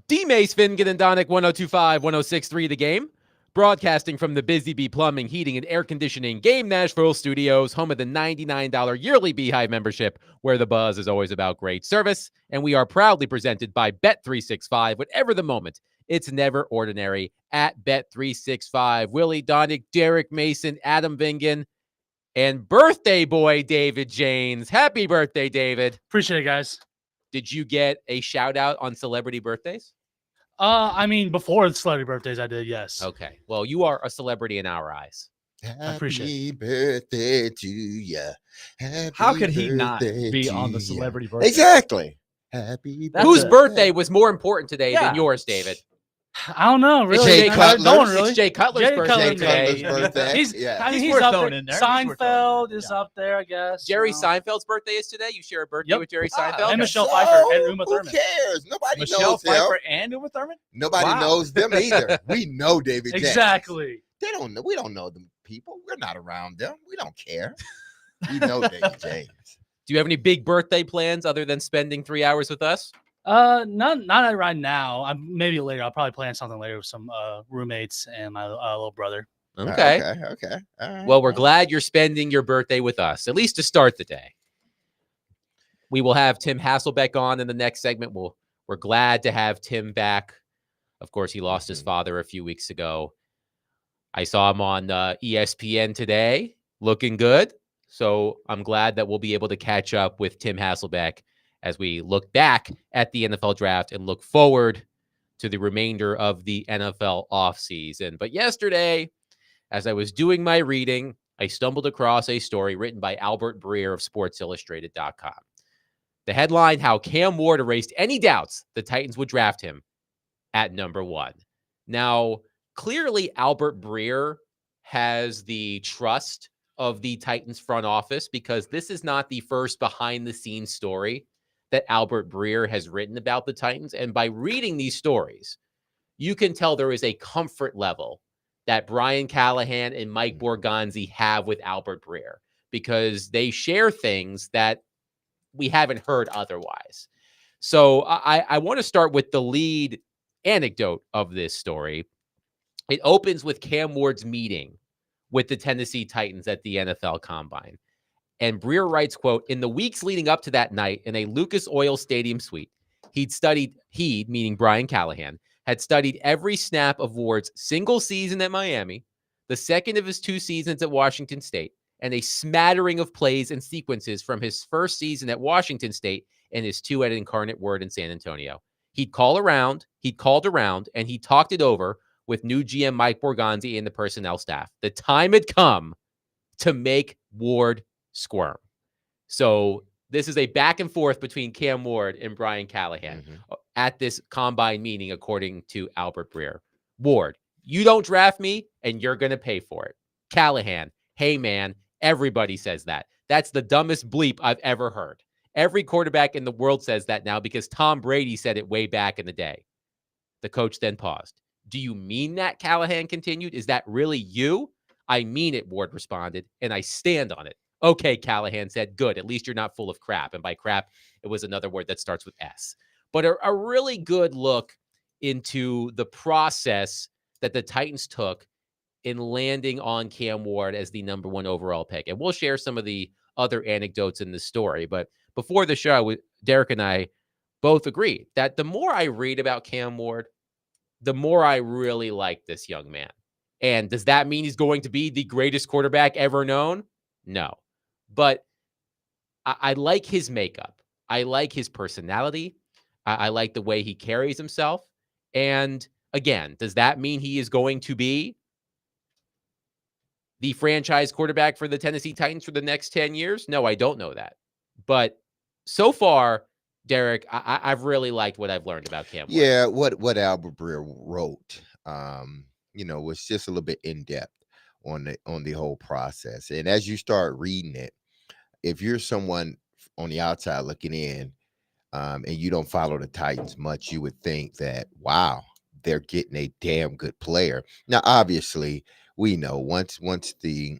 D-Mace, Finnegan, and Donick, 102.5, 106.3 The Game. Broadcasting from the Busy Bee Plumbing, Heating, and Air Conditioning Game Nashville Studios, home of the $99 yearly Beehive membership, where the buzz is always about great service. And we are proudly presented by Bet365. Whatever the moment, it's never ordinary at Bet365. Willie, Donick, Derek Mason, Adam Vingan, and birthday boy David Janes. Happy birthday, David. Appreciate it, guys. Did you get a shout out on celebrity birthdays? I mean, before the celebrity birthdays, I did, yes. Okay. Well, you are a celebrity in our eyes. Happy birthday to you. How could he not be on the celebrity birthday? Exactly. Happy birthday. Whose birthday was more important today than yours, David? I don't know, really. Jay Cutler. No one really. It's Jay Cutler's Jay birthday Cutler's today. birthday. He's worth up throwing there. in there. Seinfeld is up there, I guess. Jerry you know. Seinfeld's birthday is today. You share a birthday Yep. with Jerry Wow. Seinfeld? And Michelle So, Pfeiffer and Uma who Thurman. cares? Nobody Michelle knows Pfeiffer him. and Uma Thurman? Nobody Wow. knows them either. We know David James. Exactly. They don't know. We don't know them people. We're not around them. We don't care. We know David James. Do you have any big birthday plans other than spending 3 hours with us? Not right now. Maybe later. I'll probably plan something later with some roommates and my little brother. Okay. Okay. All right. Well, we're glad you're spending your birthday with us, at least to start the day. We will have Tim Hasselbeck on in the next segment. We're glad to have Tim back. Of course, he lost his father a few weeks ago. I saw him on ESPN today, looking good. So I'm glad that we'll be able to catch up with Tim Hasselbeck as we look back at the NFL draft and look forward to the remainder of the NFL offseason. But yesterday, as I was doing my reading, I stumbled across a story written by Albert Breer of SportsIllustrated.com. The headline, how Cam Ward erased any doubts the Titans would draft him at number 1. Now, clearly Albert Breer has the trust of the Titans front office, because this is not the first behind-the-scenes story that Albert Breer has written about the Titans. And by reading these stories, you can tell there is a comfort level that Brian Callahan and Mike Borgonzi have with Albert Breer, because they share things that we haven't heard otherwise. So I want to start with the lead anecdote of this story. It opens with Cam Ward's meeting with the Tennessee Titans at the NFL Combine. And Breer writes, quote, in the weeks leading up to that night in a Lucas Oil Stadium suite, he, meaning Brian Callahan, had studied every snap of Ward's single season at Miami, the second of his 2 seasons at Washington State, and a smattering of plays and sequences from his first season at Washington State and his 2 at Incarnate Word in San Antonio. He'd called around, and he talked it over with new GM Mike Borgonzi and the personnel staff. The time had come to make Ward squirm. So this is a back and forth between Cam Ward and Brian Callahan at this combine meeting, according to Albert Breer. Ward, you don't draft me and you're going to pay for it. Callahan, hey man, everybody says that. That's the dumbest bleep I've ever heard. Every quarterback in the world says that now because Tom Brady said it way back in the day. The coach then paused. Do you mean that? Callahan continued. Is that really you? I mean it, Ward responded, and I stand on it. Okay, Callahan said. Good. At least you're not full of crap. And by crap, it was another word that starts with S. But a really good look into the process that the Titans took in landing on Cam Ward as the number 1 overall pick. And we'll share some of the other anecdotes in the story. But before the show, Derek and I both agreed that the more I read about Cam Ward, the more I really like this young man. And does that mean he's going to be the greatest quarterback ever known? No. But I like his makeup. I like his personality. I like the way he carries himself. And again, does that mean he is going to be the franchise quarterback for the Tennessee Titans for the next 10 years? No, I don't know that. But so far, Derek, I've really liked what I've learned about Cam Ward. Yeah, what Albert Breer wrote, was just a little bit in depth on the whole process. And as you start reading it, if you're someone on the outside looking in, and you don't follow the Titans much, you would think that, wow, they're getting a damn good player. Now, obviously, we know once the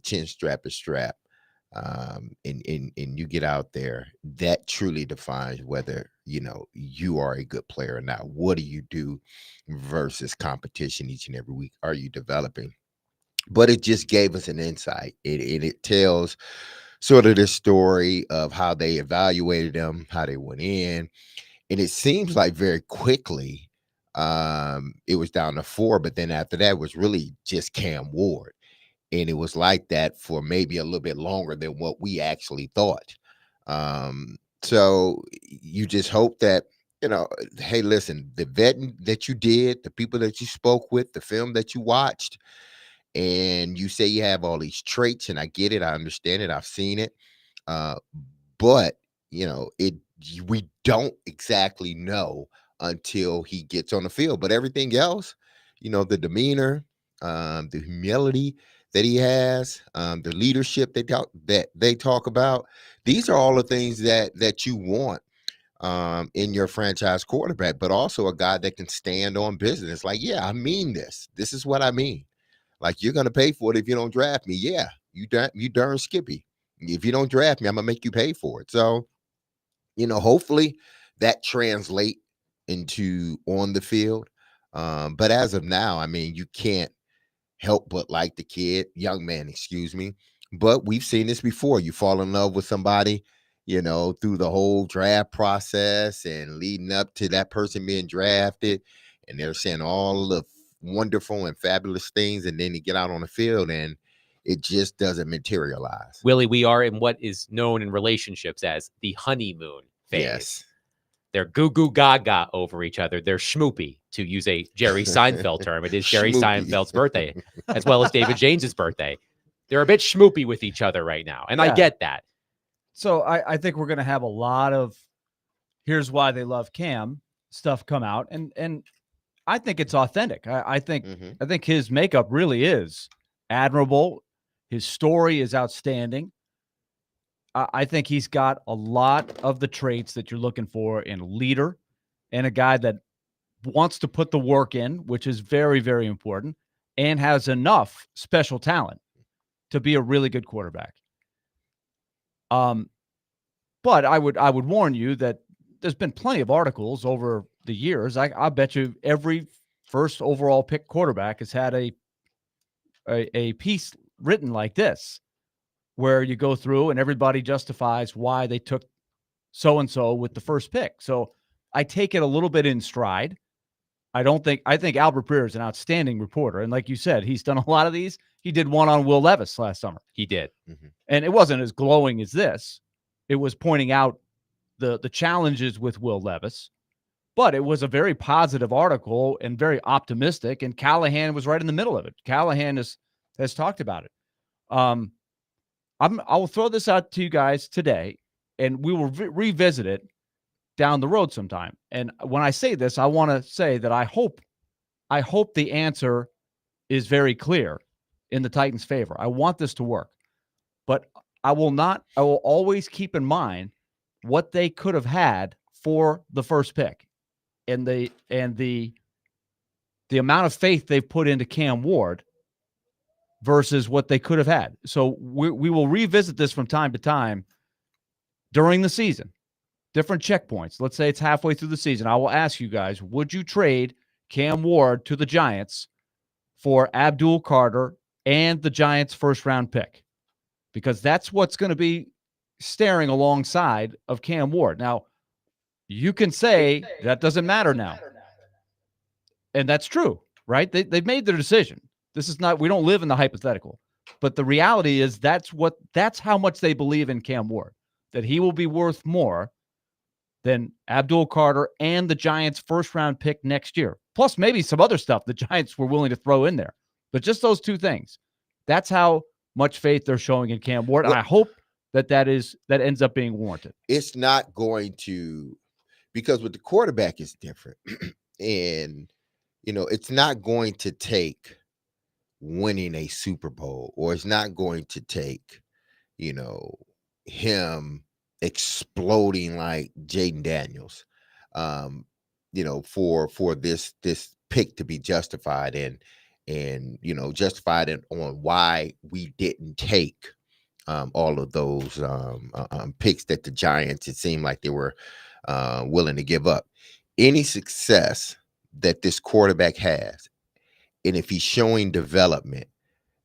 chin strap is strapped, and you get out there, that truly defines whether you are a good player or not. What do you do versus competition each and every week? Are you developing? But it just gave us an insight. It tells sort of this story of how they evaluated them, how they went in, and it seems like very quickly it was down to 4, but then after that was really just Cam Ward. And it was like that for maybe a little bit longer than what we actually thought. So you just hope that, hey, listen, the vetting that you did, the people that you spoke with, the film that you watched, and you say you have all these traits, and I get it, I understand it, I've seen it. But we don't exactly know until he gets on the field. But everything else, the demeanor, the humility that he has, the leadership that they talk about, these are all the things that you want in your franchise quarterback, but also a guy that can stand on business. Like, yeah, I mean this. This is what I mean. Like, you're gonna pay for it if you don't draft me. Yeah, you darn skippy. If you don't draft me, I'm gonna make you pay for it. So, hopefully that translate into on the field. But as of now, I mean, you can't help but like the young man, excuse me. But we've seen this before. You fall in love with somebody, through the whole draft process and leading up to that person being drafted, and they're saying all the wonderful and fabulous things, and then you get out on the field and it just doesn't materialize. Willie, we are in what is known in relationships as the honeymoon phase. Yes. They're goo goo gaga over each other. They're schmoopy, to use a Jerry Seinfeld term. It is Jerry Seinfeld's birthday, as well as David James's birthday. They're a bit schmoopy with each other right now, and I get that. So I think we're going to have a lot of here's why they love Cam stuff come out, and I think it's authentic. I think his makeup really is admirable. His story is outstanding. I think he's got a lot of the traits that you're looking for in a leader and a guy that wants to put the work in, which is very, very important, and has enough special talent to be a really good quarterback. But I would warn you that there's been plenty of articles over the years. I bet you every first overall pick quarterback has had a piece written like this, where you go through and everybody justifies why they took so-and-so with the first pick. So I take it a little bit in stride. I think Albert Breer is an outstanding reporter. And like you said, he's done a lot of these. He did one on Will Levis last summer. He did. And it wasn't as glowing as this. It was pointing out the challenges with Will Levis, but it was a very positive article and very optimistic. And Callahan was right in the middle of it. Callahan has talked about it. I will throw this out to you guys today, and we will revisit it down the road sometime. And when I say this, I want to say that I hope the answer is very clear in the Titans' favor. I want this to work, but I will always keep in mind what they could have had for the first pick and the amount of faith they've put into Cam Ward versus what they could have had. So we will revisit this from time to time during the season, different checkpoints. Let's say it's halfway through the season. I will ask you guys, would you trade Cam Ward to the Giants for Abdul Carter and the Giants' first-round pick? Because that's what's going to be staring alongside of Cam Ward. Now, you can say that doesn't matter now. And that's true, right? They've made their decision. This is not, we don't live in the hypothetical, but the reality is that's how much they believe in Cam Ward, that he will be worth more than Abdul Carter and the Giants' first-round pick next year. Plus maybe some other stuff the Giants were willing to throw in there. But just those two things. That's how much faith they're showing in Cam Ward. And I hope that ends up being warranted. It's not going to, because with the quarterback it's different. And, it's not going to take winning a Super Bowl, or it's not going to take, him exploding like Jaden Daniels, for this pick to be justified and justified on why we didn't take all of those picks that the Giants, it seemed like they were willing to give up. Any success that this quarterback has, and if he's showing development,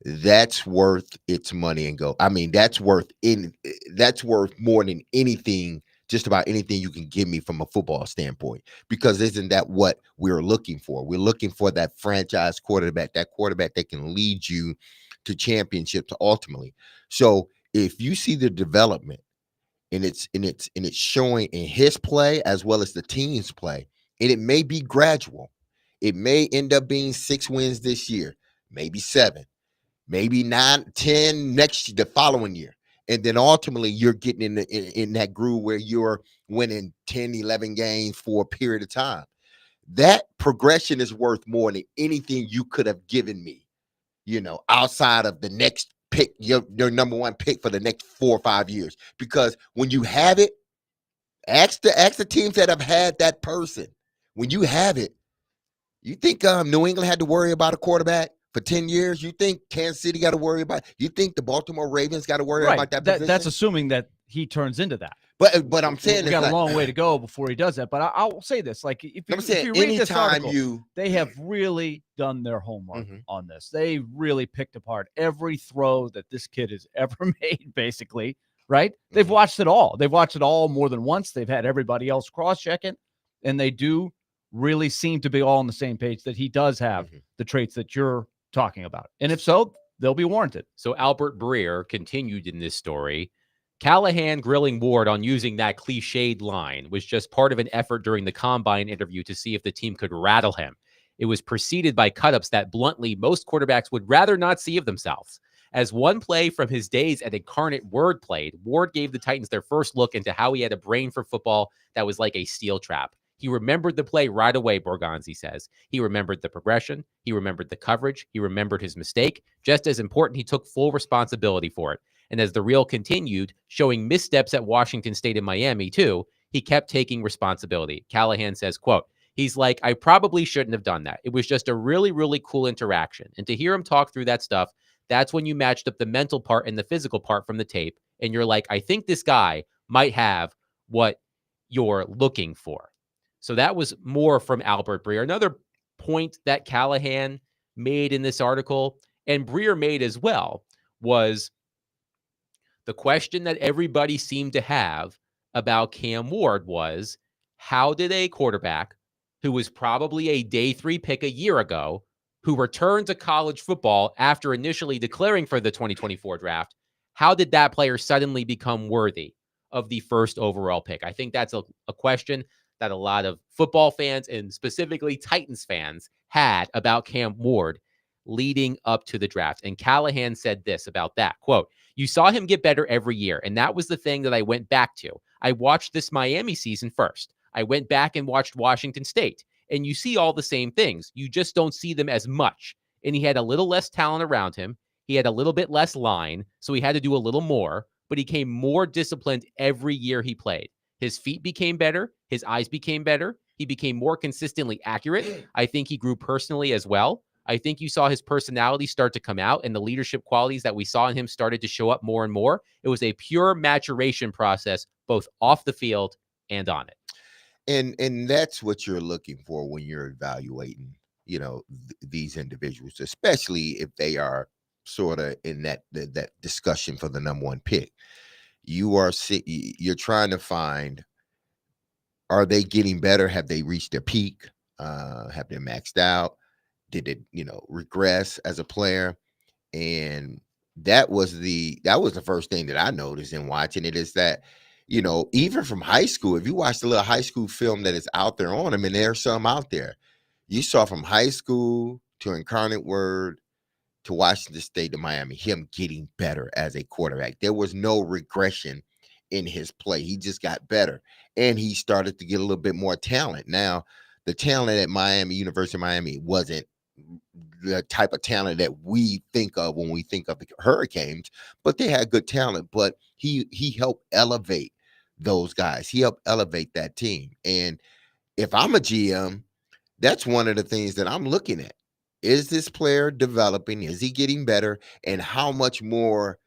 that's worth its money and go. I mean, that's worth more than anything, just about anything you can give me from a football standpoint, because isn't that what we're looking for? We're looking for that franchise quarterback, that quarterback that can lead you to championships ultimately. So if you see the development and it's showing in his play as well as the team's play, and it may be gradual. It may end up being 6 wins this year, maybe 7, maybe 9, 10 the following year. And then ultimately you're getting in that groove where you're winning 10, 11 games for a period of time. That progression is worth more than anything you could have given me, outside of the next pick, your number 1 pick for the next 4 or 5 years. Because when you have it, ask the teams that have had that person. When you have it, you think New England had to worry about a quarterback for 10 years? You think Kansas City got to worry about it? You think the Baltimore Ravens got to worry about that position? That's assuming that he turns into that. But I'm saying we got a long way to go before he does that. But I'll say this: like if you read this article, they have really done their homework on this. They really picked apart every throw that this kid has ever made. Basically, right? They've watched it all. They've watched it all more than once. They've had everybody else cross-check it, and they do really seem to be all on the same page that he does have the traits that you're talking about. And if so, they'll be warranted. So Albert Breer continued in this story. Callahan grilling Ward on using that cliched line was just part of an effort during the combine interview to see if the team could rattle him. It was preceded by cut-ups that bluntly most quarterbacks would rather not see of themselves. As one play from his days at Incarnate Word played, Ward gave the Titans their first look into how he had a brain for football that was like a steel trap. He remembered the play right away, Borgonzi says. He remembered the progression. He remembered the coverage. He remembered his mistake. Just as important, he took full responsibility for it. And as the reel continued, showing missteps at Washington State and Miami too, he kept taking responsibility. Callahan says, quote, he's like, I probably shouldn't have done that. It was just a really, really cool interaction. And to hear him talk through that stuff, that's when you matched up the mental part and the physical part from the tape. And you're like, I think this guy might have what you're looking for. So that was more from Albert Breer. Another point that Callahan made in this article, and Breer made as well, was the question that everybody seemed to have about Cam Ward was, how did a quarterback who was probably a day 3 pick a year ago, who returned to college football after initially declaring for the 2024 draft, how did that player suddenly become worthy of the first overall pick? I think that's a question that a lot of football fans and specifically Titans fans had about Cam Ward leading up to the draft. And Callahan said this about that, quote, you saw him get better every year. And that was the thing that I went back to. I watched this Miami season first. I went back and watched Washington State. And you see all the same things. You just don't see them as much. And he had a little less talent around him. He had a little bit less line. So he had to do a little more. But he became more disciplined every year he played. His feet became better. His eyes became better. He became more consistently accurate. I think he grew personally as well. I think you saw his personality start to come out and the leadership qualities that we saw in him started to show up more and more. It was a pure maturation process, both off the field and on it. And that's what you're looking for when you're evaluating, these individuals, especially if they are sort of in that discussion for the number 1 pick. You're trying to find, are they getting better? Have they reached their peak? Have they maxed out? Did it, regress as a player? And that was the first thing that I noticed in watching it, is that, even from high school, if you watch the little high school film that is out there on him, and there's some out there, you saw from high school to Incarnate Word to Washington State to Miami, him getting better as a quarterback. There was no regression in his play. He just got better, and he started to get a little bit more talent. Now, the talent at University of Miami wasn't the type of talent that we think of when we think of the Hurricanes, but they had good talent. But he helped elevate those guys. He helped elevate that team. And if I'm a GM, that's one of the things that I'm looking at. Is this player developing? Is he getting better? And how much more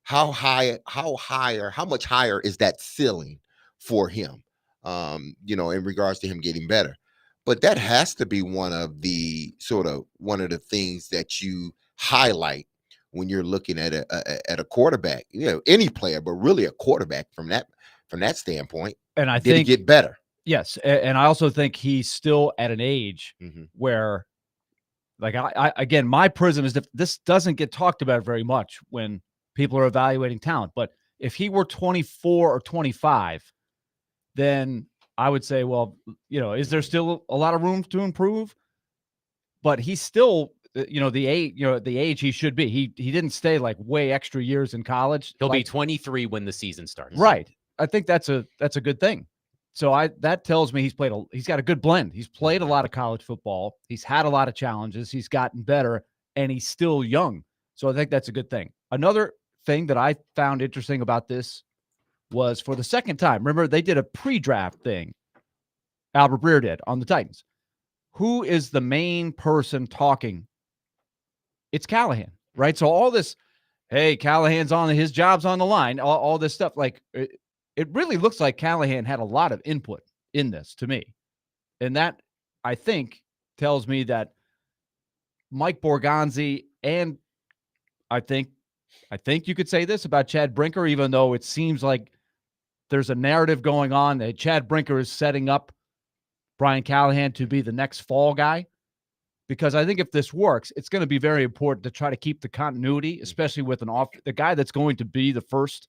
how much higher is that ceiling for him? In regards to him getting better. But that has to be one of the things that you highlight when you're looking at a quarterback, any player, but really a quarterback from that standpoint. And I Did he think get better? yes, and I also think he's still at an age where, like, I again, my prism is that this doesn't get talked about very much when people are evaluating talent. But if he were 24 or 25, then I would say, well, is there still a lot of room to improve? But he's still, the age he should be. He didn't stay like way extra years in college. He'll be 23 when the season starts. Right. I think that's a good thing. So that tells me he's got a good blend. He's played a lot of college football. He's had a lot of challenges. He's gotten better, and he's still young. So I think that's a good thing. Another thing that I found interesting about this was, for the second time, remember they did a pre-draft thing, Albert Breer did, on the Titans. Who is the main person talking? It's Callahan, right? So all this, hey, Callahan's his job's on the line, all this stuff, like it really looks like Callahan had a lot of input in this to me. And that, I think, tells me that Mike Borgonzi, and I think you could say this about Chad Brinker, even though it seems like there's a narrative going on that Chad Brinker is setting up Brian Callahan to be the next fall guy. Because I think if this works, it's going to be very important to try to keep the continuity, especially with the guy that's going to be the first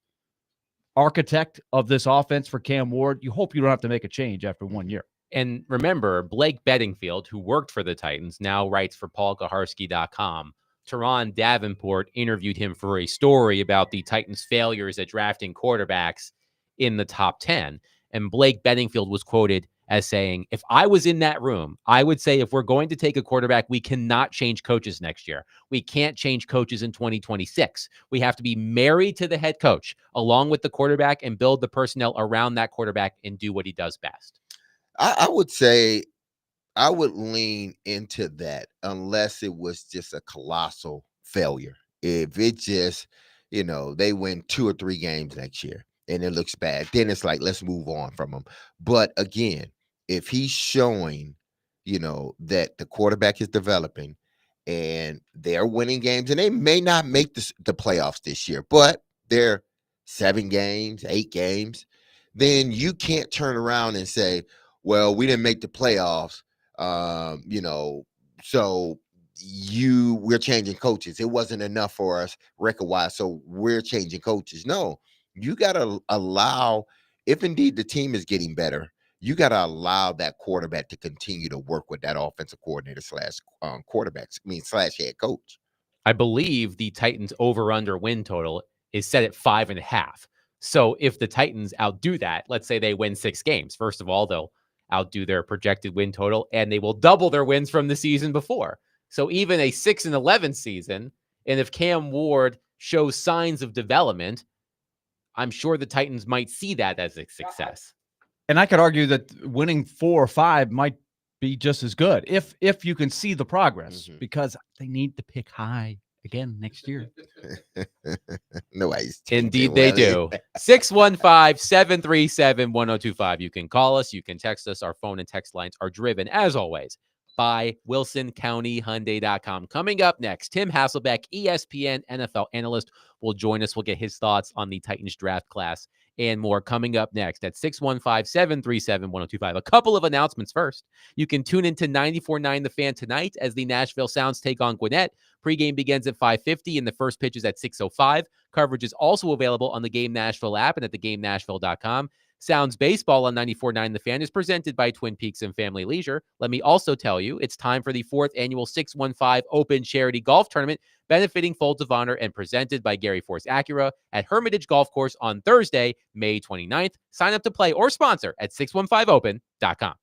architect of this offense for Cam Ward. You hope you don't have to make a change after 1 year. And remember, Blake Bedingfield, who worked for the Titans, now writes for PaulKaharski.com. Teron Davenport interviewed him for a story about the Titans' failures at drafting quarterbacks in the top 10. And Blake Bedingfield was quoted as saying, if I was in that room, I would say, if we're going to take a quarterback, we cannot change coaches next year. We can't change coaches in 2026. We have to be married to the head coach along with the quarterback and build the personnel around that quarterback and do what he does best. I would say I would lean into that unless it was just a colossal failure. If it just, they win 2 or 3 games next year and it looks bad, then it's like, let's move on from them. But again, if he's showing, that the quarterback is developing and they're winning games, and they may not make the playoffs this year, but they're 7 games, 8 games, then you can't turn around and say, well, we didn't make the playoffs. So we're changing coaches. It wasn't enough for us record-wise, so we're changing coaches. No, you got to allow, if indeed the team is getting better, you got to allow that quarterback to continue to work with that offensive coordinator / head coach. I believe the Titans over-under win total is set at 5.5. So if the Titans outdo that, let's say they win 6 games, first of all, they'll outdo their projected win total, and they will double their wins from the season before. So even a 6-11 season, and if Cam Ward shows signs of development, I'm sure the Titans might see that as a success. And I could argue that winning 4 or 5 might be just as good if you can see the progress, because they need to pick high again next year. Nobody's Indeed, they do. 615-737-1025. You can call us. You can text us. Our phone and text lines are driven, as always, by WilsonCountyHyundai.com. Coming up next, Tim Hasselbeck, ESPN NFL analyst, will join us. We'll get his thoughts on the Titans draft class and more coming up next at 615-737-1025. A couple of announcements first. You can tune into 94.9 The Fan tonight as the Nashville Sounds take on Gwinnett. Pregame begins at 5:50 and the first pitch is at 6:05. Coverage is also available on the Game Nashville app and at theGameNashville.com. Sounds Baseball on 94.9 The Fan is presented by Twin Peaks and Family Leisure. Let me also tell you, it's time for the 4th annual 615 Open Charity Golf Tournament, benefiting Folds of Honor and presented by Gary Force Acura at Hermitage Golf Course on Thursday, May 29th. Sign up to play or sponsor at 615open.com.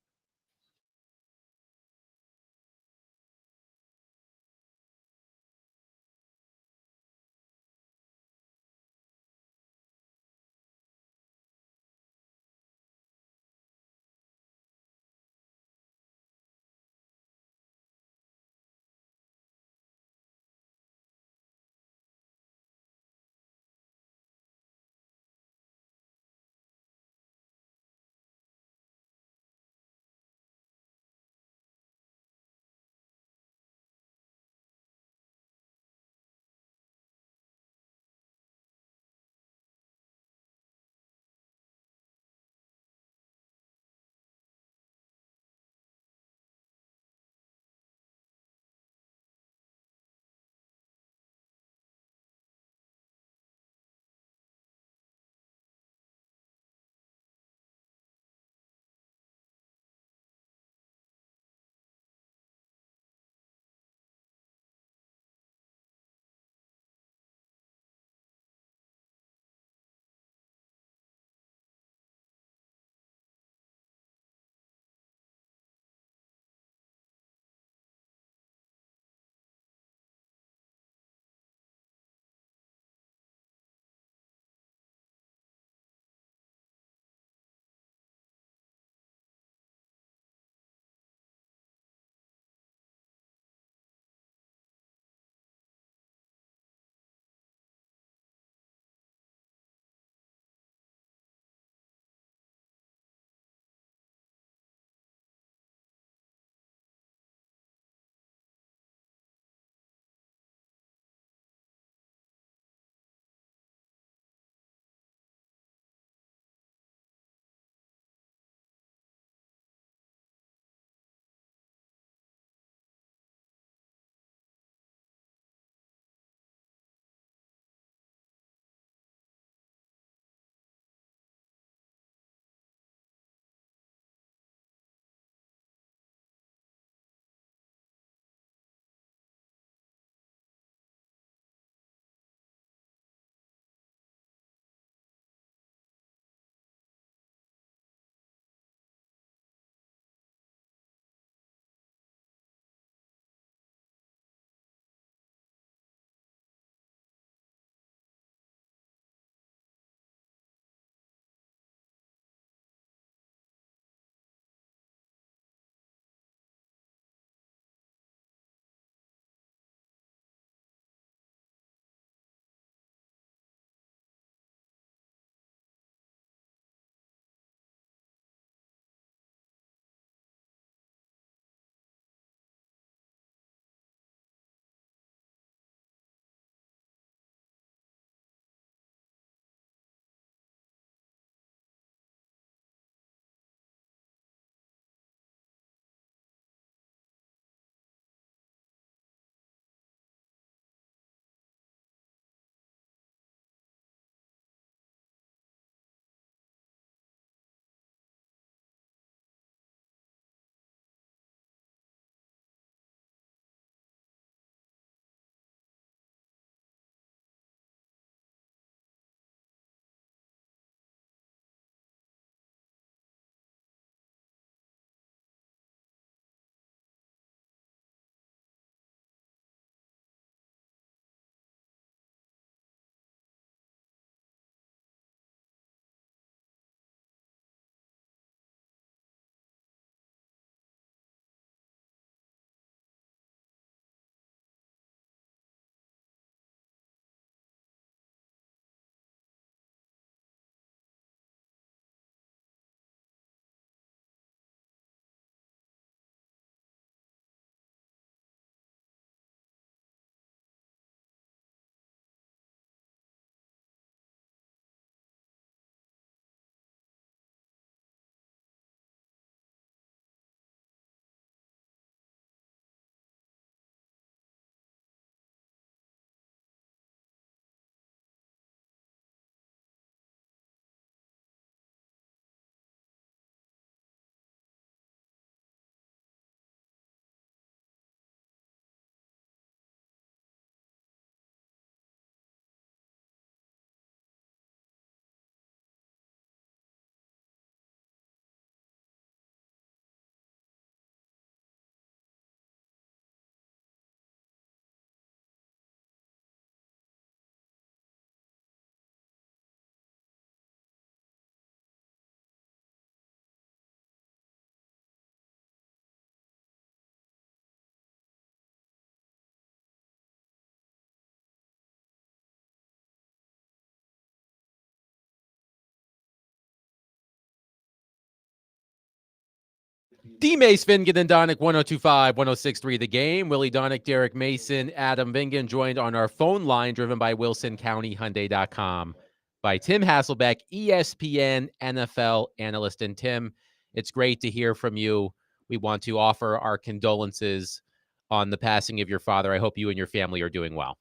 D. Mace, Vingan, and Donick, 102.5, 106.3 The Game. Willie Donick, Derek Mason, Adam Vingan, joined on our phone line, driven by WilsonCountyHyundai.com, by Tim Hasselbeck, ESPN NFL analyst. And Tim, it's great to hear from you. We want to offer our condolences on the passing of your father. I hope you and your family are doing well.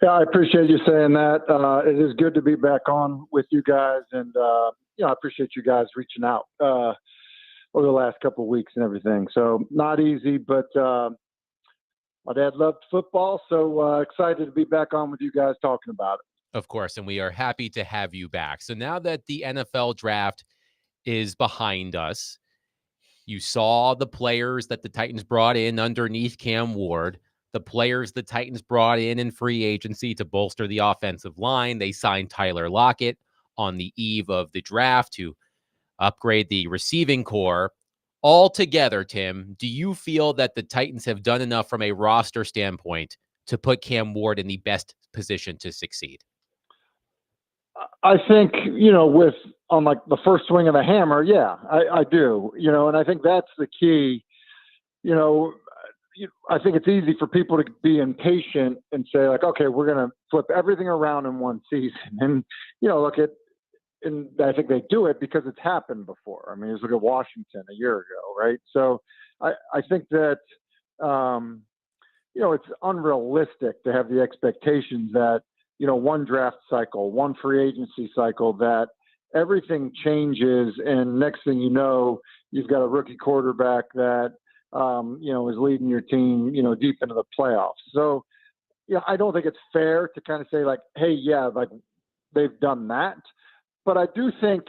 Yeah, I appreciate you saying that. It is good to be back on with you guys, and I appreciate you guys reaching out over the last couple of weeks and everything. So not easy, but my dad loved football, so excited to be back on with you guys talking about it. Of course, and we are happy to have you back. So now that the NFL draft is behind us, you saw the players that the Titans brought in underneath Cam Ward, the players the Titans brought in free agency to bolster the offensive line. They signed Tyler Lockett on the eve of the draft to upgrade the receiving core. Altogether, Tim, do you feel that the Titans have done enough from a roster standpoint to put Cam Ward in the best position to succeed? I think, with on like the first swing of the hammer, yeah, I do, and I think that's the key. I think it's easy for people to be impatient and say like, okay, we're going to flip everything around in one season. And, and I think they do it because it's happened before. I mean, just look at Washington a year ago, right? So I think that, it's unrealistic to have the expectations that, one draft cycle, one free agency cycle, that everything changes. And next thing you know, you've got a rookie quarterback that, is leading your team, deep into the playoffs. So, I don't think it's fair to kind of say like, hey, yeah, like they've done that. But I do think,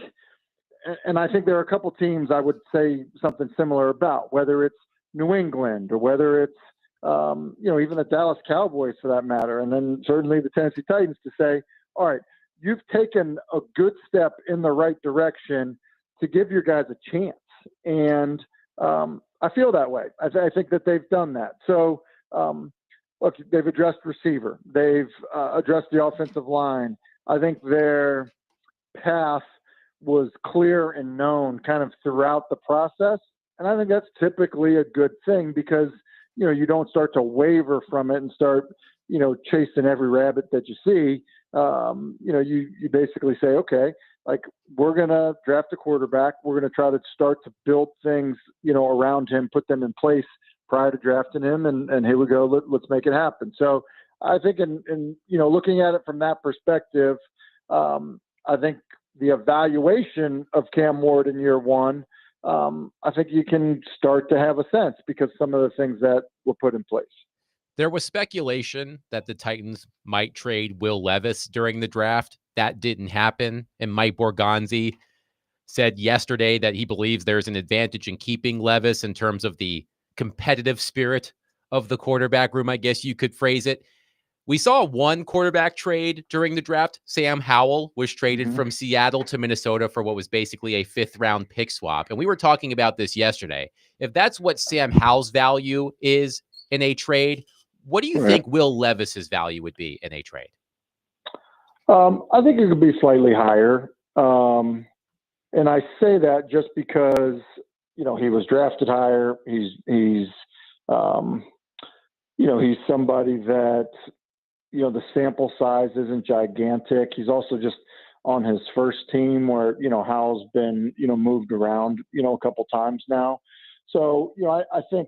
and I think there are a couple teams I would say something similar about, whether it's New England or whether it's, even the Dallas Cowboys for that matter, and then certainly the Tennessee Titans, to say, all right, you've taken a good step in the right direction to give your guys a chance. And I feel that way. I think that they've done that. So, look, they've addressed receiver. They've addressed the offensive line. I think their path was clear and known kind of throughout the process. And I think that's typically a good thing because, you don't start to waver from it and start, chasing every rabbit that you see. You basically say, okay, like we're going to draft a quarterback. We're going to try to start to build things, around him, put them in place prior to drafting him. And here we go. Let's make it happen. So I think in looking at it from that perspective, I think the evaluation of Cam Ward in year one, I think you can start to have a sense because some of the things that were put in place. There was speculation that the Titans might trade Will Levis during the draft. That didn't happen. And Mike Borgonzi said yesterday that he believes there's an advantage in keeping Levis in terms of the competitive spirit of the quarterback room, I guess you could phrase it. We saw one quarterback trade during the draft. Sam Howell was traded from Seattle to Minnesota for what was basically a fifth-round pick swap. And we were talking about this yesterday. If that's what Sam Howell's value is in a trade, what do you think Will Levis's value would be in a trade? I think it could be slightly higher. And I say that just because, he was drafted higher. He's somebody that, the sample size isn't gigantic. He's also just on his first team where, Howell's been, moved around, a couple times now. So, I think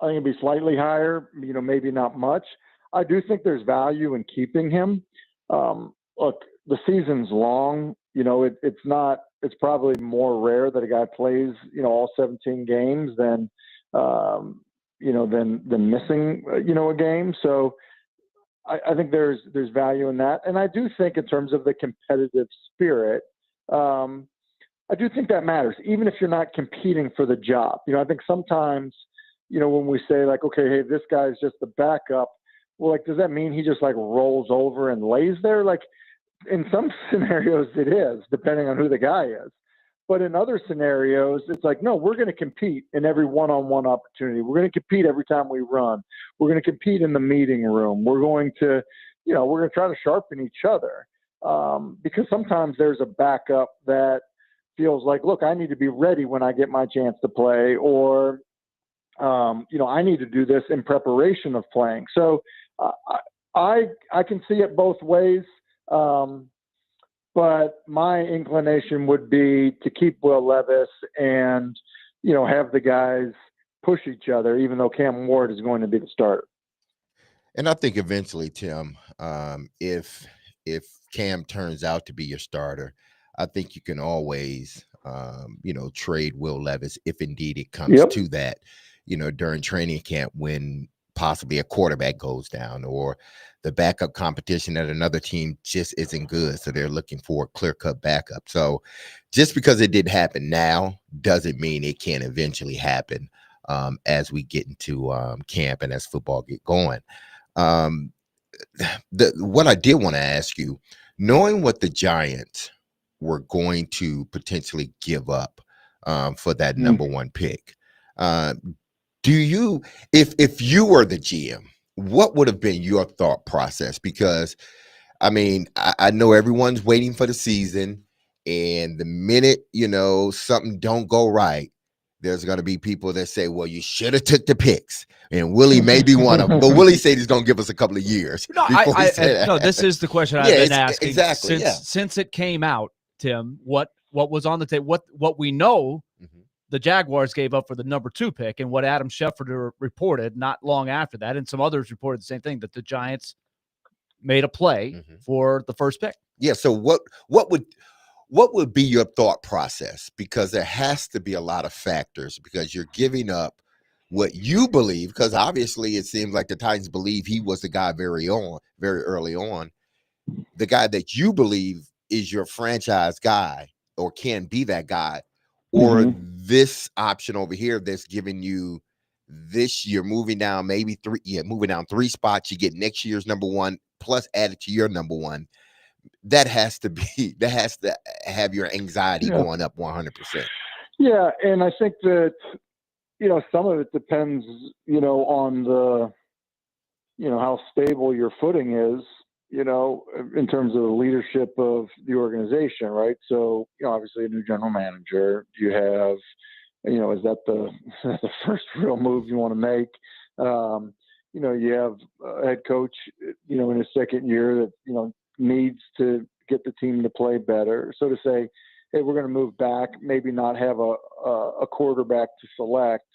it'd be slightly higher, maybe not much. I do think there's value in keeping him. Look, the season's long, it's probably more rare that a guy plays, all 17 games than missing, a game. So, I think there's value in that. And I do think in terms of the competitive spirit, I do think that matters, even if you're not competing for the job. I think sometimes, when we say like, okay, hey, this guy's just the backup, well, like, does that mean he just like rolls over and lays there? Like in some scenarios it is, depending on who the guy is. But in other scenarios, it's like, no, we're going to compete in every one-on-one opportunity. We're going to compete every time we run. We're going to compete in the meeting room. We're going to, try to sharpen each other because sometimes there's a backup that feels like, look, I need to be ready when I get my chance to play, or I need to do this in preparation of playing. So I can see it both ways. But my inclination would be to keep Will Levis and, have the guys push each other, even though Cam Ward is going to be the starter. And I think eventually, Tim, if Cam turns out to be your starter, I think you can always, trade Will Levis if indeed it comes to that, during training camp when possibly a quarterback goes down or the backup competition at another team just isn't good. So they're looking for a clear-cut backup. So just because it didn't happen now doesn't mean it can't eventually happen as we get into camp and as football get going. What I did want to ask you, knowing what the Giants were going to potentially give up for that number one pick, do you, if you were the GM, what would have been your thought process? Because, I know everyone's waiting for the season, and the minute, something don't go right, there's going to be people that say, well, you should have took the picks. And Willie may be one of them. But Willie said he's going to give us a couple of years. No, this is the question I've been asking since it came out, Tim. What was on the table? What we know the Jaguars gave up for the number 2 pick, and what Adam Schefter reported not long after that, and some others reported the same thing, that the Giants made a play for the first pick. Yeah. So what would be your thought process? Because there has to be a lot of factors, because you're giving up what you believe, because obviously it seems like the Titans believe he was the guy very early on, the guy that you believe is your franchise guy or can be that guy, or this option over here that's giving you this year, moving down 3 spots, you get next year's number 1 plus added to your number 1. That has to have your anxiety going up 100%. Yeah. And I think that, some of it depends, on the, how stable your footing is, in terms of the leadership of the organization, right? So, obviously a new general manager, you have, is that the first real move you want to make? You have a head coach, in his second year that, needs to get the team to play better. So to say, hey, we're going to move back, maybe not have a quarterback to select.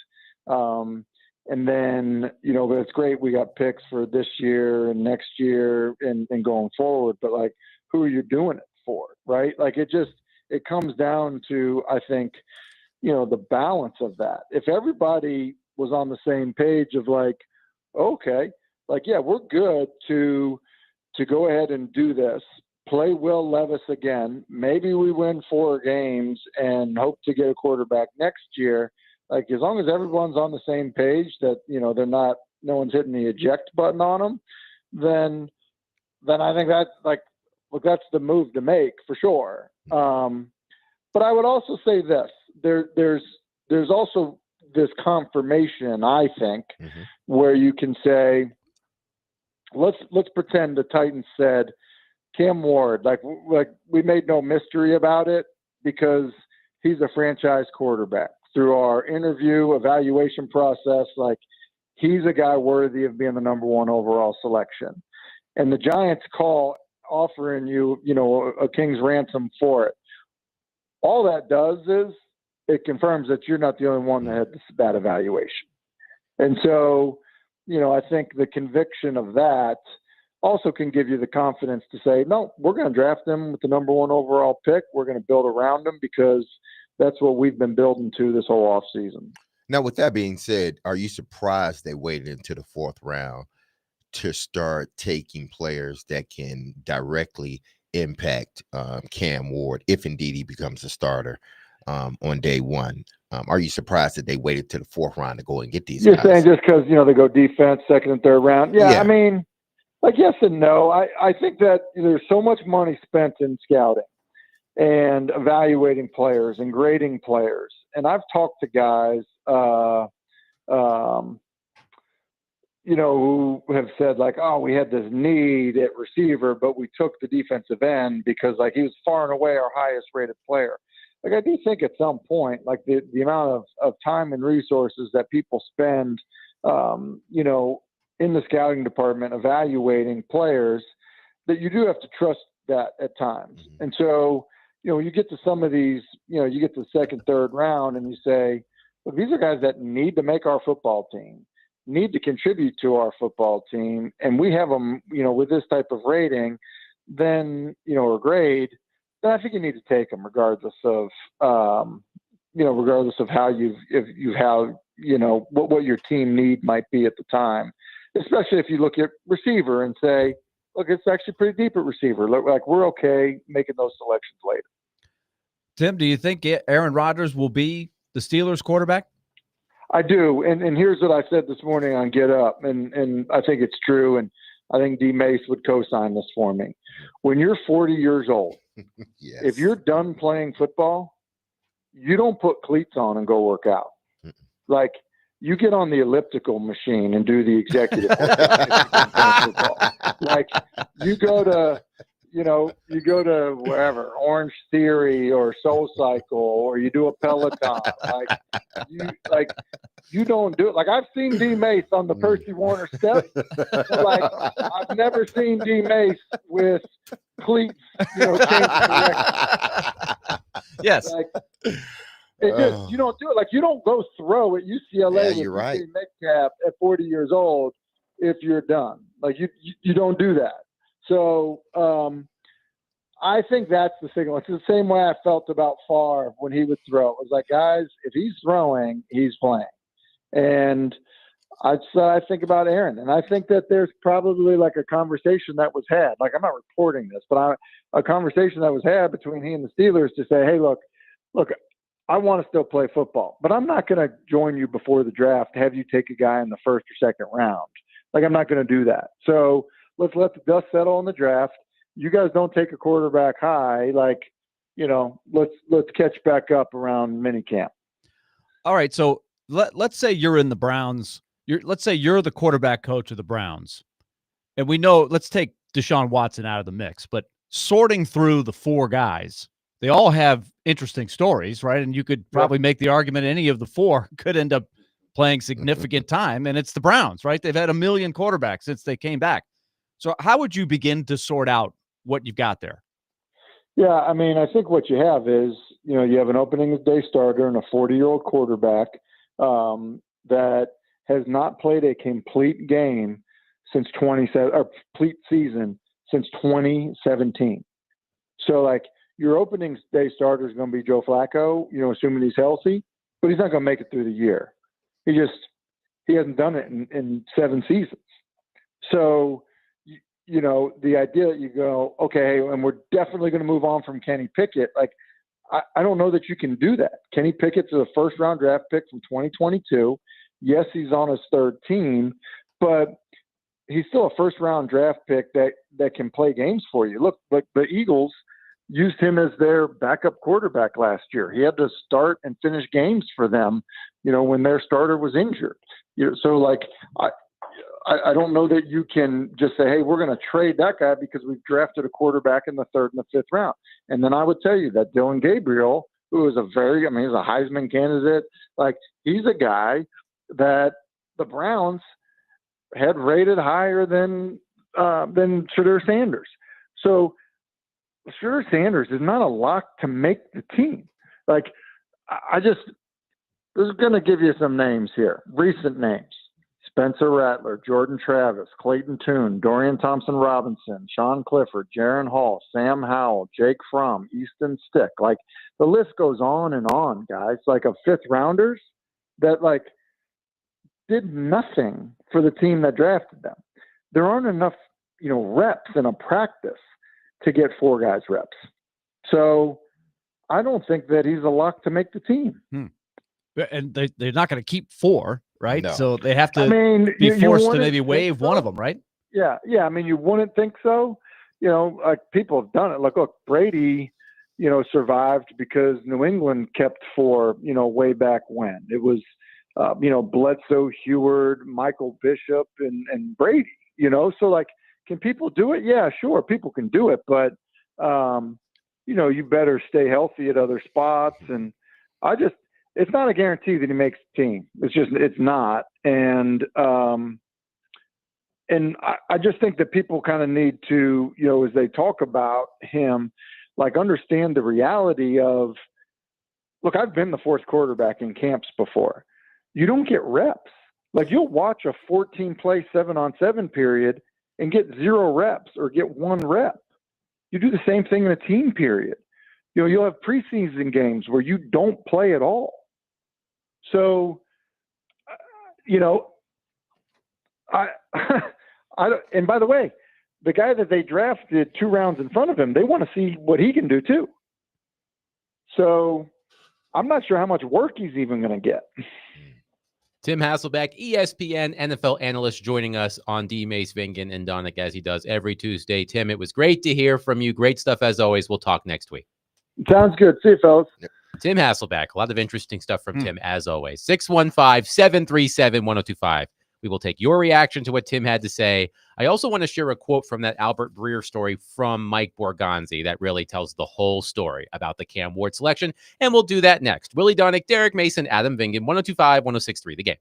And then, but it's great. We got picks for this year and next year and going forward, but like, who are you doing it for? Right. Like it comes down to, I think, the balance of that. If everybody was on the same page of like, okay, like, yeah, we're good to go ahead and do this, play Will Levis again. Maybe we win 4 games and hope to get a quarterback next year. Like, as long as everyone's on the same page that, no one's hitting the eject button on them, then I think that's like, look, that's the move to make for sure. But I would also say this, there's also this confirmation, I think, where you can say, let's pretend the Titans said Cam Ward, like we made no mystery about it because he's a franchise quarterback. Through our interview evaluation process, like he's a guy worthy of being the number 1 overall selection. And the Giants call offering you, a king's ransom for it. All that does is it confirms that you're not the only one that had this bad evaluation. And so, I think the conviction of that also can give you the confidence to say, no, we're going to draft him with the number 1 overall pick. We're going to build around him because that's what we've been building to this whole offseason. Now, with that being said, are you surprised they waited into the 4th round to start taking players that can directly impact Cam Ward, if indeed he becomes a starter on day 1? Are you surprised that they waited to the 4th round to go and get these guys? You're saying just because, they go defense, 2nd and 3rd round. Yeah. I mean, like yes and no. I think that there's so much money spent in scouting and evaluating players and grading players. And I've talked to guys, who have said like, oh, we had this need at receiver, but we took the defensive end because like he was far and away our highest rated player. like I do think at some point, like the amount of time and resources that people spend, you know, in the scouting department evaluating players, that you do have to trust that at times. Mhm. And so, you know, you get to some of these, you know, you get to the second, third round and you say, look, these are guys that need to make our football team, need to contribute to our football team. And we have them, you know, with this type of rating, then, you know, or grade, then I think you need to take them regardless of, you know, regardless of how you know, what your team need might be at the time, especially if you look at receiver and say, look, it's actually pretty deep at receiver. Look, like we're okay making those selections later. Tim, do you think Aaron Rodgers will be the Steelers quarterback? I do. And here's what I said this morning on Get Up, and I think it's true. And I think D Mace would co-sign this for me. When you're 40 years old, Yes. if you're done playing football, you don't put cleats on and go work out. Like you get on the elliptical machine and do the executive workout if you're done playing football. Like you go to wherever, Orange Theory or Soul Cycle, or you do a Peloton. You don't do it. Like I've seen D Mace on the Percy Warner steps. Like I've never seen D Mace with cleats, you know, change direction. Yes. Like it just, you don't do it. Like you don't go throw at UCLA Yeah, with you're right. DK Metcalf at 40 years old if you're done. Like you don't do that. So I think that's the signal. It's the same way I felt about Favre when he would throw. It was like, guys, if he's throwing, he's playing. And I think about Aaron, and I think that there's probably like a conversation that was had. Like I'm not reporting this, but a conversation that was had between he and the Steelers to say, hey, look, I want to still play football, but I'm not going to join you before the draft to have you take a guy in the first or second round. Like I'm not going to do that. So let's let the dust settle on the draft. You guys don't take a quarterback high. Like, you know, let's catch back up around minicamp. All right. So let's say you're in the Browns. Let's say you're the quarterback coach of the Browns. And we know, let's take Deshaun Watson out of the mix, but sorting through the four guys, they all have interesting stories, right? And you could probably make the argument any of the four could end up playing significant time. And it's the Browns, right? They've had a million quarterbacks since they came back. So how would you begin to sort out what you've got there? Yeah, I mean, I think what you have is, you know, you have an opening day starter and a 40-year-old quarterback that has not played a complete game since complete season since 2017. So, like, your opening day starter is going to be Joe Flacco, you know, assuming he's healthy, but he's not going to make it through the year. He hasn't done it in 7 seasons. So, you know, the idea that you go, okay, and we're definitely going to move on from Kenny Pickett. Like, I don't know that you can do that. Kenny Pickett's a first-round draft pick from 2022. Yes, he's on his third team, but he's still a first-round draft pick that can play games for you. Look, like the Eagles used him as their backup quarterback last year. He had to start and finish games for them, you know, when their starter was injured. You know, so, like, I don't know that you can just say, hey, we're going to trade that guy because we've drafted a quarterback in the 3rd and the 5th round. And then I would tell you that Dylan Gabriel, who is he's a Heisman candidate. Like, he's a guy that the Browns had rated higher than Shedeur Sanders. So Shedeur Sanders is not a lock to make the team. Like, I was going to give you some names here, recent names. Spencer Rattler, Jordan Travis, Clayton Tune, Dorian Thompson-Robinson, Sean Clifford, Jaron Hall, Sam Howell, Jake Fromm, Easton Stick. Like, the list goes on and on, guys. Like, of 5th rounders that, like, did nothing for the team that drafted them. There aren't enough, you know, reps in a practice to get 4 guys reps. So I don't think that he's a lock to make the team. And they're not going to keep 4. Right. No. So they have to be you forced to maybe waive one of them. Right. Yeah. I mean, you wouldn't think so. You know, like, people have done it. Like, look, Brady, you know, survived because New England kept 4, you know, way back when. It was, you know, Bledsoe, Heward, Michael Bishop, and Brady, you know. So, like, can people do it? Yeah, sure. People can do it. But you better stay healthy at other spots. And it's not a guarantee that he makes the team. It's not. And I just think that people kind of need to, as they talk about him, like understand the reality of, look, I've been the fourth quarterback in camps before. You don't get reps. Like you'll watch a 14-play 7-on-7 period and get 0 reps or get 1 rep. You do the same thing in a team period. You'll have preseason games where you don't play at all. So, I don't, and by the way, the guy that they drafted 2 rounds in front of him, they want to see what he can do too. So I'm not sure how much work he's even going to get. Tim Hasselbeck, ESPN NFL analyst, joining us on D. Mace, Vingan, and Donick as he does every Tuesday. Tim, it was great to hear from you. Great stuff as always. We'll talk next week. Sounds good. See you, fellas. Tim Hasselbeck, a lot of interesting stuff from Tim as always. 615-737-1025. We will take your reaction to what Tim had to say. I also want to share a quote from that Albert Breer story from Mike Borgonzi that really tells the whole story about the Cam Ward selection. And we'll do that next. Willie Donick, Derek Mason, Adam Vingan, 1025-1063, The Game.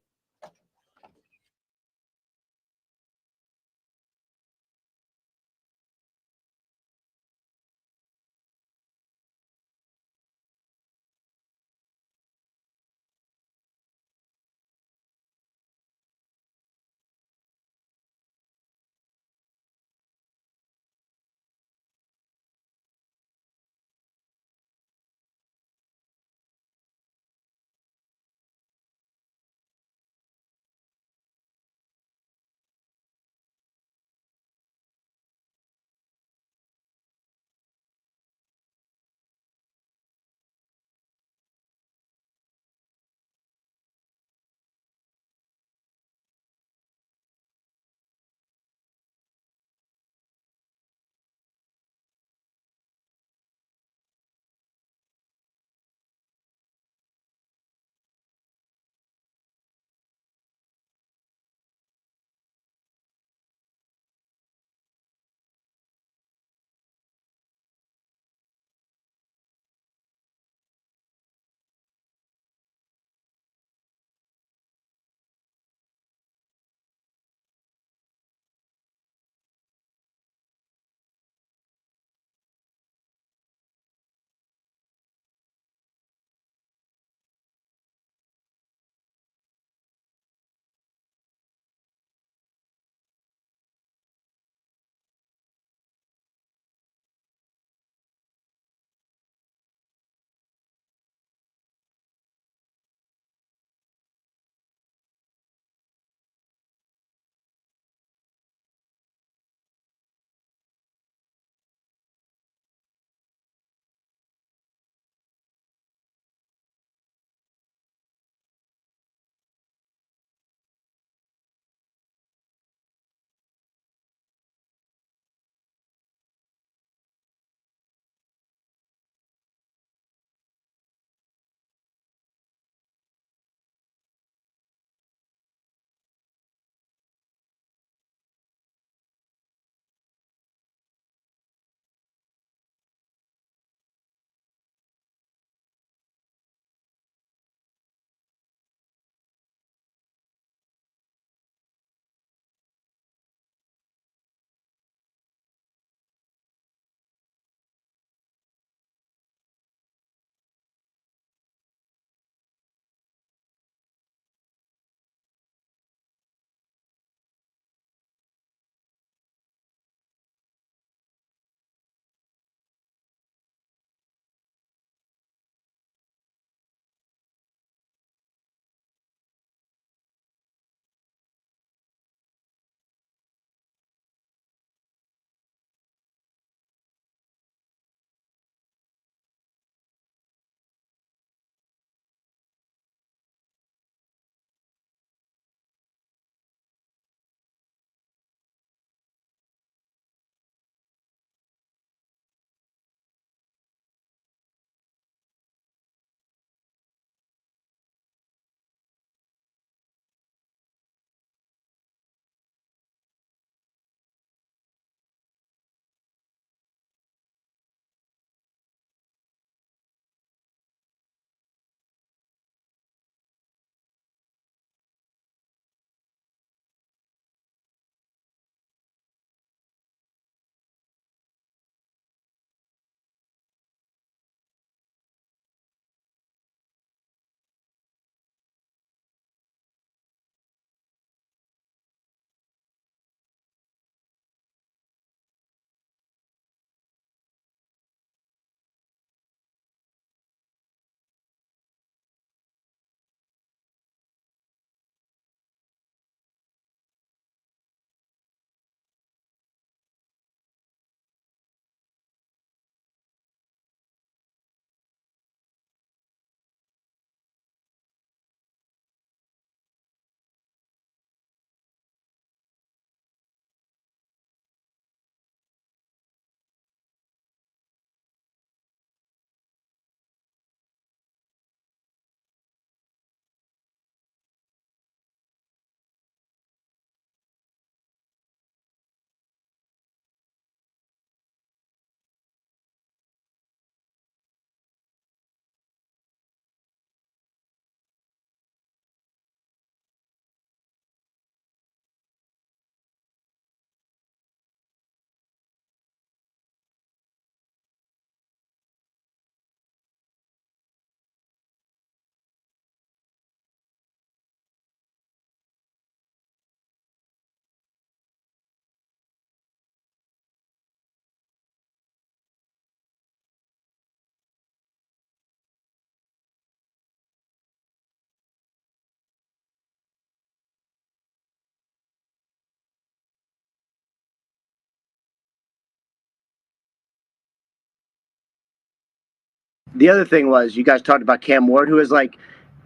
the other thing was, you guys talked about Cam Ward, who is like,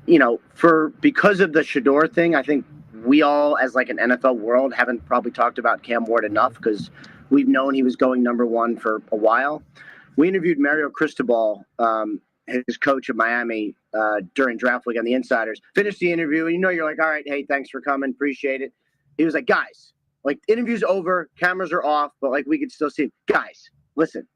because of the Shador thing, I think we all, as like an NFL world, haven't probably talked about Cam Ward enough because we've known he was going number one for a while. We interviewed Mario Cristobal, his coach of Miami, during draft week on the Insiders. Finished the interview, and you're like, all right, hey, thanks for coming, appreciate it. He was like, guys, like, interview's over, cameras are off, but like we could still see him. Guys, listen,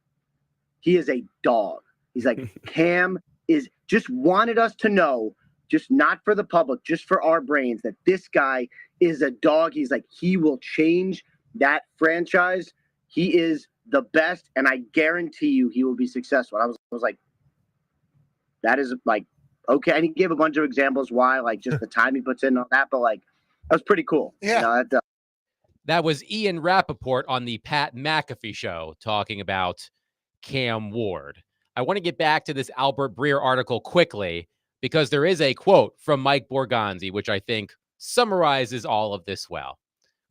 he is a dog. He's like, Cam is just wanted us to know, just not for the public, just for our brains, that this guy is a dog. He's like, he will change that franchise. He is the best, and I guarantee you he will be successful. I was like, that is like, okay. And he gave a bunch of examples why, like just the time he puts in and all that, but like, that was pretty cool. Yeah. That was Ian Rappaport on the Pat McAfee show talking about Cam Ward. I want to get back to this Albert Breer article quickly because there is a quote from Mike Borgonzi, which I think summarizes all of this well.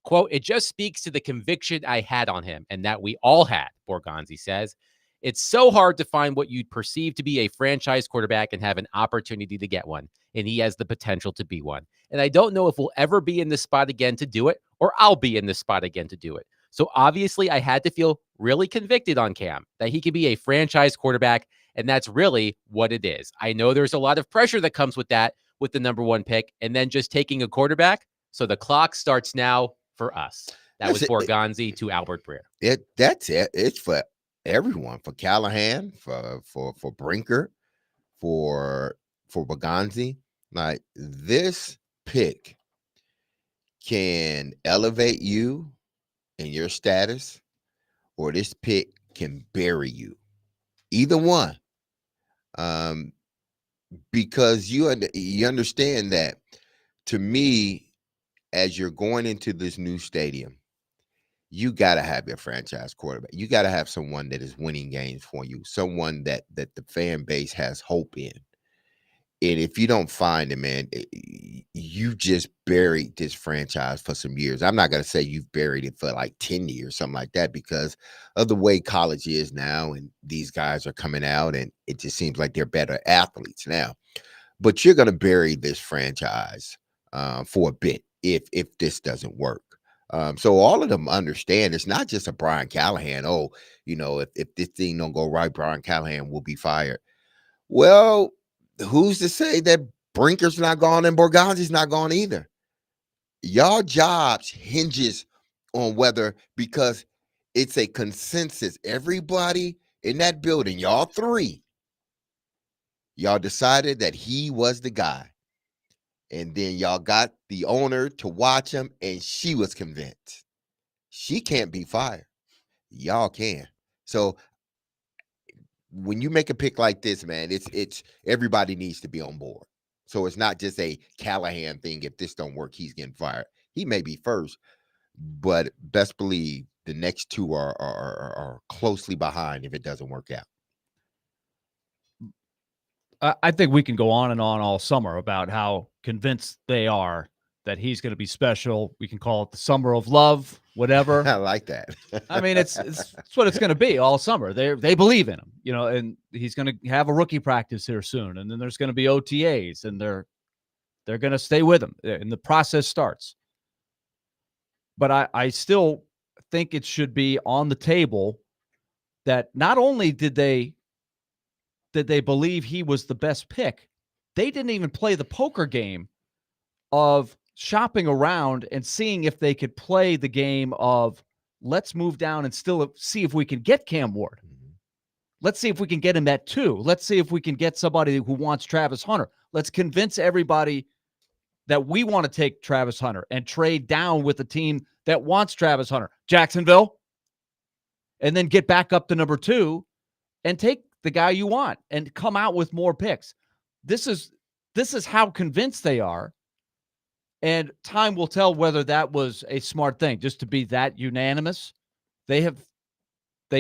Quote, "It just speaks to the conviction I had on him and that we all had," Borgonzi says. "It's so hard to find what you'd perceive to be a franchise quarterback and have an opportunity to get one. And he has the potential to be one. And I don't know if we'll ever be in this spot again to do it, or I'll be in this spot again to do it. So obviously I had to feel really convicted on Cam, that he could be a franchise quarterback. And that's really what it is. I know there's a lot of pressure that comes with that, with the number one pick, and then just taking a quarterback. So the clock starts now for us." That was Borgonzi to Albert Breer. That's it. It's for everyone, for Callahan, for Brinker, for Borgonzi. Like, this pick can elevate you in your status, or this pick can bury you. Either one. Because you understand that, to me, as you're going into this new stadium, you got to have your franchise quarterback. You got to have someone that is winning games for you, someone that the fan base has hope in. And if you don't find it, man, you just buried this franchise for some years. I'm not going to say you've buried it for like 10 years, something like that, because of the way college is now, and these guys are coming out, and it just seems like they're better athletes now. But you're going to bury this franchise for a bit if this doesn't work. So all of them understand it's not just a Brian Callahan. Oh, if this thing don't go right, Brian Callahan will be fired. Well, who's to say that Brinker's not gone and Borgonzi's not gone either? Y'all jobs hinges on whether, because it's a consensus. Everybody in that building, y'all three, y'all decided that he was the guy. And then y'all got the owner to watch him, and she was convinced. She can't be fired. Y'all can. So when you make a pick like this, man, it's everybody needs to be on board. So it's not just a Callahan thing. If this don't work, he's getting fired. He may be first, but best believe the next two are closely behind if it doesn't work out. I think we can go on and on all summer about how convinced they are that he's going to be special. We can call it the summer of love, whatever. I like that. I mean, it's what it's going to be all summer. They believe in him, and he's going to have a rookie practice here soon, and then there's going to be OTAs, and they're going to stay with him, and the process starts. But I still think it should be on the table that not only did they believe he was the best pick, they didn't even play the poker game of shopping around and seeing if they could play the game of, let's move down and still see if we can get Cam Ward. Let's see if we can get him at 2. Let's see if we can get somebody who wants Travis Hunter. Let's convince everybody that we want to take Travis Hunter and trade down with a team that wants Travis Hunter, Jacksonville, and then get back up to number 2 and take the guy you want and come out with more picks. This is how convinced they are. And time will tell whether that was a smart thing, just to be that unanimous. They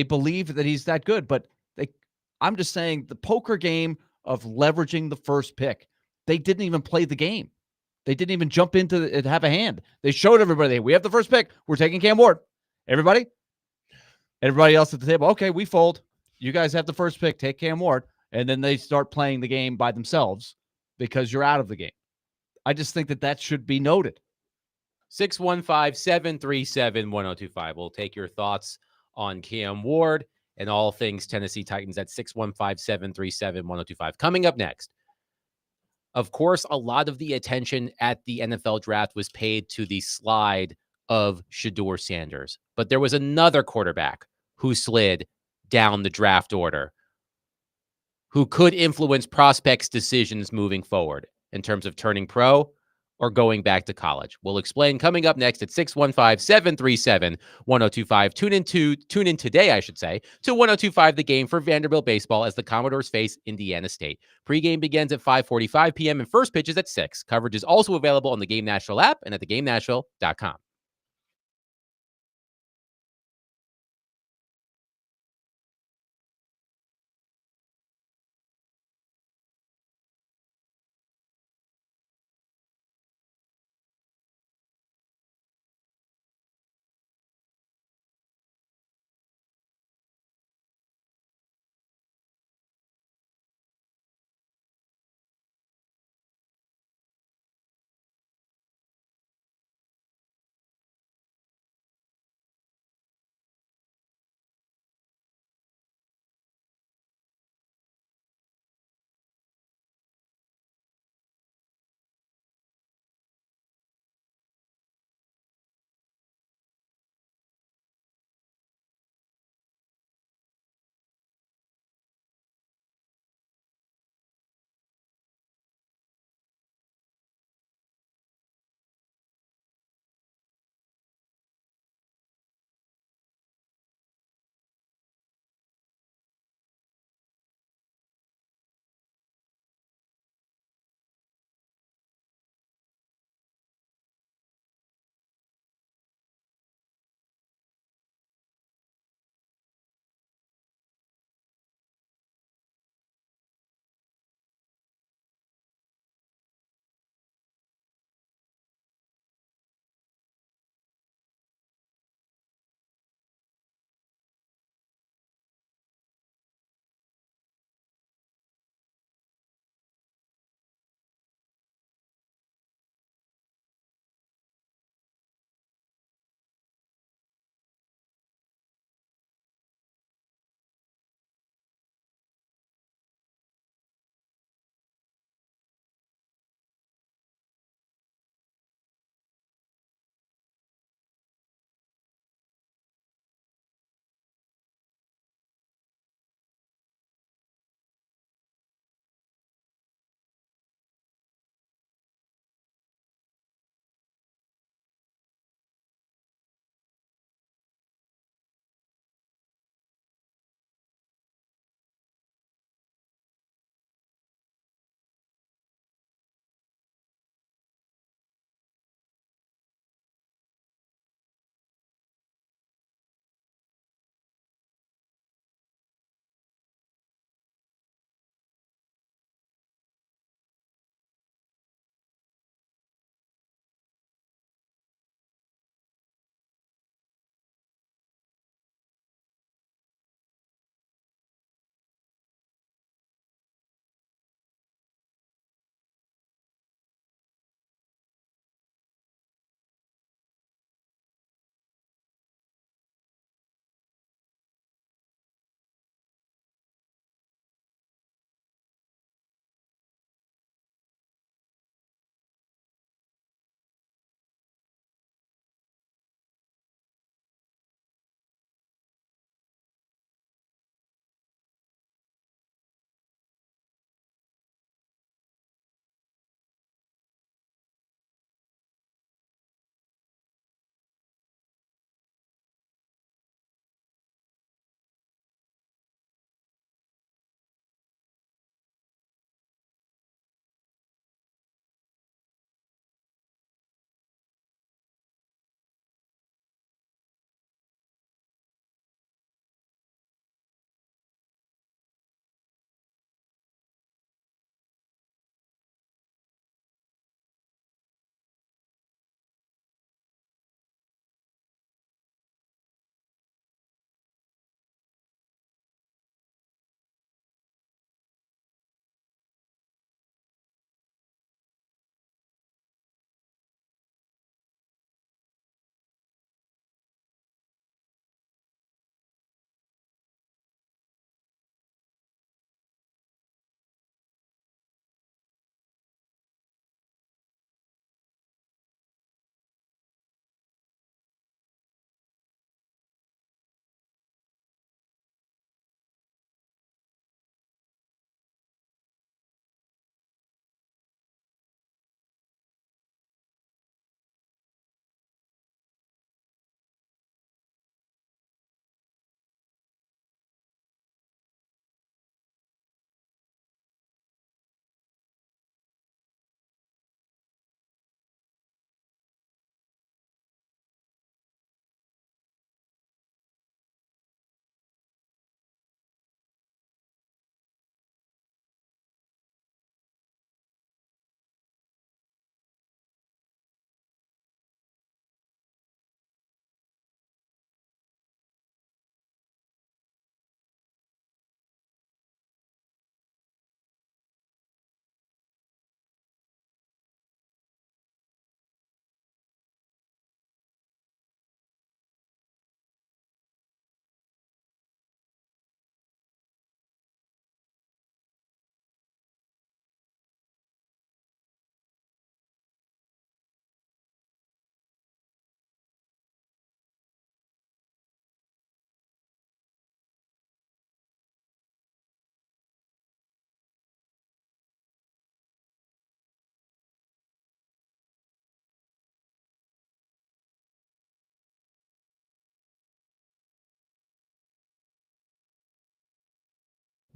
believe that he's that good, but I'm just saying the poker game of leveraging the first pick, they didn't even play the game. They didn't even jump into it, have a hand. They showed everybody, we have the first pick. We're taking Cam Ward. Everybody else at the table, okay, we fold. You guys have the first pick. Take Cam Ward. and then they start playing the game by themselves because you're out of the game. I just think that should be noted. 615-737-1025. We'll take your thoughts on Cam Ward and all things Tennessee Titans at 615-737-1025. Coming up next, of course, a lot of the attention at the NFL draft was paid to the slide of Shedeur Sanders. But there was another quarterback who slid down the draft order who could influence prospects' decisions moving forward in terms of turning pro or going back to college. We'll explain coming up next at 615-737-1025. Tune in today, I should say, to 1025 The Game for Vanderbilt baseball as the Commodores face Indiana State. Pregame begins at 5:45 p.m. and first pitch is at 6. Coverage is also available on the Game Nashville app and at theGameNashville.com.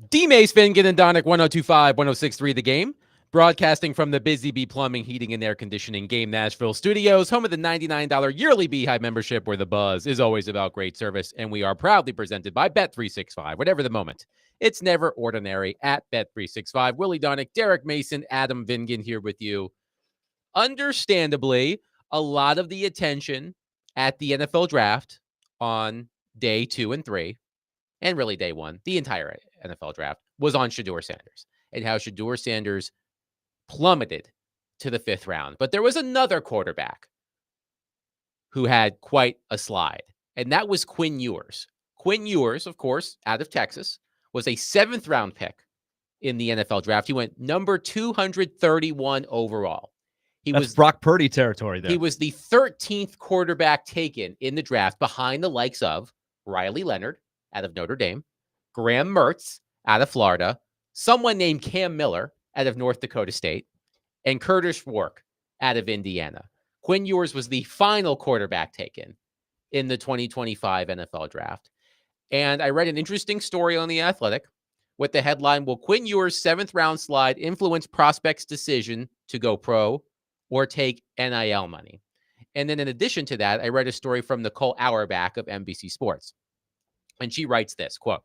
D-Mace, Fingan, and Donick, 102.5, 106.3 The Game. Broadcasting from the Busy Bee Plumbing, Heating, and Air Conditioning Game Nashville studios, home of the $99 yearly Beehive membership, where the buzz is always about great service. And we are proudly presented by Bet365. Whatever the moment, it's never ordinary at Bet365. Willie Donick, Derek Mason, Adam Vingan here with you. Understandably, a lot of the attention at the NFL draft on day 2 and 3, and really day 1, the entire NFL draft, was on Shedeur Sanders and how Shedeur Sanders plummeted to the 5th round. But there was another quarterback who had quite a slide, and that was Quinn Ewers. Quinn Ewers, of course, out of Texas, was a 7th round pick in the NFL draft. He went number 231 overall. That's Brock Purdy territory there. He was the 13th quarterback taken in the draft, behind the likes of Riley Leonard out of Notre Dame, Graham Mertz out of Florida, someone named Cam Miller out of North Dakota State, and Curtis Rourke out of Indiana. Quinn Ewers was the final quarterback taken in the 2025 NFL draft. And I read an interesting story on The Athletic with the headline, "Will Quinn Ewers' 7th round slide influence prospects' decision to go pro or take NIL money?" And then in addition to that, I read a story from Nicole Auerbach of NBC Sports. And she writes this, quote,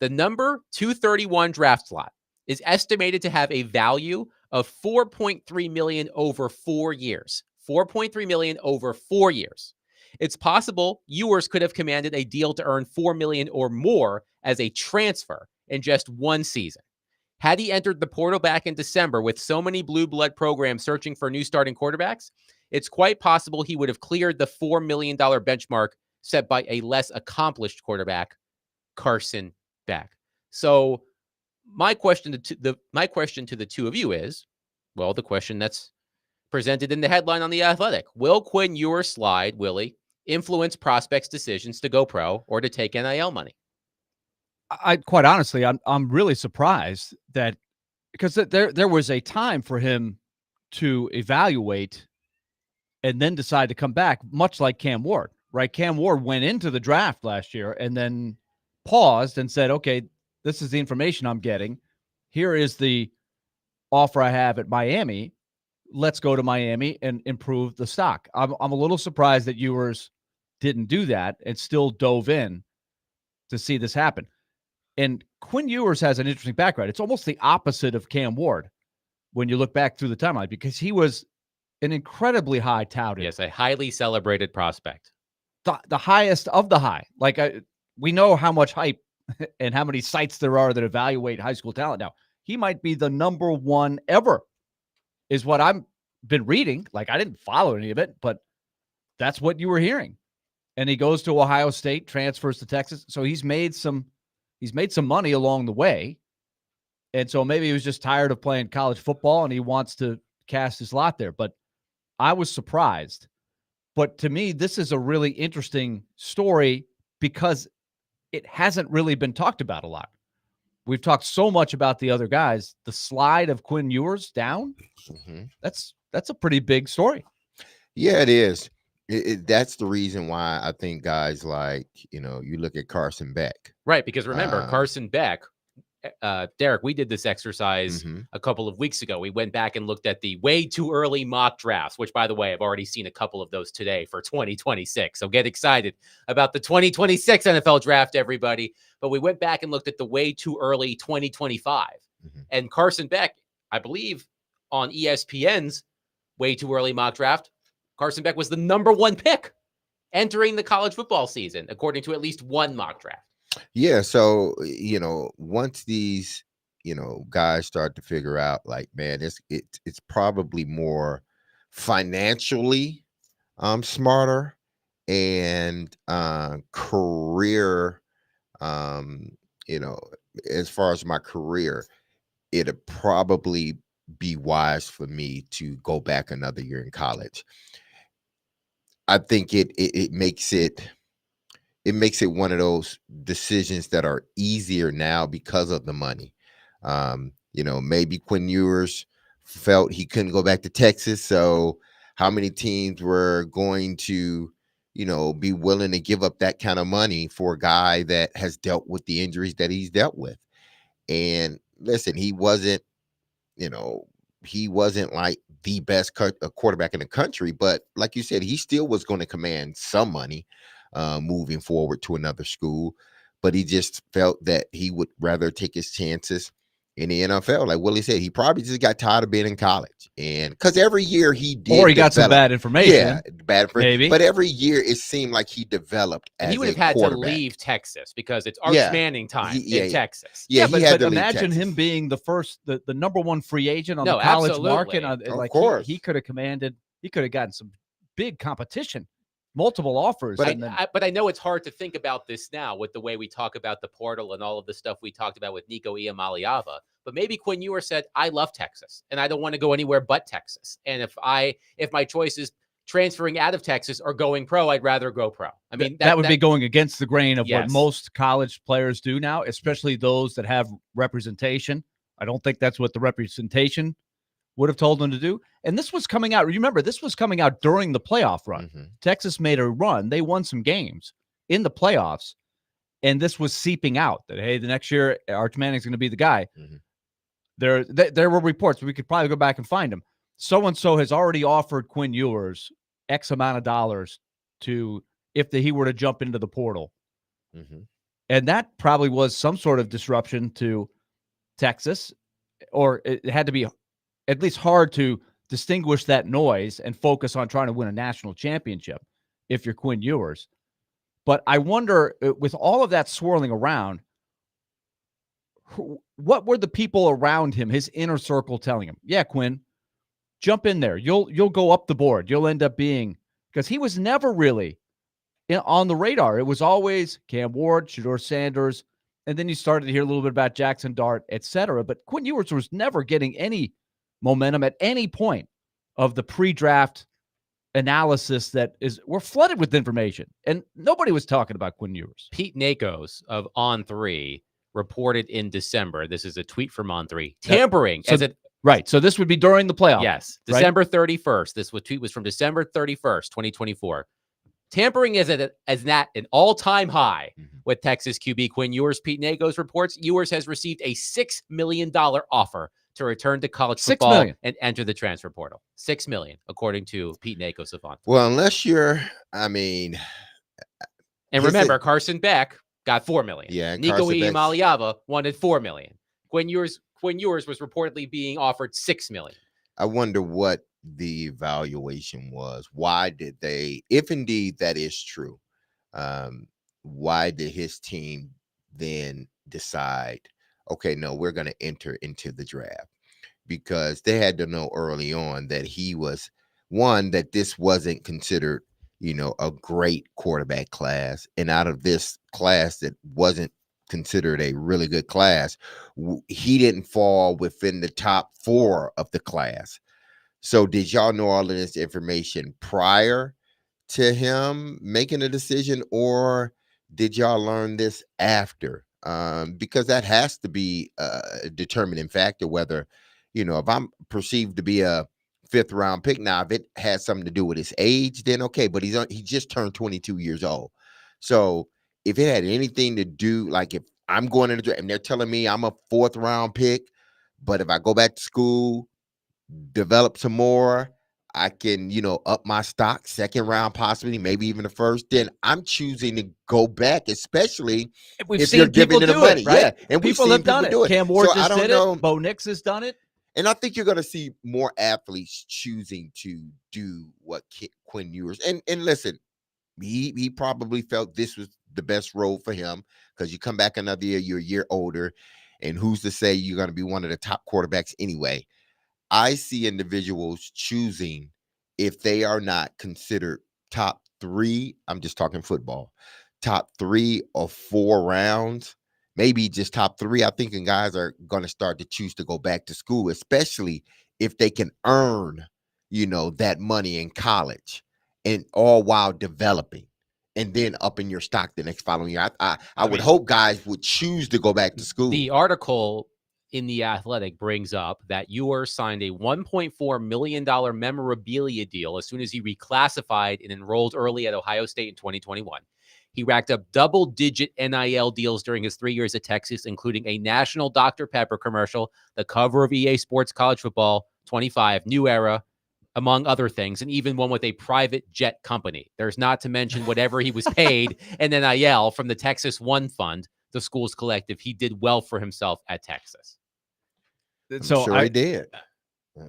"The number 231 draft slot is estimated to have a value of $4.3 million over 4 years. $4.3 million over 4 years. It's possible Ewers could have commanded a deal to earn $4 million or more as a transfer in just 1 season. Had he entered the portal back in December with so many blue blood programs searching for new starting quarterbacks, it's quite possible he would have cleared the $4 million benchmark set by a less accomplished quarterback, Carson Beck." So my question to the two of you is, well, the question that's presented in the headline on The Athletic: will Quinn Ewers' slide, Willie, influence prospects' decisions to go pro or to take NIL money? I quite honestly, I'm really surprised that, because there was a time for him to evaluate and then decide to come back, much like Cam Ward, right? Cam Ward went into the draft last year and then paused and said, okay, this is the information I'm getting. Here is the offer I have at Miami. Let's go to Miami and improve the stock. I'm a little surprised that Ewers didn't do that and still dove in to see this happen. And Quinn Ewers has an interesting background. It's almost the opposite of Cam Ward when you look back through the timeline, because he was an incredibly high touted. Yes, a highly celebrated prospect. The highest of the high. Like, we know how much hype and how many sites there are that evaluate high school talent now. He might be the number 1 ever, is what I've been reading. Like, I didn't follow any of it, but that's what you were hearing. And he goes to Ohio State, transfers to Texas. So he's made some money along the way. And so maybe he was just tired of playing college football and he wants to cast his lot there. But I was surprised. But to me, this is a really interesting story because it hasn't really been talked about a lot. We've talked so much about the other guys. The slide of Quinn Ewers down, that's a pretty big story. Yeah, it is. That's the reason why I think guys like, you look at Carson Beck. Right, because remember, Carson Beck, Derek, we did this exercise a couple of weeks ago. We went back and looked at the way too early mock drafts, which, by the way, I've already seen a couple of those today for 2026. So get excited about the 2026 NFL draft, everybody. But we went back and looked at the way too early 2025. And Carson Beck, I believe on ESPN's way too early mock draft, Carson Beck was the number 1 pick entering the college football season, according to at least one mock draft. Yeah. So, once these, guys start to figure out, like, man, it's probably more financially smarter and career, as far as my career, it'd probably be wise for me to go back another year in college. I think it makes it one of those decisions that are easier now because of the money. Maybe Quinn Ewers felt he couldn't go back to Texas. So how many teams were going to, be willing to give up that kind of money for a guy that has dealt with the injuries that he's dealt with? And listen, he wasn't, he wasn't like the best quarterback in the country, but like you said, he still was going to command some money moving forward to another school. But he just felt that he would rather take his chances in the NFL. Like Willie said, he probably just got tired of being in college. And because every year he did. Or he got some develop. bad information. Yeah, bad information. Maybe. But every year it seemed like he developed as And he would a have had to quarterback. leave Texas because it's Arch Yeah. Manning time Yeah, in Texas. Yeah, but, he had but to leave imagine him Texas. being the number one free agent on No, the college absolutely. market. Of Like course. he could have commanded. He could have gotten some big competition, multiple offers. But and then, But I know it's hard to think about this now with the way we talk about the portal and all of the stuff we talked about with Nico Iamaleava. But maybe Quinn Ewers said, I love Texas and I don't want to go anywhere but Texas. And if my choice is transferring out of Texas or going pro, I'd rather go pro. I mean, that would be going against the grain of what Yes. most college players do now, especially those that have representation. I don't think that's what the representation would have told them to do. And this was coming out. Remember, this was coming out during the playoff run. Mhm. Texas made a run. They won some games in the playoffs. And this was seeping out that, hey, the next year, Arch Manning's going to be the guy. Mhm. There were reports. We could probably go back and find them. So-and-so has already offered Quinn Ewers X amount of dollars to he were to jump into the portal. Mhm. And that probably was some sort of disruption to Texas, or it had to be at least hard to distinguish that noise and focus on trying to win a national championship if you're Quinn Ewers. But I wonder, with all of that swirling around, what were the people around him, his inner circle, telling him? Yeah, Quinn, jump in there. You'll go up the board. You'll end up being, because he was never really on the radar. It was always Cam Ward, Shedeur Sanders, and then you started to hear a little bit about Jackson Dart, etc. But Quinn Ewers was never getting any momentum at any point of the pre-draft analysis we're flooded with information, and nobody was talking about Quinn Ewers. Pete Nakos of On3 reported in December. This is a tweet from On3. Tampering Right. So this would be during the playoff. Yes, right? December 31st. Tweet was from December 31st, 2024. Tampering is at an all-time high with Texas QB Quinn Ewers. Pete Nakos reports Ewers has received a $6 million offer to return to college football $6 million. and enter the transfer portal. $6 million, according to Pete Nakos of On3. Well, unless you're, And his remember, Carson Beck got $4 million. Yeah, and Nico Carson Beck's- Iamaleava wanted $4 million. Quinn Ewers was reportedly being offered $6 million. I wonder what the evaluation was. Why did they, if indeed that is true, why did his team then decide, okay, no, we're going to enter into the draft? Because they had to know early on that he was one, that this wasn't considered, a great quarterback class. And out of this class that wasn't considered a really good class, he didn't fall within the top 4 of the class. So did y'all know all of this information prior to him making a decision, or did y'all learn this after? Because that has to be a determining factor whether, if I'm perceived to be a 5th round pick. Now, if it has something to do with his age, then okay, but he just turned 22 years old. So if it had anything to do, like if I'm going into and they're telling me I'm a 4th round pick, but if I go back to school, develop some more, I can, up my stock, 2nd round, possibly, maybe even the 1st, then I'm choosing to go back, especially We've if seen you're giving people it the do money. it, right? Yeah, and we've People seen have done people it. do it. Cam Ward So I just don't did know. it. Bo Nix has done it. And I think you're going to see more athletes choosing to do what Quinn Ewers. And listen, he probably felt this was the best role for him, because you come back another year, you're a year older, and who's to say you're going to be one of the top quarterbacks anyway? I see individuals choosing, if they are not considered top 3, I'm just talking football, top 3 or 4 rounds, maybe just top 3. I think guys are going to start to choose to go back to school, especially if they can earn, that money in college, and all while developing and then upping your stock the next following year. I would hope guys would choose to go back to school. The article in The Athletic brings up that Ewers signed a $1.4 million memorabilia deal as soon as he reclassified and enrolled early at Ohio State in 2021. He racked up double-digit NIL deals during his 3 years at Texas, including a national Dr. Pepper commercial, the cover of EA Sports College Football 25, New Era, among other things, and even one with a private jet company. There's not to mention whatever he was paid in NIL from the Texas One Fund, the school's collective. He did well for himself at Texas. I'm So sure he did.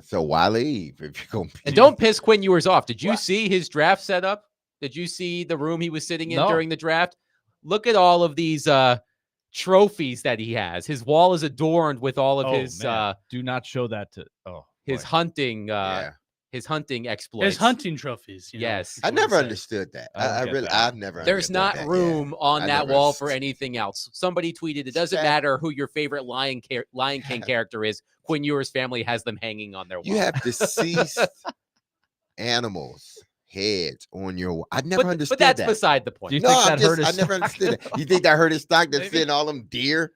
So why leave if you're going? And don't piss Quinn Ewers off. Did you see his draft setup? Did you see the room he was sitting in No. during the draft? Look at all of these trophies that he has. His wall is adorned with all of his man. Do not show that to his boy. hunting Yeah. his hunting exploits. His hunting trophies. You know, Yes. people I would never say. understood that. I don't I get really, that. I've never. There's understood not that, room yeah. on I that never wall for understood. anything else. Somebody tweeted, it doesn't Stat- matter who your favorite Lion King character is. Quinn Ewers' family has them hanging on their wall. You have deceased animals' heads on your wall. I never understood but that's that. beside the point. Do you No, think I'm that just, hurt his I never stock? understood that. You think that hurt his stock? That's Maybe. sitting all them deer.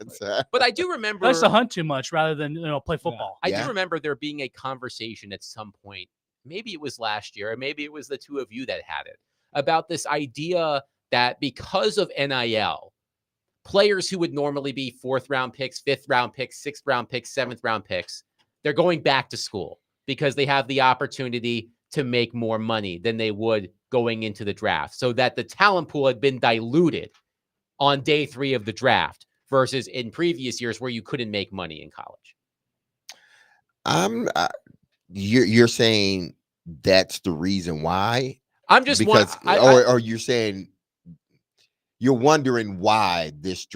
So, But I do He remember likes to hunt too much rather than play football. I Yeah. do remember there being a conversation at some point, maybe it was last year, or maybe it was the two of you that had it, about this idea that because of NIL, players who would normally be 4th round picks, 5th round picks, 6th round picks, 7th round picks, they're going back to school because they have the opportunity to make more money than they would going into the draft. So that the talent pool had been diluted on day 3 of the draft versus in previous years where you couldn't make money in college. you're saying that's the reason why? I'm just Because, I- or you're saying you're wondering why this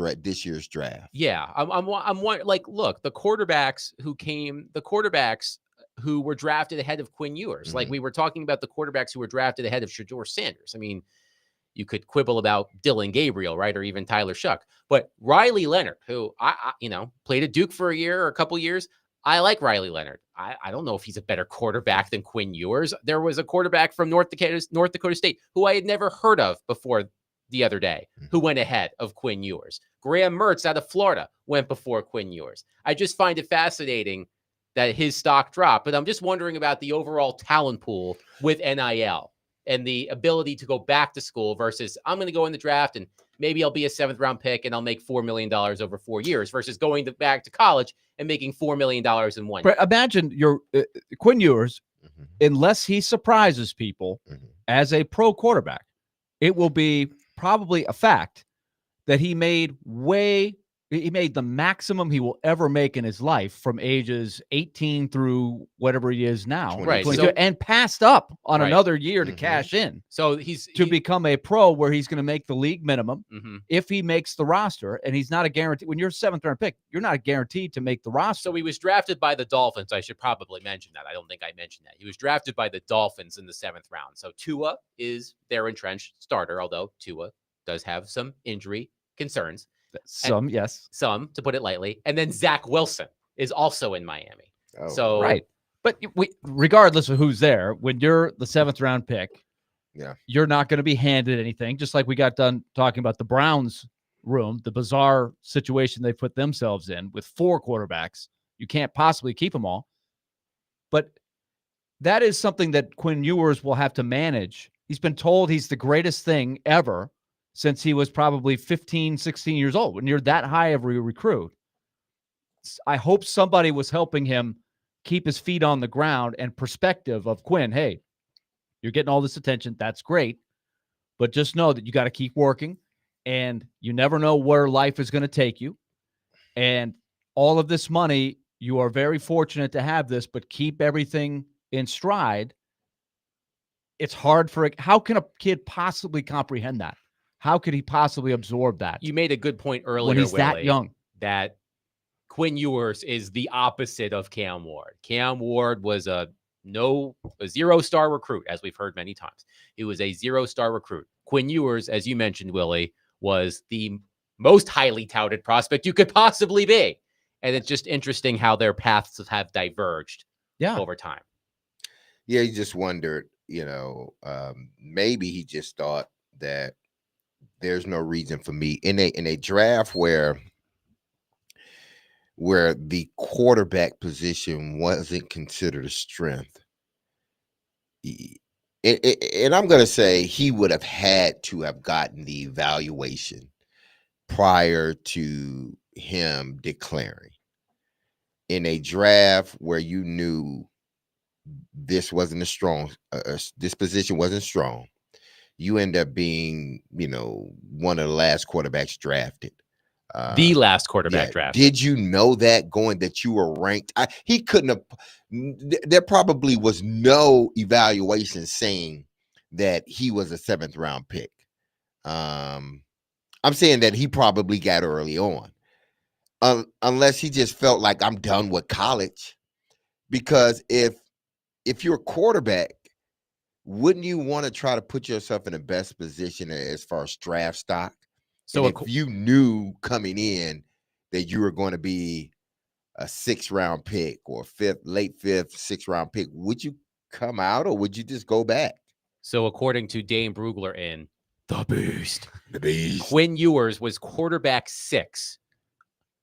year's draft? Yeah, I'm like, look, the quarterbacks who were drafted ahead of Quinn Ewers, like Mhm. we were talking about the quarterbacks who were drafted ahead of Shedeur Sanders. I mean, you could quibble about Dylan Gabriel, right, or even Tyler Shuck, but Riley Leonard, who I played at Duke for a year or a couple years. I like Riley Leonard. I don't know if he's a better quarterback than Quinn Ewers. There was a quarterback from North Dakota State who I had never heard of before the other day, who went ahead of Quinn Ewers. Graham Mertz out of Florida went before Quinn Ewers. I just find it fascinating that his stock dropped, but I'm just wondering about the overall talent pool with NIL and the ability to go back to school versus I'm going to go in the draft and maybe I'll be a 7th round pick and I'll make $4 million over 4 years versus going back to college and making $4 million in 1 year. But imagine your Quinn Ewers, Mhm. unless he surprises people Mhm. as a pro quarterback, it will be probably a fact that he made the maximum he will ever make in his life from ages 18 through whatever he is now, Right, 22, so- and passed up on Right. another year to Mhm. cash in So he's to become a pro where he's going to make the league minimum Mhm. if he makes the roster, and he's not a guarantee. When you're a 7th round pick, you're not guaranteed to make the roster. So he was drafted by the Dolphins. I should probably mention that. I don't think I mentioned that. He was drafted by the Dolphins in the 7th round. So Tua is their entrenched starter, although Tua does have some injury concerns, Yes, some to put it lightly. And then Zach Wilson is also in Miami. Oh, So right. But regardless of who's there, when you're the 7th round pick, Yeah. you're not going to be handed anything. Just like we got done talking about the Browns room, the bizarre situation they put themselves in with 4 quarterbacks. You can't possibly keep them all. But that is something that Quinn Ewers will have to manage. He's been told he's the greatest thing ever since he was probably 15, 16 years old. When you're that high of a recruit, I hope somebody was helping him keep his feet on the ground and perspective of Quinn. Hey, you're getting all this attention. That's great. But just know that you got to keep working, and you never know where life is going to take you. And all of this money, you are very fortunate to have this, but keep everything in stride. It's hard how can a kid possibly comprehend that? How could he possibly absorb that you made a good point earlier when he's that Willie, young? that Quinn Ewers is the opposite of Cam Ward. Cam Ward was a 0-star recruit, as we've heard many times. He was a 0-star recruit. Quinn Ewers, as you mentioned, Willie, was the most highly touted prospect you could possibly be. And it's just interesting how their paths have diverged over time. Yeah, he just wondered, maybe he just thought that there's no reason for me in a draft where the quarterback position wasn't considered a strength. and I'm going to say he would have had to have gotten the evaluation prior to him declaring in a draft where you knew this wasn't a strong, this position wasn't strong. You end up being, one of the last quarterbacks drafted. The last quarterback draft. Did you know that going that you were ranked? He couldn't have. There probably was no evaluation saying that he was a 7th round pick. I'm saying that he probably got early on, unless he just felt like I'm done with college. Because if you're a quarterback, wouldn't you want to try to put yourself in the best position as far as draft stock? So if you knew coming in that you were going to be a 6th round pick or late 5th, 6th round pick, would you come out or would you just go back? So according to Dane Brugler in The Beast, Quinn Ewers was quarterback 6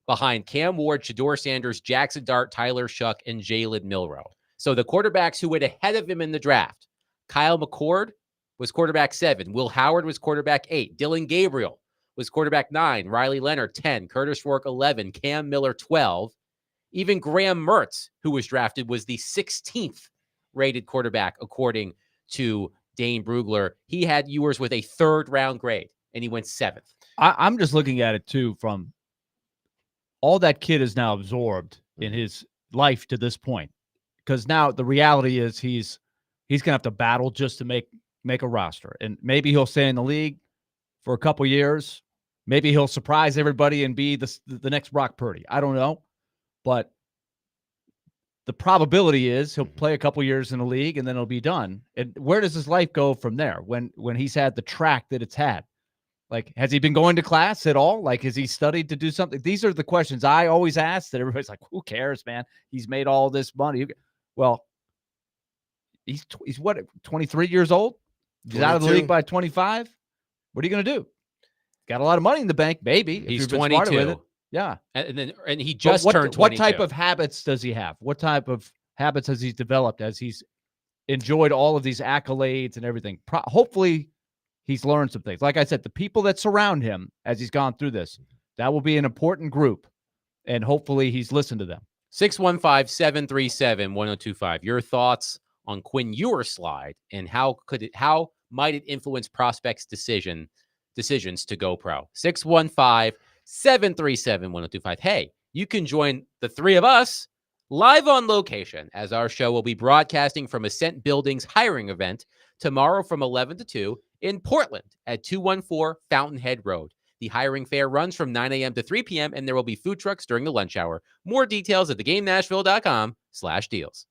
behind Cam Ward, Shedeur Sanders, Jackson Dart, Tyler Shuck, and Jalen Milroe. So the quarterbacks who went ahead of him in the draft, Kyle McCord was quarterback 7. Will Howard was quarterback 8. Dylan Gabriel was quarterback 9. Riley Leonard, 10. Curtis Rourke, 11. Cam Miller, 12. Even Graham Mertz, who was drafted, was the 16th rated quarterback, according to Dane Brugler. He had Ewers with a 3rd round grade, and he went 7th. I'm just looking at it, too, from all that kid is now absorbed in his life to this point. Because now the reality is he's going to have to battle just to make a roster. And maybe he'll stay in the league for a couple years. Maybe he'll surprise everybody and be the next Brock Purdy. I don't know. But the probability is he'll play a couple years in the league and then it'll be done. And where does his life go from there when he's had the track that it's had? Like, has he been going to class at all? Like, has he studied to do something? These are the questions I always ask that everybody's like, who cares, man? He's made all this money. Well, he's what, 23 years old? He's 22. out of the league by 25. What are you going to do? Got a lot of money in the bank, maybe. If He's you've been smarter 22. with it. Yeah. And he just turned 22. What type of habits does he have? What type of habits has he developed as he's enjoyed all of these accolades and everything? Hopefully he's learned some things. Like I said, the people that surround him as he's gone through this, that will be an important group. And hopefully he's listened to them. 615-737-1025. Your thoughts on Quinn Ewers' slide and how might it influence prospects' decisions to go pro? 615-737-1025. Hey, you can join the 3 of us live on location, as our show will be broadcasting from Ascent Building's hiring event tomorrow from 11 to 2 in Portland at 214 Fountainhead Road. The hiring fair runs from 9 a.m. to 3 p.m., and there will be food trucks during the lunch hour. More details at thegamenashville.com/deals.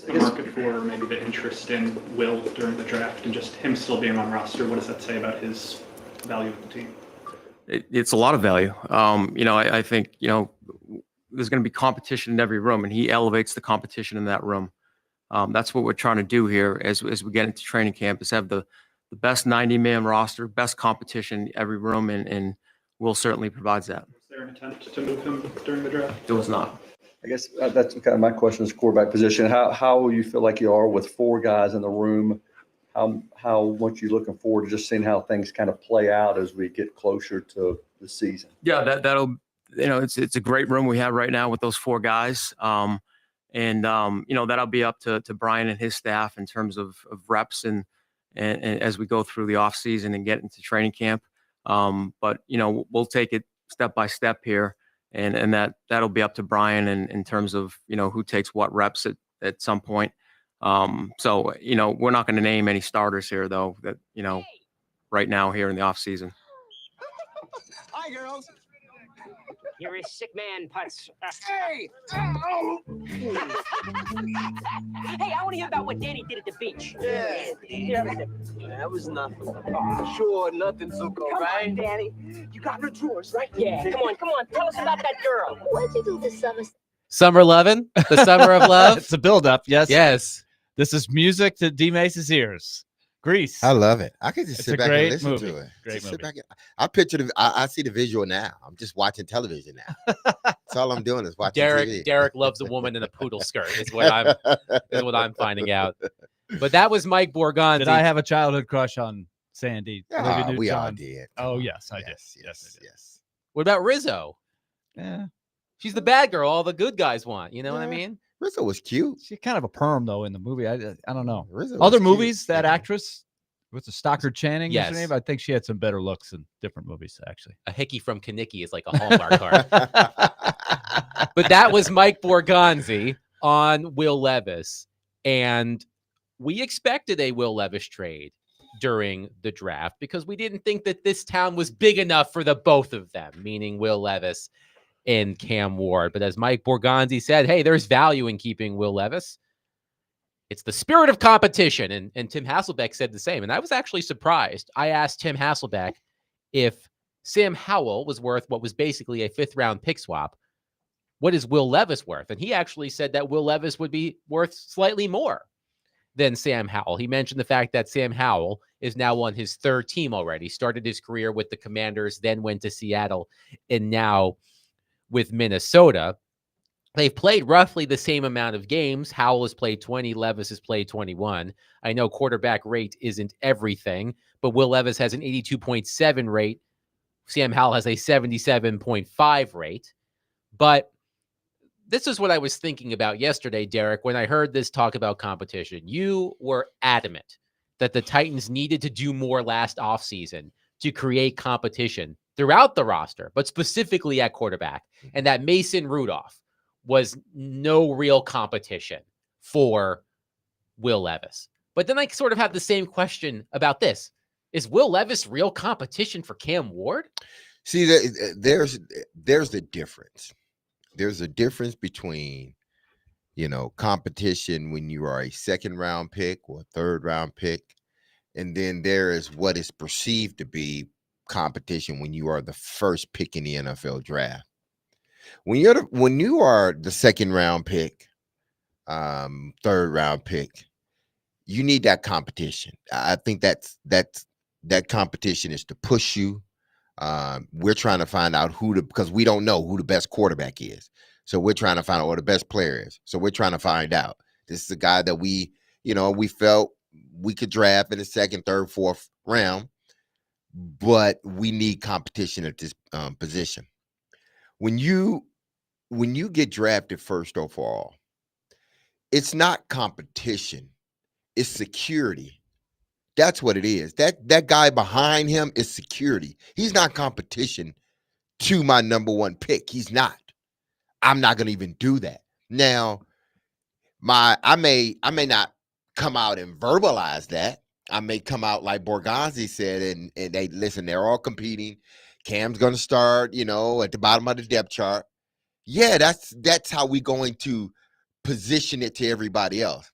the market for maybe the interest in Will during the draft and just him still being on roster? What does that say about his value with the team? It's a lot of value. I think, there's going to be competition in every room, and he elevates the competition in that room. That's what we're trying to do here as we get into training camp, is have the best 90-man roster, best competition in every room, and Will certainly provides that. Was there an attempt to move him during the draft? There was not. I guess that's kind of my question is quarterback position. How you feel like you are with 4 guys in the room? How much you looking forward to just seeing how things kind of play out as we get closer to the season? Yeah, that'll it's a great room we have right now with those 4 guys. That'll be up to Brian and his staff in terms of reps and as we go through the off season and get into training camp. But we'll take it step by step here, and that'll be up to Brian in terms of who takes what reps at some point. So we're not going to name any starters here though, that right now here in the off season. Hi girls. You're a sick man, Putz. Hey! Oh. Hey, I want to hear about what Danny did at the beach. Yeah, that was nothing. Oh, sure, nothing, Zuko, Come right? on, Danny. You got the drawers, right? Yeah, come on. Tell us about that girl. What'd you do this summer? Summer Lovin', the summer of love. It's a build-up. Yes. Yes. This is music to D. Mace's ears. Grease. I love it. I can just It's sit a back great and listen movie. to it. Great Just sit movie. back I picture I see the visual now. I'm just watching television now. That's all I'm doing is watching TV. Derek loves a woman in a poodle skirt. Is what I'm finding out. But that was Mike Borgonzi. Did I have a childhood crush on Sandy? Olivia We all Newton-John? did. Oh, yes, I did. Yes. What about Rizzo? Yeah. She's the bad girl. All the good guys want. You know what I mean? Rizzo was cute. She's kind of a perm, though, in the movie. I don't know. Rizzo was Other cute. movies, that actress, what's the Stockard Channing? Is her Yes. name? I think she had some better looks in different movies, actually. A hickey from Kaniki is like a Hallmark card. But that was Mike Borgonzi on Will Levis. And we expected a Will Levis trade during the draft because we didn't think that this town was big enough for the both of them, meaning Will Levis and Cam Ward. But as Mike Borgonzi said, hey, there's value in keeping Will Levis. It's the spirit of competition. And Tim Hasselbeck said the same. And I was actually surprised. I asked Tim Hasselbeck if Sam Howell was worth what was basically a 5th-round pick swap. What is Will Levis worth? And he actually said that Will Levis would be worth slightly more than Sam Howell. He mentioned the fact that Sam Howell is now on his 3rd team already. Started his career with the Commanders, then went to Seattle, and now with Minnesota. They've played roughly the same amount of games. Howell has played 20. Levis has played 21. I know quarterback rate isn't everything, but Will Levis has an 82.7 rate. Sam Howell has a 77.5 rate. But this is what I was thinking about yesterday, Derek, when I heard this talk about competition. You were adamant that the Titans needed to do more last offseason to create competition throughout the roster, but specifically at quarterback, and that Mason Rudolph was no real competition for Will Levis. But then I sort of have the same question about this. Is Will Levis real competition for Cam Ward? See, there's the difference. There's a difference between, competition when you are a 2nd-round pick or a 3rd-round pick, and then there is what is perceived to be competition when you are the first pick in the NFL draft. When you are the 2nd-round pick, 3rd-round pick, you need that competition. I think that competition is to push you. We're trying to find out because we don't know who the best quarterback is. So we're trying to find out what the best player is. So we're trying to find out. This is a guy that we felt we could draft in the 2nd, 3rd, 4th round, but we need competition at this position. When you get drafted 1st overall, it's not competition, it's security. That's what it is. That guy behind him is security. He's not competition to my number 1 pick. He's not. I'm not going to even do that. Now, I may not come out and verbalize that. I may come out like Borgonzi said, and they listen, they're all competing. Cam's going to start, at the bottom of the depth chart. Yeah, that's how we're going to position it to everybody else.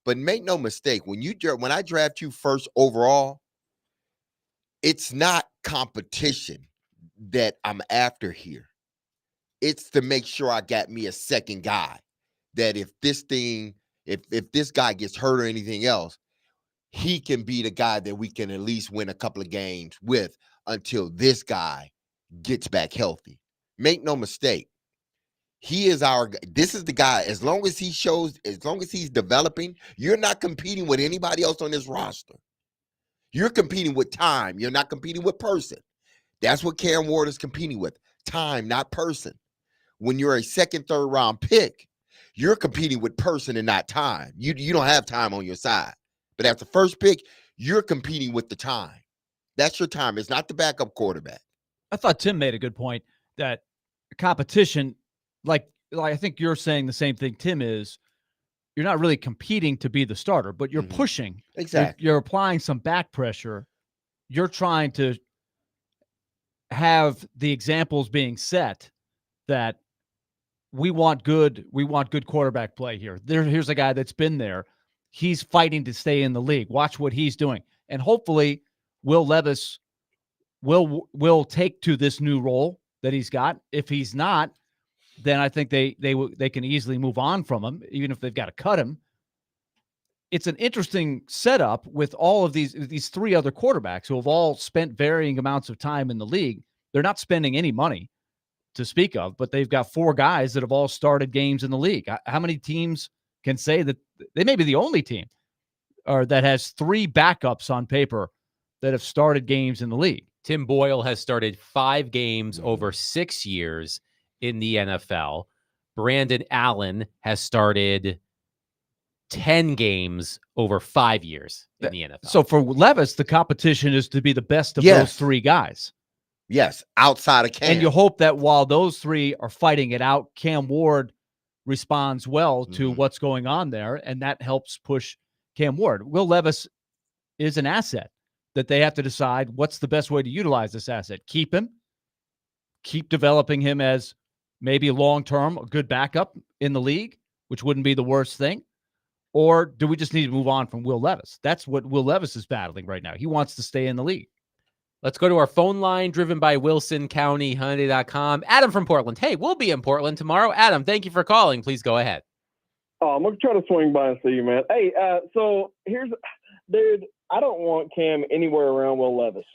But make no mistake, when I draft you first overall, it's not competition that I'm after here. It's to make sure I got me a second guy that if this guy gets hurt or anything else, he can be the guy that we can at least win a couple of games with until this guy gets back healthy. Make no mistake. This is the guy, as long as he's developing, you're not competing with anybody else on this roster. You're competing with time. You're not competing with person. That's what Cam Ward is competing with. Time, not person. When you're a second, third round pick, you're competing with person and not time. You don't have time on your side. But after first pick, you're competing with the time. That's your time. It's not the backup quarterback. I thought Tim made a good point that competition, like I think you're saying the same thing, Tim, is you're not really competing to be the starter, but you're pushing. Exactly. You're applying some back pressure. You're trying to have the examples being set that we want good quarterback play here. Here's a guy that's been there. He's fighting to stay in the league. Watch what he's doing. And hopefully Will Levis will take to this new role that he's got. If he's not, then I think they can easily move on from him, even if they've got to cut him. It's an interesting setup with all of these three other quarterbacks who have all spent varying amounts of time in the league. They're not spending any money to speak of, but they've got four guys that have all started games in the league. How many teams can say that they may be the only team or that has three backups on paper that have started games in the league? Tim Boyle has started 5 games over 6 years in the NFL. Brandon Allen has started 10 games over 5 years in the NFL. So for Levis, the competition is to be the best of those three guys. Yes, outside of Cam. And you hope that while those three are fighting it out, Cam Ward responds well to what's going on there, and that helps push Cam Ward. Will Levis is an asset that they have to decide what's the best way to utilize this asset. Keep him, keep developing him as maybe a long-term, a good backup in the league, which wouldn't be the worst thing. Or do we just need to move on from Will Levis? That's what Will Levis is battling right now. He wants to stay in the league. Let's go to our phone line, driven by WilsonCountyHyundai.com. Adam from Portland. Hey, we'll be in Portland tomorrow. Adam, thank you for calling. Please go ahead. Oh, I'm going to try to swing by and see you, man. Hey, so dude, I don't want Cam anywhere around Will Levis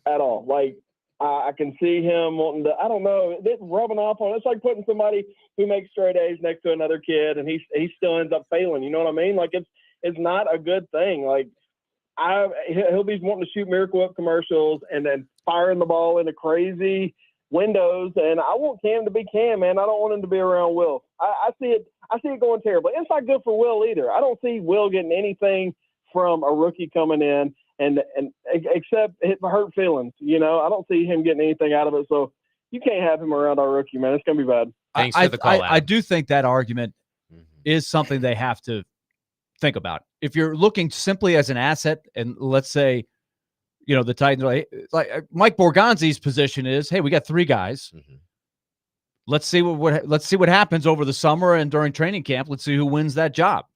at all. Like, I can see him wanting to, I don't know, it's rubbing off on. It's like putting somebody who makes straight A's next to another kid and he still ends up failing. You know what I mean? Like, it's not a good thing. Like, he'll be wanting to shoot Miracle Whip commercials and then firing the ball into crazy windows. And I want Cam to be Cam, man. I don't want him to be around Will. I see it going terribly. It's not good for Will either. I don't see Will getting anything from a rookie coming in and except hurt feelings. You know, I don't see him getting anything out of it. So you can't have him around our rookie, man. It's gonna be bad. Thanks for the call. I do think that argument is something they have to think about. If you're looking simply as an asset, and let's say, the Titans are like Mike Borgonzi's position is, hey, we got 3 guys. Let's see what happens over the summer and during training camp. Let's see who wins that job.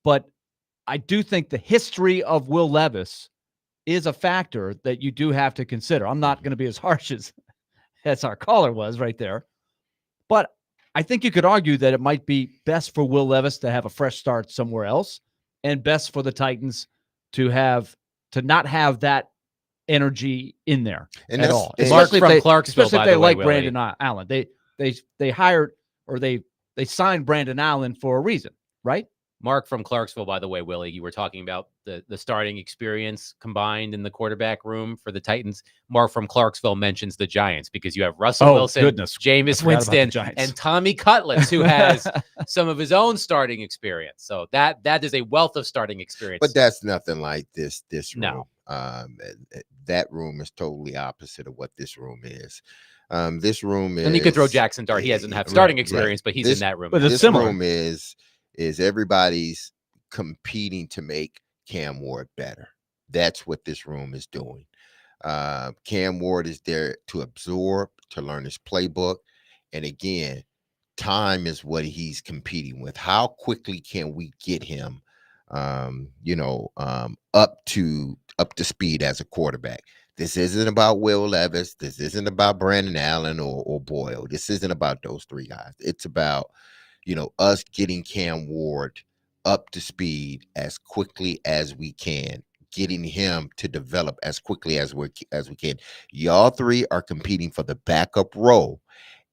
But I do think the history of Will Levis is a factor that you do have to consider. I'm not going to be as harsh as our caller was right there, but I think you could argue that it might be best for Will Levis to have a fresh start somewhere else, and best for the Titans to not have that energy in there at all. Especially from Clarksville, especially by if they the way, like Willie. Brandon Allen. They hired, or they signed Brandon Allen for a reason, right? Mark from Clarksville, by the way, Willie, you were talking about the starting experience combined in the quarterback room for the Titans. Mark from Clarksville mentions the Giants because you have Russell Wilson, Jameis Winston, and Tommy Cutlets, who has some of his own starting experience. So that is a wealth of starting experience. But that's nothing like this room. No. That room is totally opposite of what this room is. This room is, and you could throw Jackson Dart. He doesn't have starting experience, but he's in that room. But it's this similar. room is everybody's competing to make Cam Ward better. That's what this room is doing. Cam Ward is there to absorb, to learn his playbook. And again, time is what he's competing with. How quickly can we get him, up to speed as a quarterback? This isn't about Will Levis. This isn't about Brandon Allen or Boyle. This isn't about those three guys. It's about, us getting Cam Ward up to speed as quickly as we can, getting him to develop as quickly as we can. Y'all three are competing for the backup role,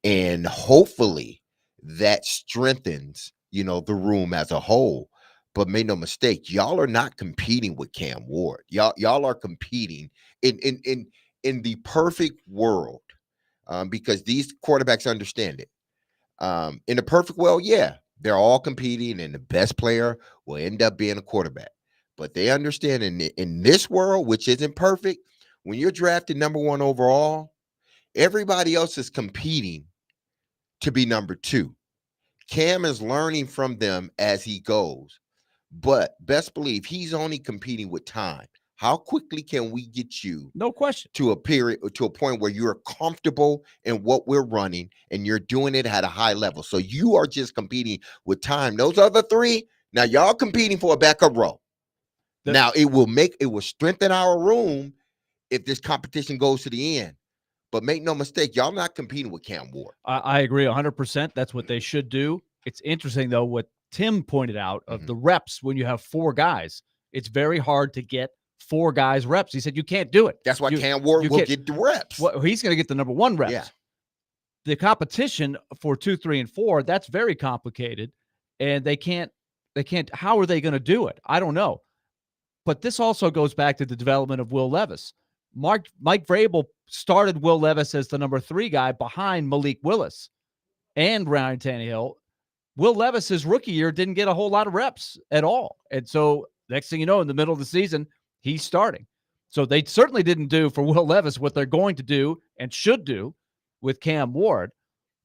and hopefully that strengthens, the room as a whole. But make no mistake, y'all are not competing with Cam Ward. Y'all are competing in the perfect world, because these quarterbacks understand it. In the perfect world, yeah, they're all competing, and the best player will end up being a quarterback. But they understand in this world, which isn't perfect, when you're drafted number 1 overall, everybody else is competing to be number 2. Cam is learning from them as he goes, but best believe he's only competing with time. How quickly can we get you, no question, to a point where you're comfortable in what we're running and you're doing it at a high level? So you are just competing with time. Those other three, now y'all competing for a backup role. Now it will strengthen our room if this competition goes to the end. But make no mistake, y'all not competing with Cam Ward. I agree 100%. That's what they should do. It's interesting, though, what Tim pointed out of the reps when you have 4 guys. It's very hard to get 4 guys reps. He said you can't do it. That's why Cam Ward will get the reps. Well, he's going to get the number 1 reps. Yeah. The competition for 2, 3, and 4, that's very complicated. And they can't, how are they going to do it? I don't know. But this also goes back to the development of Will Levis. Mike Vrabel started Will Levis as the number 3 guy behind Malik Willis and Ryan Tannehill. Will Levis, his rookie year, didn't get a whole lot of reps at all. And so next thing you know, in the middle of the season, he's starting. So they certainly didn't do for Will Levis what they're going to do and should do with Cam Ward.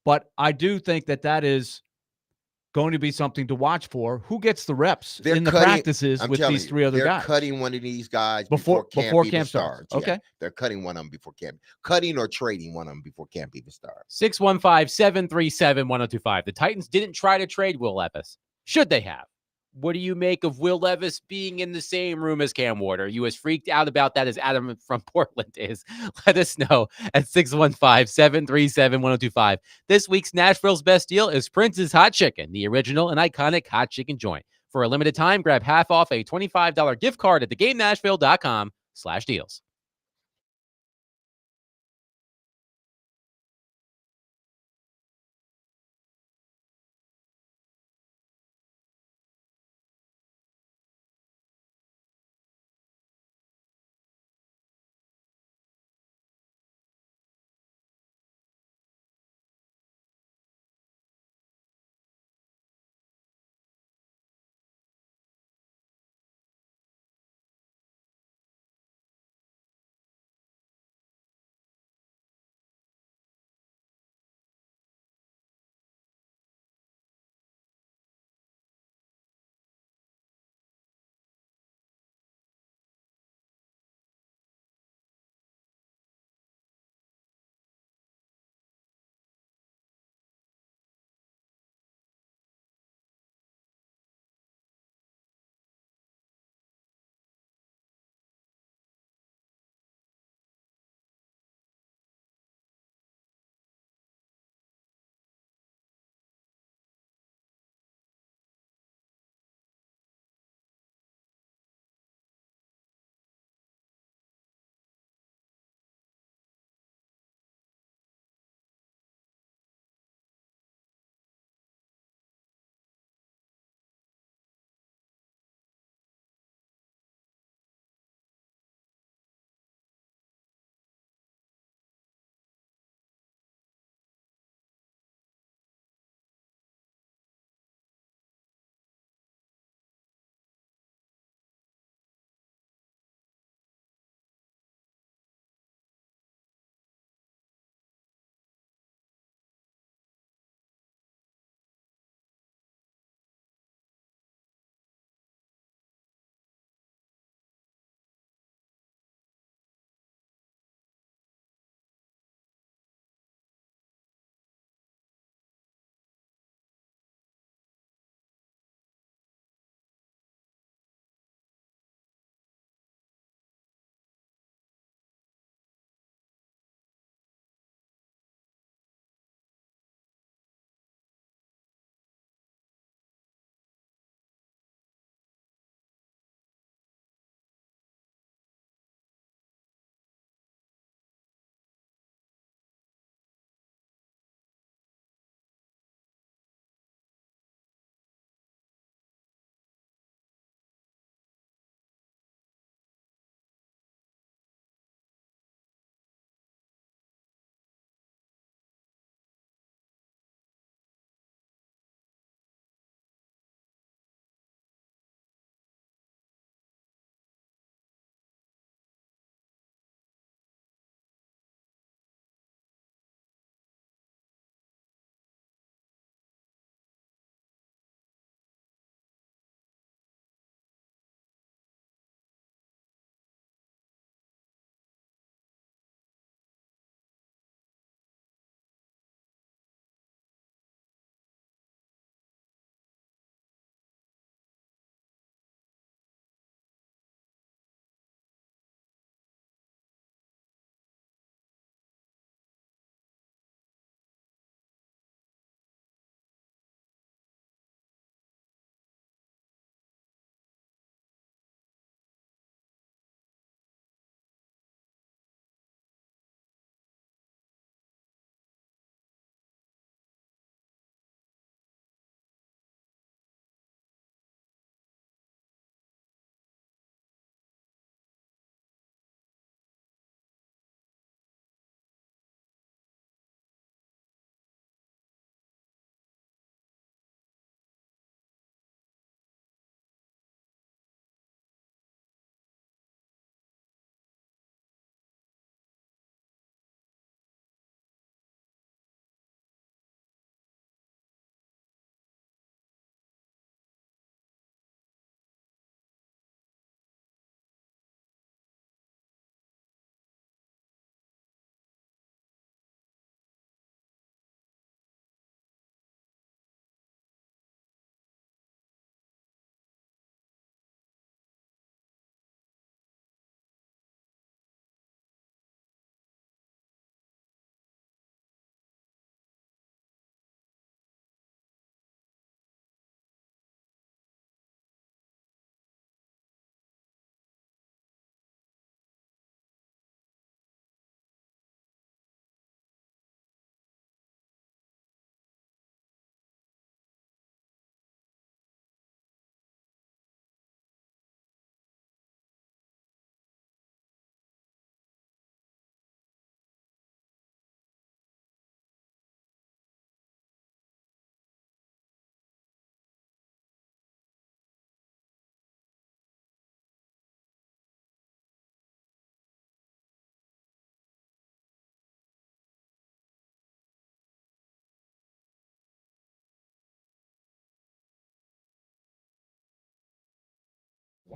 But I do think that is going to be something to watch for. Who gets the reps in the practices with these 3 other guys? They're cutting one of these guys before camp starts. Okay. Yeah, they're cutting one of them before camp. Cutting or trading one of them before camp even starts. 615-737-1025. The Titans didn't try to trade Will Levis. Should they have? What do you make of Will Levis being in the same room as Cam Ward? Are you as freaked out about that as Adam from Portland is? Let us know at 615-737-1025. This week's Nashville's Best Deal is Prince's Hot Chicken, the original and iconic hot chicken joint. For a limited time, grab half off a $25 gift card at theGameNashville.com/deals.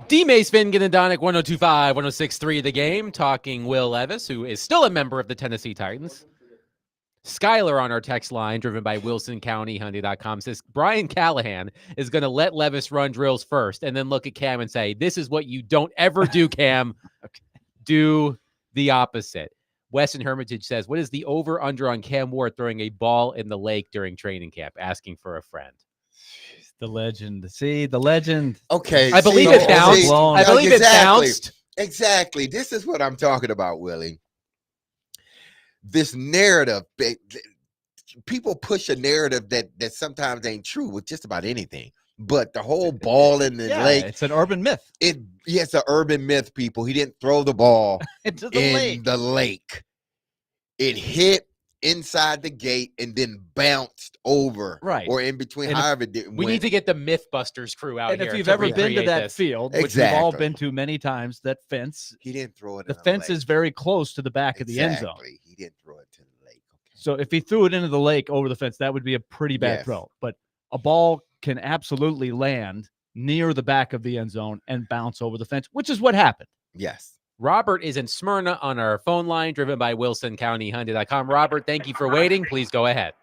D-Mace Finn Ganadonic 102.5, 106.3 The Game, talking Will Levis, who is still a member of the Tennessee Titans. Skylar on our text line, driven by WilsonCountyHundy.com, says Brian Callahan is going to let Levis run drills first and then look at Cam and say, this is what you don't ever do, Cam. Okay. Do the opposite. Weston Hermitage says, what is the over-under on Cam Ward throwing a ball in the lake during training camp? Asking for a friend. The legend. See, the legend. Okay. I believe see, it bounced. see, I believe it bounced. Exactly. This is what I'm talking about, Willie. This narrative, people push a narrative that sometimes ain't true with just about anything. But the whole ball in the lake, it's an urban myth. It's an urban myth, people. He didn't throw the ball Into the the lake. It hit inside the gate and then bounced over, Right. or in between, And however it We need to get the Mythbusters crew out And here. if you've to ever been to recreate that this. field, which we've all Exactly. been to many times, that fence, He didn't throw it. the in fence lake. is very close to the back of the end zone. Exactly. He didn't throw it to the lake. Okay. So if he threw it into the lake over the fence, that would be a pretty bad Yes. throw. But a ball can absolutely land near the back of the end zone and bounce over the fence, which is what happened. Yes. Robert is in Smyrna on our phone line, driven by WilsonCountyHundy.com. Robert, thank you for waiting. Please go ahead.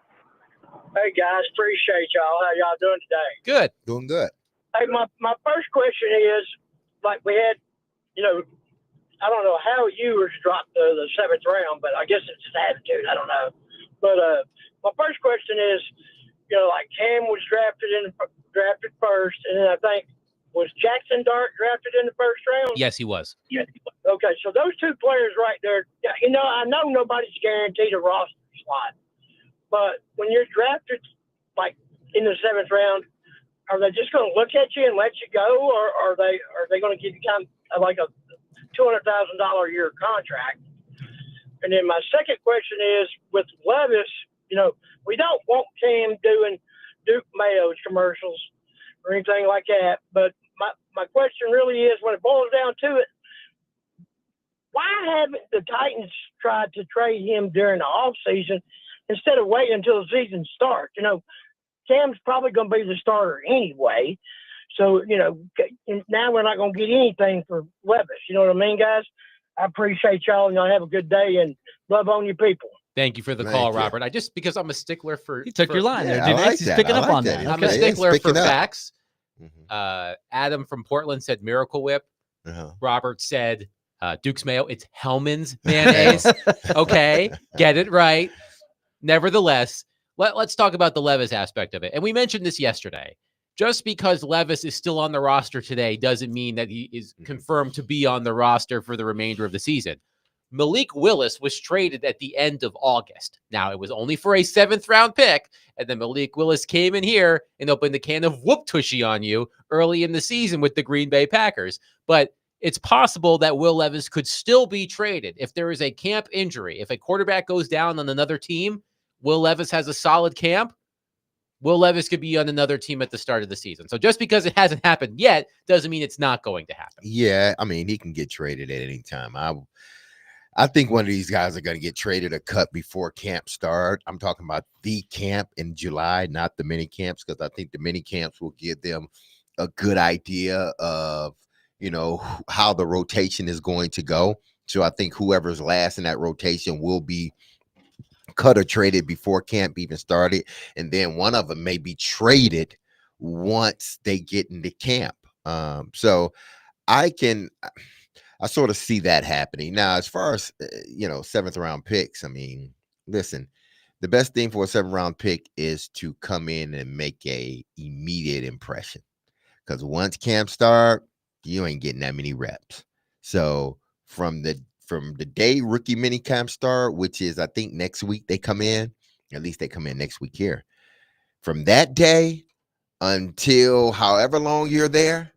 Hey guys, appreciate y'all. How y'all doing today? Good. Doing good. Hey, my first question is, like we had, I don't know how Ewers dropped the 7th round, but I guess it's his attitude. I don't know. But my first question is, like Cam was drafted first, and then I think was Jackson Dart drafted in the first round. Yes, he was. Yeah. Okay, so those two players right there. I know nobody's guaranteed a roster slot, but when you're drafted like in the 7th round, are they just going to look at you and let you go, or are they going to give you kind of like a $200,000 a year contract? And then my second question is with Levis. We don't want Cam doing Duke Mayo's commercials or anything like that. But my question really is, when it boils down to it, why haven't the Titans tried to trade him during the offseason instead of waiting until the season starts? Cam's probably going to be the starter anyway. So, now we're not going to get anything for Levis. You know what I mean, guys? I appreciate y'all, and y'all have a good day, and love on your people. Thank you for the Thank call, you. Robert. Because I'm a stickler for. He took your line there. Yeah, I like He's that. picking I up like on that. that. I'm a Okay, stickler he's for picking up. facts. Mhm. Adam from Portland said Miracle Whip. Uh-huh. Robert said Duke's Mayo. It's Hellman's mayonnaise. Okay, get it right. Nevertheless, let's talk about the Levis aspect of it. And we mentioned this yesterday. Just because Levis is still on the roster today doesn't mean that he is confirmed to be on the roster for the remainder of the season. Malik Willis was traded at the end of August. Now, it was only for a 7th round pick, and then Malik Willis came in here and opened the can of whoop tushy on you early in the season with the Green Bay Packers. But it's possible that Will Levis could still be traded if there is a camp injury. If a quarterback goes down on another team, Will Levis has a solid camp. Will Levis could be on another team at the start of the season. So just because it hasn't happened yet doesn't mean it's not going to happen. Yeah, I mean, he can get traded at any time. I think one of these guys are going to get traded or cut before camp start. I'm talking about the camp in July, not the mini camps, because I think the mini camps will give them a good idea of, how the rotation is going to go. So I think whoever's last in that rotation will be cut or traded before camp even started. And then one of them may be traded once they get into camp. So I sort of see that happening. Now, as far as, 7th round picks, I mean, listen, the best thing for a 7th round pick is to come in and make a immediate impression. Because once camp start, you ain't getting that many reps. So from the day rookie mini camp start, which is, I think, next week they come in, at least they come in next week here. From that day until however long you're there,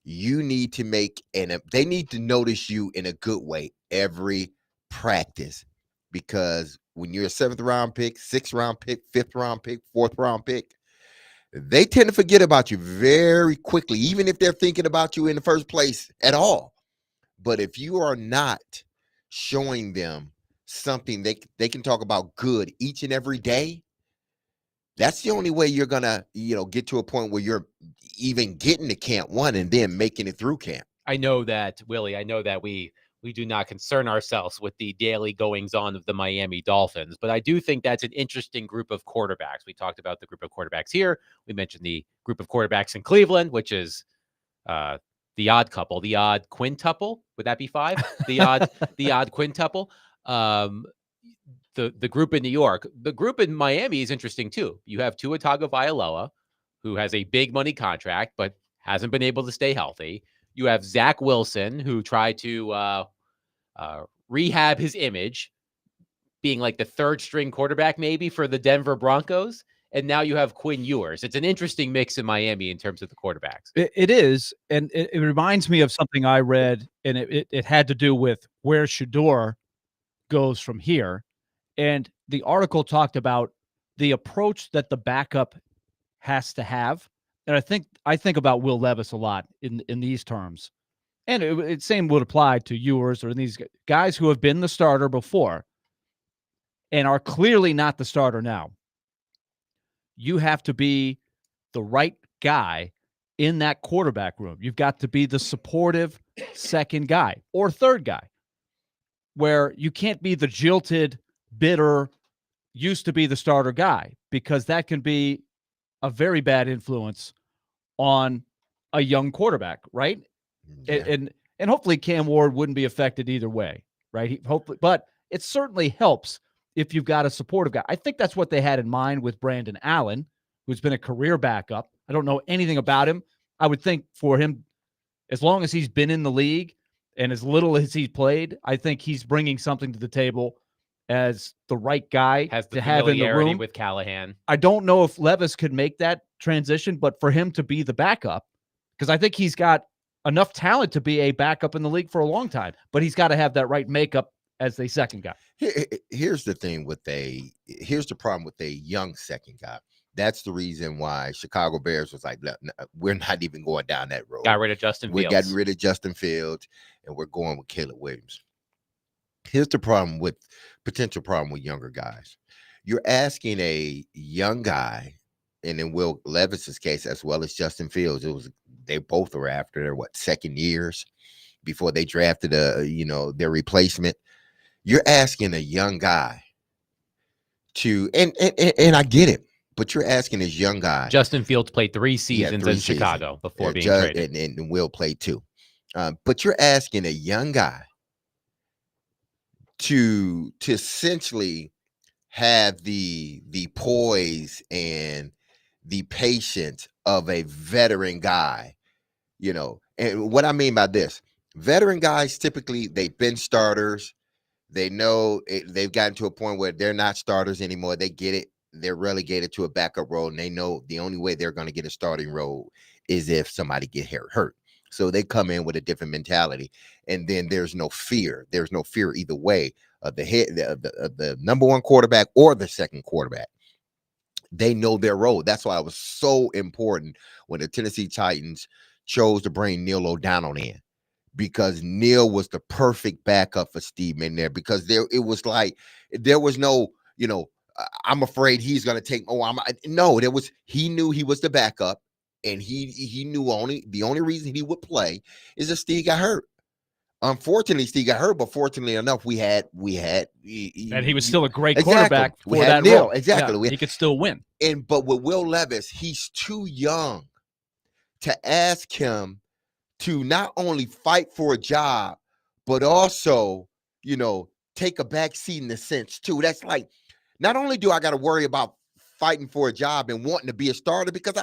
you need to they need to notice you in a good way every practice, because when you're a 7th round pick, 6th round pick, 5th round pick, 4th round pick, they tend to forget about you very quickly, even if they're thinking about you in the first place at all. But if you are not showing them something they can talk about good each and every day, That's the only way you're gonna, get to a point where you're even getting to Camp One and then making it through camp. I know that, Willie. I know that we do not concern ourselves with the daily goings on of the Miami Dolphins, but I do think that's an interesting group of quarterbacks. We talked about the group of quarterbacks here. We mentioned the group of quarterbacks in Cleveland, which is the odd couple, the odd quintuple. Would that be 5? The odd quintuple. The group in New York, the group in Miami is interesting too. You have Tua Tagovailoa, who has a big money contract but hasn't been able to stay healthy. You have Zach Wilson, who tried to rehab his image, being like the third string quarterback maybe for the Denver Broncos. And now you have Quinn Ewers. It's an interesting mix in Miami in terms of the quarterbacks. It is. And it reminds me of something I read, and it had to do with where Shedeur goes from here. And the article talked about the approach that the backup has to have. And I think about Will Levis a lot in these terms. And it same would apply to Ewers or these guys who have been the starter before and are clearly not the starter now. You have to be the right guy in that quarterback room. You've got to be the supportive second guy or third guy, where you can't be the jilted, bitter, used to be the starter guy, because that can be a very bad influence on a young quarterback, right? Yeah. And hopefully Cam Ward wouldn't be affected either way, right? Hopefully, but it certainly helps if you've got a supportive guy. I think that's what they had in mind with Brandon Allen, who's been a career backup. I don't know anything about him. I would think for him, as long as he's been in the league and as little as he's played, I think he's bringing something to the table as the right guy Has the to have in the familiarity room with Callahan. I don't know if Levis could make that transition, but for him to be the backup, because I think he's got enough talent to be a backup in the league for a long time, but he's got to have that right makeup as the second guy. Here's the thing here's the problem with a young second guy. That's the reason why Chicago Bears was like, no, we're not even going down that road. Got rid of Justin Fields. We got rid of Justin Fields, and we're going with Caleb Williams. Here's the potential problem with younger guys. You're asking a young guy, and in Will Levis's case, as well as Justin Fields, they both were after their second years before they drafted their replacement. You're asking a young guy to, and I get it, but you're asking this young guy. Justin Fields played 3 seasons in Chicago before being traded. And Will played 2. But you're asking a young guy to essentially have the poise and the patience of a veteran guy, And what I mean by this, veteran guys, typically they've been starters. They know they've gotten to a point where they're not starters anymore. They get it. They're relegated to a backup role, and they know the only way they're going to get a starting role is if somebody get hurt. So they come in with a different mentality, and then there's no fear. There's no fear either way of the number one quarterback or the second quarterback. They know their role. That's why it was so important when the Tennessee Titans chose to bring Neil O'Donnell in, because Neil was the perfect backup for Steve McNair, because it was like there was no, I'm afraid he's going to take. He knew he was the backup, and he knew the only reason he would play is if Steve got hurt. Unfortunately, Steve got hurt, but fortunately enough, we had and he was still a great exactly. quarterback for we had that Neil, role. exactly. Yeah, he could still win. But with Will Levis, he's too young to ask him to not only fight for a job, but also, take a back seat in the sense too. That's like, not only do I got to worry about fighting for a job and wanting to be a starter, because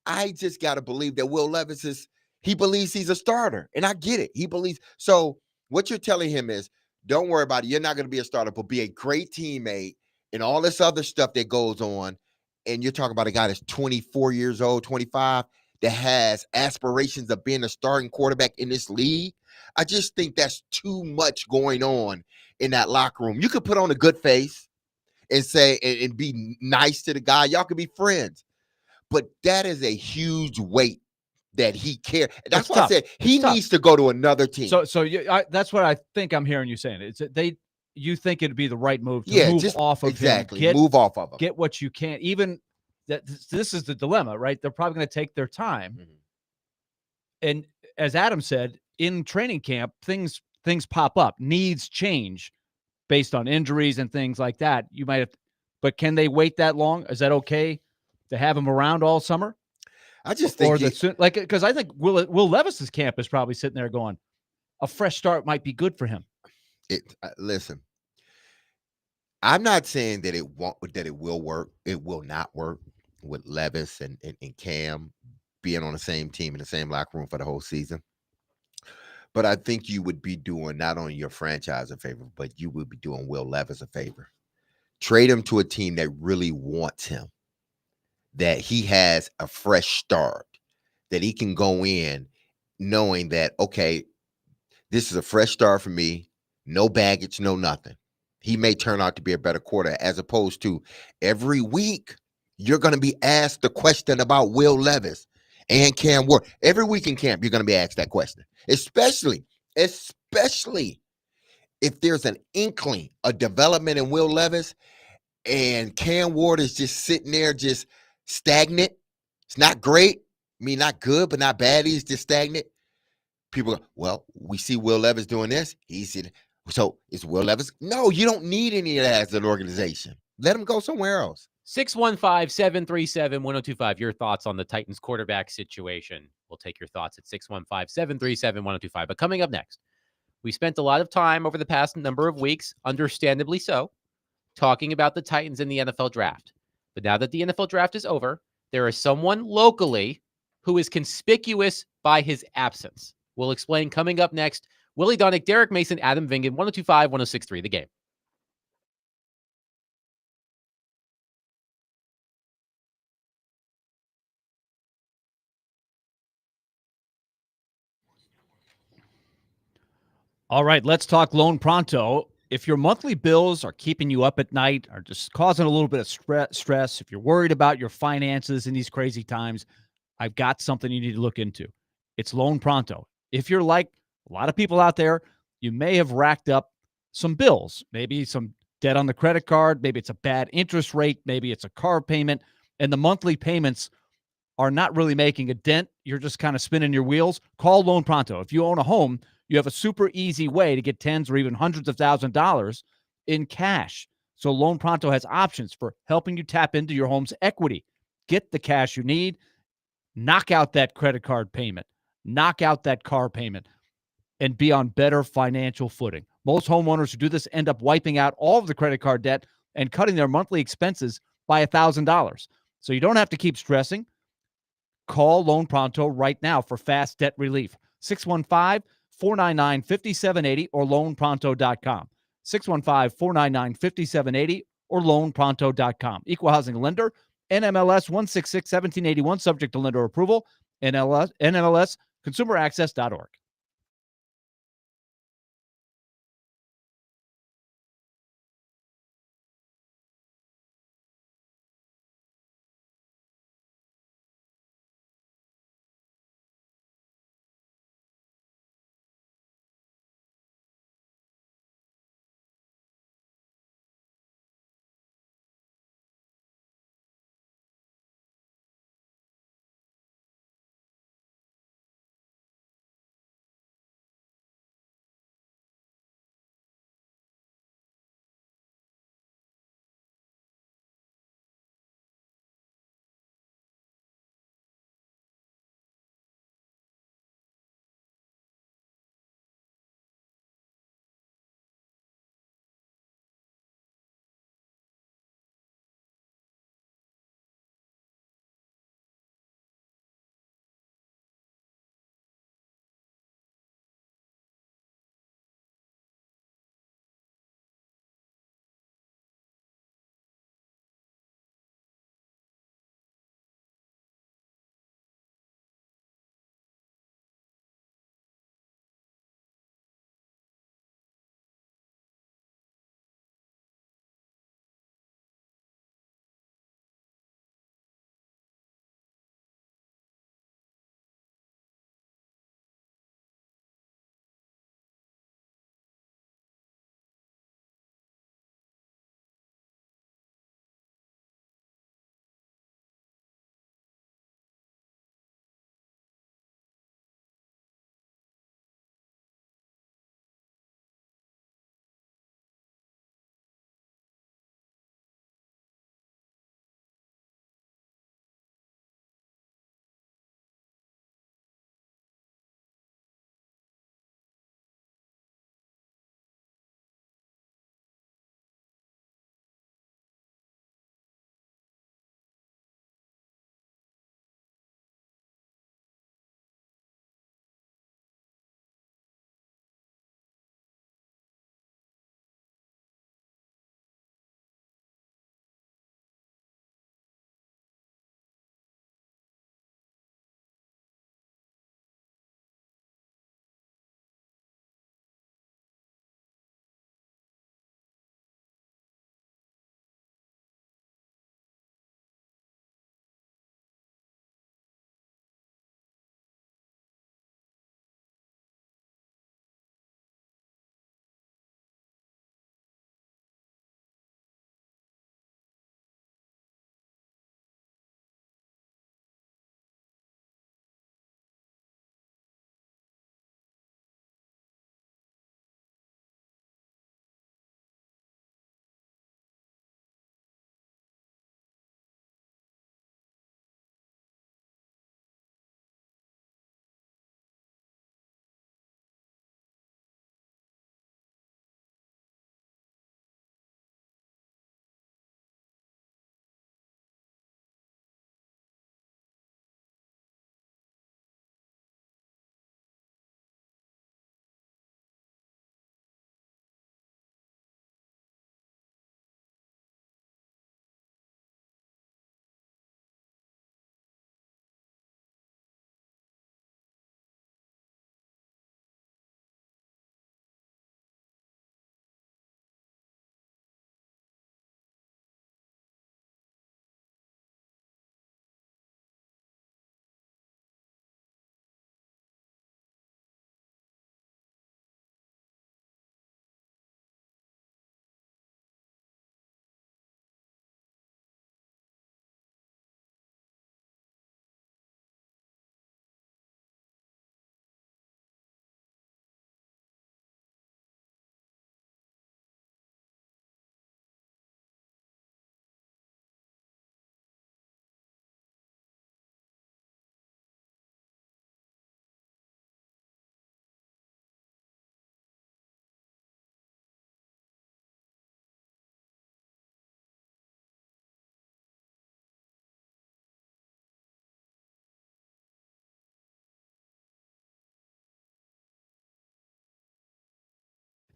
I just got to believe that Will Levis he believes he's a starter, and I get it. He believes. So what you're telling him is, don't worry about it. You're not going to be a starter, but be a great teammate and all this other stuff that goes on. And you're talking about a guy that's 24 years old, 25, that has aspirations of being a starting quarterback in this league. I just think that's too much going on in that locker room. You could put on a good face and say, and be nice to the guy. Y'all could be friends. But that is a huge weight that he cares. That's why tough. I said he needs to go to another team. So that's what I think I'm hearing you saying. It's you think it'd be the right move to move off of exactly. him. Move off of him. Get what you can. Even this is the dilemma, right? They're probably going to take their time. Mhm. And as Adam said, in training camp, things pop up, needs change based on injuries and things like that. You might have, but can they wait that long? Is that okay to have him around all summer? I just think Because I think Will Levis's camp is probably sitting there going, a fresh start might be good for him. Listen, I'm not saying that it will work. It will not work with Levis and Cam being on the same team in the same locker room for the whole season. But I think you would be doing not only your franchise a favor, but you would be doing Will Levis a favor. Trade him to a team that really wants him, that he has a fresh start, that he can go in knowing that, okay, this is a fresh start for me, no baggage, no nothing. He may turn out to be a better quarter, as opposed to every week you're going to be asked the question about Will Levis and Cam Ward. Every week in camp, you're going to be asked that question, especially if there's an inkling of development in Will Levis and Cam Ward is just sitting there just stagnant. It's not great. I mean, not good, but not bad. He's just stagnant. People go, well, we see Will Levis doing this. So is Will Levis? No, you don't need any of that as an organization. Let him go somewhere else. 615-737-1025. Your thoughts on the Titans quarterback situation. We'll take your thoughts at 615-737-1025. But coming up next, we spent a lot of time over the past number of weeks, understandably so, talking about the Titans in the NFL draft. But now that the NFL draft is over, there is someone locally who is conspicuous by his absence. We'll explain coming up next. Willie Donick, Derek Mason, Adam Vingan, 102.5, 106.3, The Game. All right, let's talk Loan Pronto. If your monthly bills are keeping you up at night, are just causing a little bit of stress, if you're worried about your finances in these crazy times, I've got something you need to look into. It's Loan Pronto. If you're like a lot of people out there, you may have racked up some bills, maybe some debt on the credit card, maybe it's a bad interest rate, maybe it's a car payment, and the monthly payments are not really making a dent. You're just kind of spinning your wheels. Call Loan Pronto. If you own a home, you have a super easy way to get tens or even hundreds of $1,000s in cash. So Loan Pronto has options for helping you tap into your home's equity. Get the cash you need. Knock out that credit card payment. Knock out that car payment and be on better financial footing. Most homeowners who do this end up wiping out all of the credit card debt and cutting their monthly expenses by $1,000. So you don't have to keep stressing. Call Loan Pronto right now for fast debt relief. 615-499-5780 or loanpronto.com. 615-499-5780 or loanpronto.com. Equal housing lender, NMLS 166-1781, subject to lender approval, NMLS consumeraccess.org.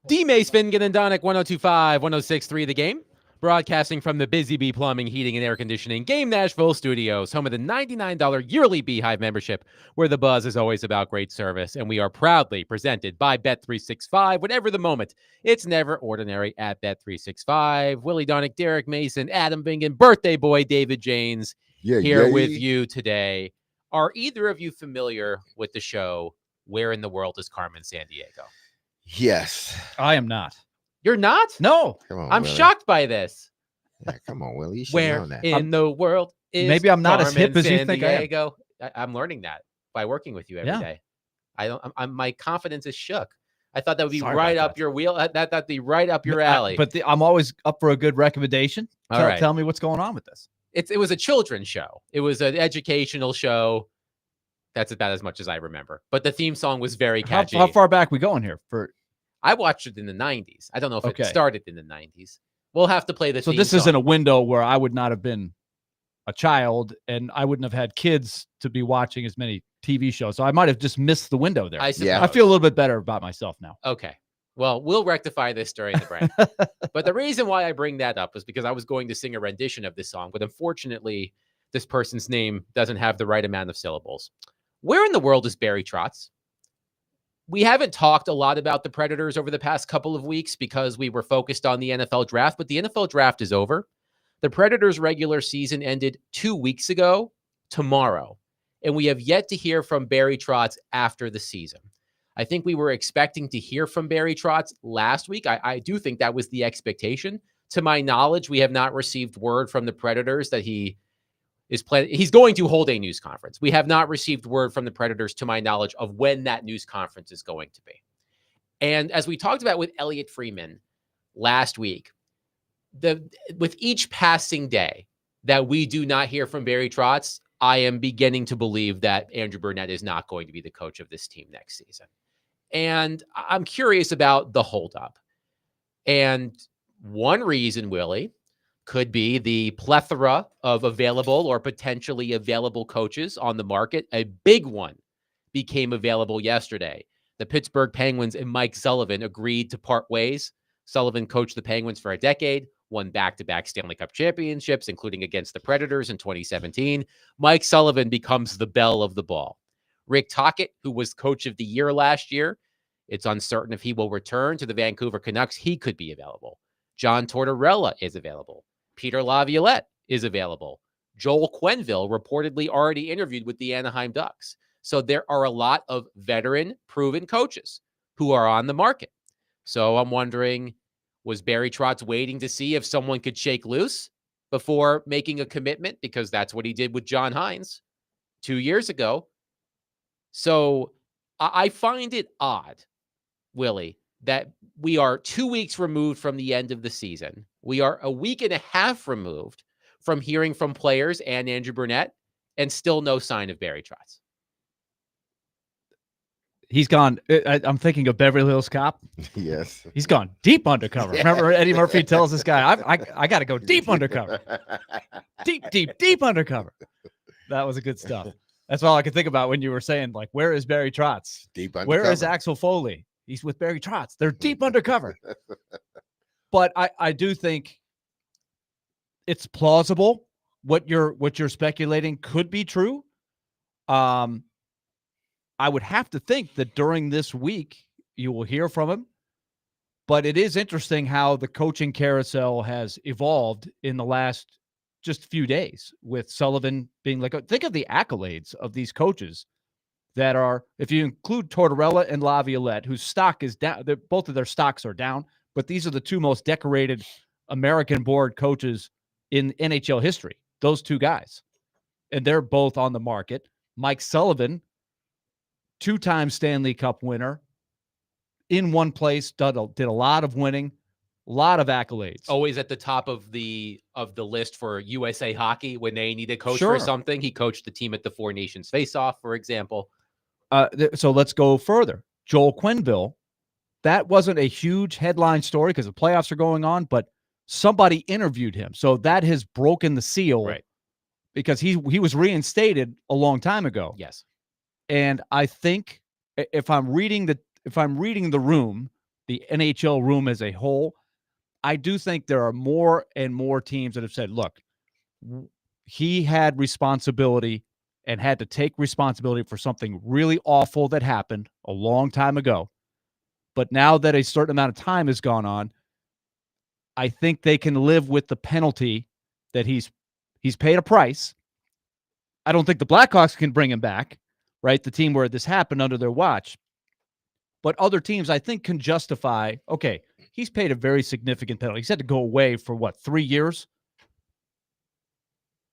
D. Mace Finnegan and Donick 1025, 1063 The Game. Broadcasting from the Busy Bee Plumbing, Heating, and Air Conditioning Game Nashville studios, home of the $99 yearly Beehive membership, where the buzz is always about great service. And we are proudly presented by Bet365. Whatever the moment, it's never ordinary at Bet365. Willie Donick, Derek Mason, Adam Bingen, birthday boy David Janes here with you today. Are either of you familiar with the show Where in the World is Carmen Sandiego? Yes. I am not. You're not? No. Come on, I'm Willie. shocked by this. Yeah, come on, Willie. You should Where know that. in the world is Maybe I'm not as hip Carmen as you think I am. Sandiego? I'm learning that by working with you every day. Yeah. My confidence is shook. I thought that would be Sorry right about up your wheel. That'd be right up your No, alley. I'm always up for a good recommendation. All Tell, right. tell me what's going on with this. It was a children's show. It was an educational show. That's about as much as I remember. But the theme song was very catchy. How far back we going here? I watched it in the 90s. I don't know if Okay. it started in the 90s. We'll have to play the So theme this song. isn't a window where I would not have been a child and I wouldn't have had kids to be watching as many TV shows. So I might have just missed the window there. I I suppose. feel a little bit better about myself now. Okay. Well, we'll rectify this during the break. But the reason why I bring that up is because I was going to sing a rendition of this song, but unfortunately, this person's name doesn't have the right amount of syllables. Where in the world is Barry Trotz? We haven't talked a lot about the Predators over the past couple of weeks because we were focused on the NFL draft, but the NFL draft is over. The Predators' regular season ended 2 weeks ago tomorrow, and we have yet to hear from Barry Trotz after the season. I think we were expecting to hear from Barry Trotz last week. I do think that was the expectation. To my knowledge, we have not received word from the Predators that he is planning. He's going to hold a news conference. We have not received word from the Predators, to my knowledge, of when that news conference is going to be. And as we talked about with Elliot Freeman last week, with each passing day that we do not hear from Barry Trotz, I am beginning to believe that Andrew Burnett is not going to be the coach of this team next season. And I'm curious about the holdup. And one reason, Willie, could be the plethora of available or potentially available coaches on the market. A big one became available yesterday. The Pittsburgh Penguins and Mike Sullivan agreed to part ways. Sullivan coached the Penguins for a decade, won back-to-back Stanley Cup championships, including against the Predators in 2017. Mike Sullivan becomes the belle of the ball. Rick Tocchet, who was coach of the year last year, it's uncertain if he will return to the Vancouver Canucks. He could be available. John Tortorella is available. Peter Laviolette is available. Joel Quenneville reportedly already interviewed with the Anaheim Ducks. So there are a lot of veteran, proven coaches who are on the market. So I'm wondering, was Barry Trotz waiting to see if someone could shake loose before making a commitment? Because that's what he did with John Hines 2 years ago. So I find it odd, Willie, that we are 2 weeks removed from the end of the season. We are a week and a half removed from hearing from players and Andrew Burnett, and still no sign of Barry Trotz. He's gone. I'm thinking of Beverly Hills Cop. Yes. He's gone deep undercover. Remember Eddie Murphy tells this guy, I got to go deep undercover. Deep undercover. That was a good stuff. That's all I could think about when you were saying, like, where is Barry Trotz? Deep undercover. Where is Axel Foley? He's with Barry Trotz. They're deep undercover. But I do think it's plausible. What you're speculating could be true. I would have to think that during this week you will hear from him. But it is interesting how the coaching carousel has evolved in the last just few days, with Sullivan being like, think of the accolades of these coaches that are, if you include Tortorella and Laviolette, whose stock is down, both of their stocks are down, but these are the two most decorated American-born coaches in NHL history, those two guys. And they're both on the market. Mike Sullivan, two-time Stanley Cup winner, in one place, did a lot of winning, a lot of accolades. Always at the top of the list for USA Hockey when they need a coach Sure. for something. He coached the team at the Four Nations Face-Off, for example. So let's go further. Joel Quenneville, that wasn't a huge headline story because the playoffs are going on, but somebody interviewed him. So that has broken the seal, Right? Because he was reinstated a long time ago. Yes. And I think if I'm reading the room, the NHL room as a whole, I do think there are more and more teams that have said, look, he had responsibility and had to take responsibility for something really awful that happened a long time ago. But now that a certain amount of time has gone on, I think they can live with the penalty that he's paid a price. I don't think the Blackhawks can bring him back, right? The team where this happened under their watch. But other teams, I think, can justify, okay, he's paid a very significant penalty. He's had to go away for, 3 years?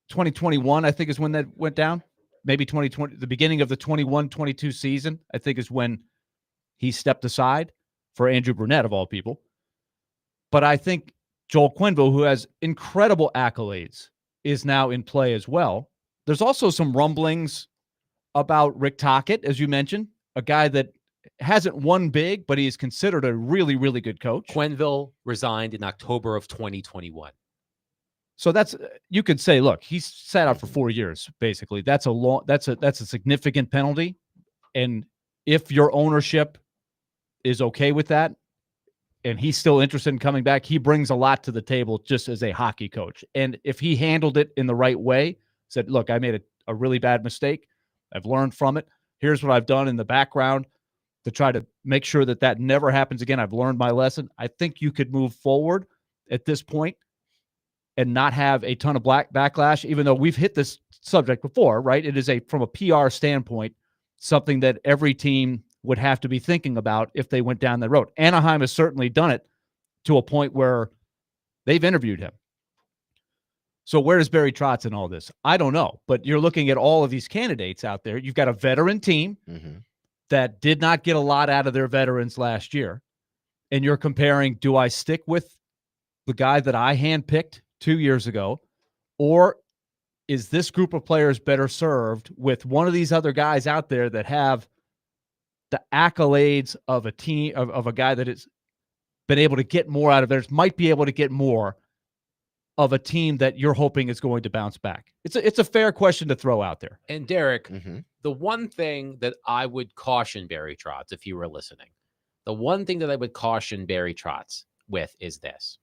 2021, I think, is when that went down. Maybe 2020, the beginning of the 21-22 season, I think, is when he stepped aside for Andrew Brunette, of all people. But I think Joel Quenneville, who has incredible accolades, is now in play as well. There's also some rumblings about Rick Tocchet, as you mentioned, a guy that hasn't won big, but he is considered a really, really good coach. Quenneville resigned in October of 2021. So that's, you could say, look, he's sat out for 4 years, basically. That's a significant penalty. And if your ownership is okay with that, and he's still interested in coming back, he brings a lot to the table just as a hockey coach. And if he handled it in the right way, said, look, I made a really bad mistake. I've learned from it. Here's what I've done in the background to try to make sure that never happens again. I've learned my lesson. I think you could move forward at this point and not have a ton of backlash, even though we've hit this subject before, right? It is from a PR standpoint, something that every team would have to be thinking about if they went down that road. Anaheim has certainly done it to a point where they've interviewed him. So where does Barry Trotz in all this? I don't know, but you're looking at all of these candidates out there. You've got a veteran team that did not get a lot out of their veterans last year. And you're comparing, do I stick with the guy that I handpicked 2 years ago, or is this group of players better served with one of these other guys out there that have the accolades of a team, of a guy that has been able to get more out of theirs, might be able to get more of a team that you're hoping is going to bounce back? It's a fair question to throw out there. And Derek, the one thing that I would caution Barry Trotz, if you were listening, the one thing that I would caution Barry Trotz with is this.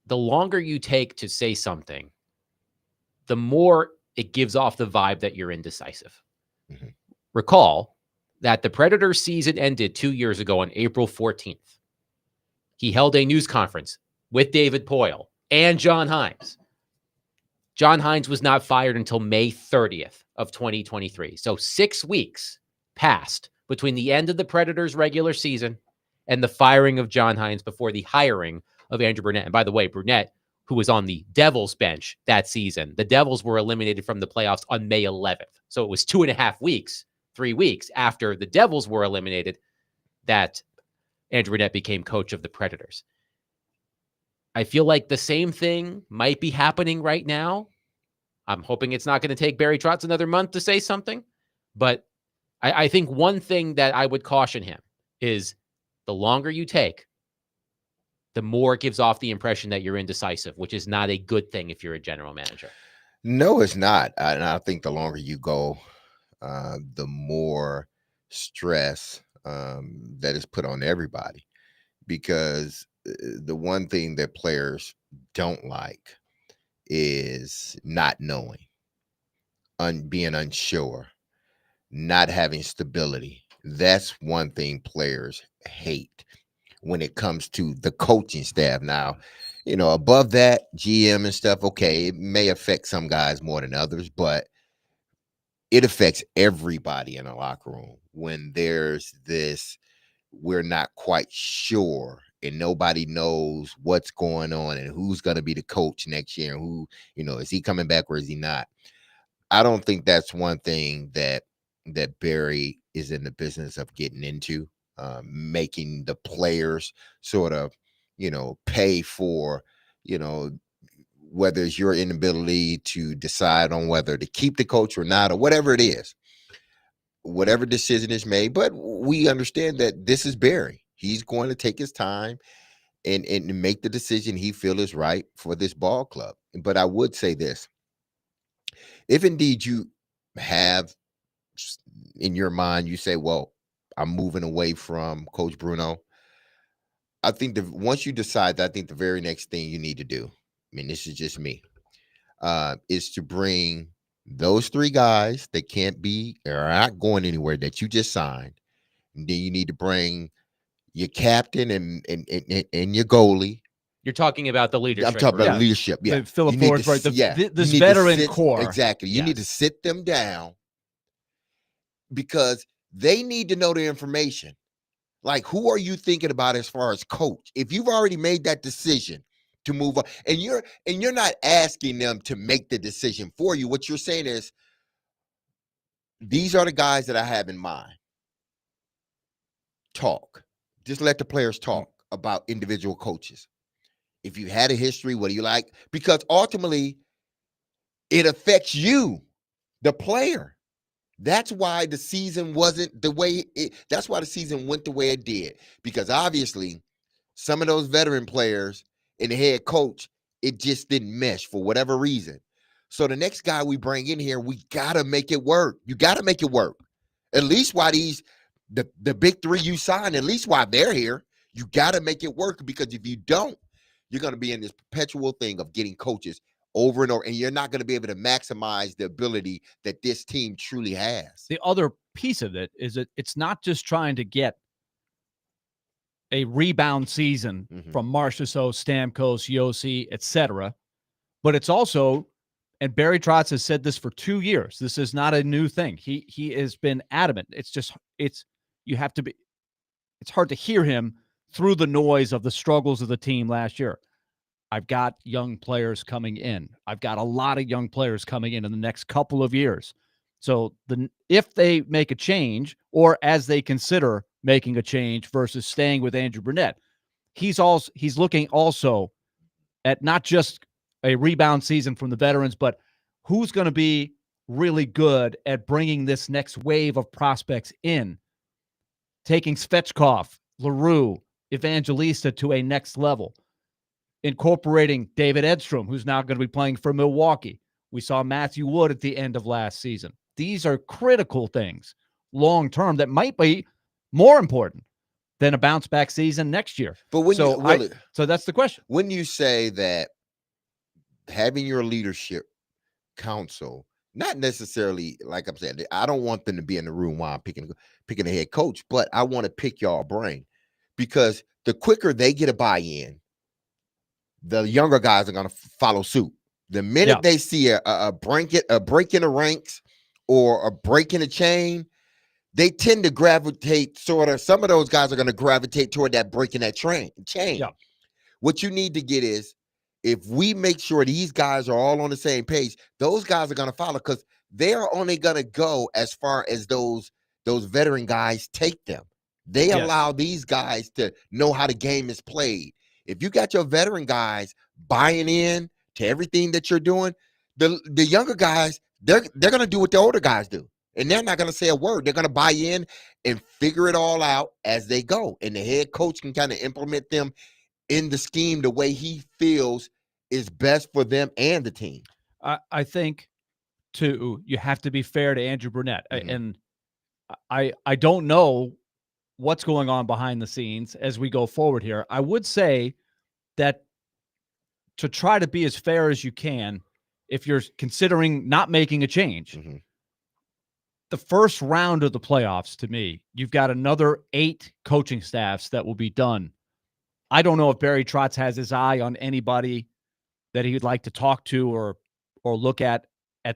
The longer you take to say something, the more it gives off the vibe that you're indecisive. Recall that the Predators season ended 2 years ago on April 14th. He held a news conference with David Poile and John Hines. John Hines was not fired until May 30th of 2023. So 6 weeks passed between the end of the Predators regular season and the firing of John Hines before the hiring of Andrew Brunette. And by the way, Brunette, who was on the Devils bench that season, the Devils were eliminated from the playoffs on May 11th. So it was 2.5 weeks, 3 weeks after the Devils were eliminated that Andrew Brunette became coach of the Predators. I feel like the same thing might be happening right now. I'm hoping it's not going to take Barry Trotz another month to say something. But I think one thing that I would caution him is the longer you take, the more it gives off the impression that you're indecisive, which is not a good thing if you're a general manager. No, it's not. And I think the longer you go, the more stress that is put on everybody. Because the one thing that players don't like is not knowing, being unsure, not having stability. That's one thing players hate when it comes to the coaching staff. Now, above that, GM and stuff, okay, it may affect some guys more than others, but it affects everybody in a locker room when there's this, we're not quite sure and nobody knows what's going on and who's going to be the coach next year and who, is he coming back or is he not? I don't think that's one thing that Barry is in the business of getting into, making the players sort of, pay for, whether it's your inability to decide on whether to keep the coach or not, or whatever it is, whatever decision is made. But we understand that this is Barry. He's going to take his time and make the decision he feels is right for this ball club. But I would say this. If indeed you have in your mind, you say, well, I'm moving away from Coach Bruno. I think once you decide that, I think the very next thing you need to do, I mean, this is just me, is to bring those 3 guys that can't be or are not going anywhere that you just signed. And then you need to bring your captain and your goalie. You're talking about the leadership. I'm talking about right? leadership. Yeah. Philip You need Ford's to right. you This need to veteran sit- core. Exactly. You need to sit them down because they need to know the information. Like, who are you thinking about as far as coach? If you've already made that decision to move on, and you're not asking them to make the decision for you, what you're saying is, these are the guys that I have in mind. Talk. Just let the players talk about individual coaches. If you had a history, what do you like? Because ultimately, it affects you, the player. That's why the season wasn't the way that's why the season went the way it did. Because obviously, some of those veteran players and the head coach, it just didn't mesh for whatever reason. So the next guy we bring in here, we gotta make it work. You gotta make it work. At least why the big 3 you signed, at least why they're here, you gotta make it work. Because if you don't, you're gonna be in this perpetual thing of getting coaches over and over, and you're not going to be able to maximize the ability that this team truly has. The other piece of it is that it's not just trying to get a rebound season from Marchessault, Stamkos, Yossi, etc., but it's also, and Barry Trotz has said this for 2 years. This is not a new thing. He has been adamant. You have to be. It's hard to hear him through the noise of the struggles of the team last year. I've got young players coming in. I've got a lot of young players coming in the next couple of years. So if they make a change, or as they consider making a change versus staying with Andrew Brunette, he's looking also at not just a rebound season from the veterans, but who's going to be really good at bringing this next wave of prospects in, taking Svechkov, LaRue, Evangelista to a next level. Incorporating David Edstrom, who's now going to be playing for Milwaukee. We saw Matthew Wood at the end of last season. These are critical things long term that might be more important than a bounce back season next year. But when so that's the question. When you say that having your leadership council, not necessarily, like I'm saying, I don't want them to be in the room while I'm picking a head coach, but I want to pick y'all brain, because the quicker they get a buy-in, the younger guys are going to follow suit. The minute they see a break in the ranks or a break in the chain, they tend to gravitate some of those guys are going to gravitate toward that break in that chain. Yeah. What you need to get is, if we make sure these guys are all on the same page, those guys are going to follow, because they're only going to go as far as those veteran guys take them. They allow these guys to know how the game is played. If you got your veteran guys buying in to everything that you're doing, the younger guys, they're going to do what the older guys do. And they're not going to say a word. They're going to buy in and figure it all out as they go. And the head coach can kind of implement them in the scheme the way he feels is best for them and the team. I think, too, you have to be fair to Andrew Brunette. And I don't know what's going on behind the scenes as we go forward here. I would say that to try to be as fair as you can, if you're considering not making a change, the first round of the playoffs, to me, you've got another 8 coaching staffs that will be done. I don't know if Barry Trotz has his eye on anybody that he would like to talk to or look at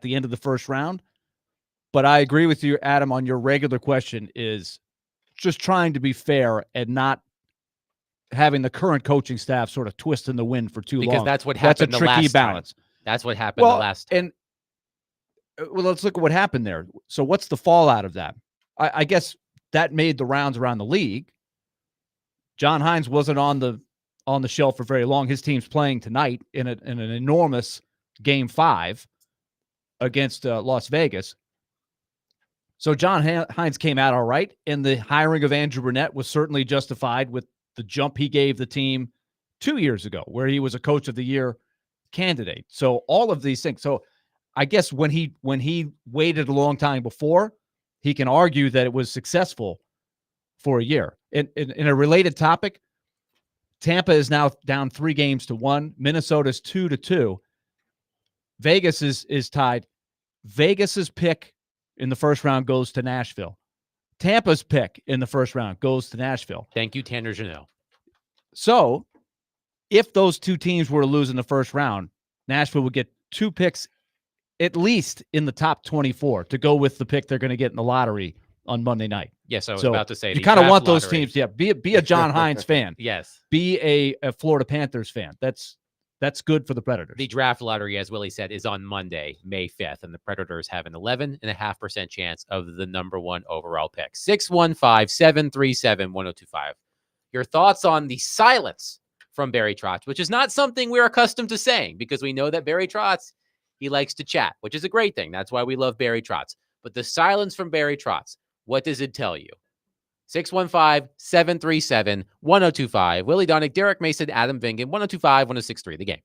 the end of the first round. But I agree with you, Adam, on your regular question is just trying to be fair and not having the current coaching staff sort of twist in the wind for too long. Because that's what happened. That's a tricky balance. That's what happened the last time. Well, let's look at what happened there. So what's the fallout of that? I guess that made the rounds around the league. John Hines wasn't on the shelf for very long. His team's playing tonight in an enormous Game 5 against Las Vegas. So John Hines came out all right, and the hiring of Andrew Brunette was certainly justified with the jump he gave the team 2 years ago, where he was a Coach of the Year candidate. So all of these things. So I guess when he waited a long time before, he can argue that it was successful. for a year. In a related topic, Tampa is now down 3-1. Minnesota's 2-2. Vegas is tied. Vegas's pick in the first round goes to Nashville. Tampa's pick in the first round goes to Nashville. Thank you, Tanner Janelle. So if those two teams were to lose in the first round, Nashville would get 2 picks at least in the top 24 to go with the pick they're going to get in the lottery on Monday night. Yes, I was So about to say you the kind of draft want those lottery. teams. Yeah, be a John Hines fan. Yes. Be a Florida Panthers fan. That's good for the Predators. The draft lottery, as Willie said, is on Monday, May 5th, and the Predators have an 11.5% chance of the number 1 overall pick. 615-737-1025. Your thoughts on the silence from Barry Trotz, which is not something we're accustomed to saying because we know that Barry Trotz, he likes to chat, which is a great thing. That's why we love Barry Trotz. But the silence from Barry Trotz, what does it tell you? 615-737-1025. Willie Donick, Derek Mason, Adam Vingan, 1025-1063. The Game.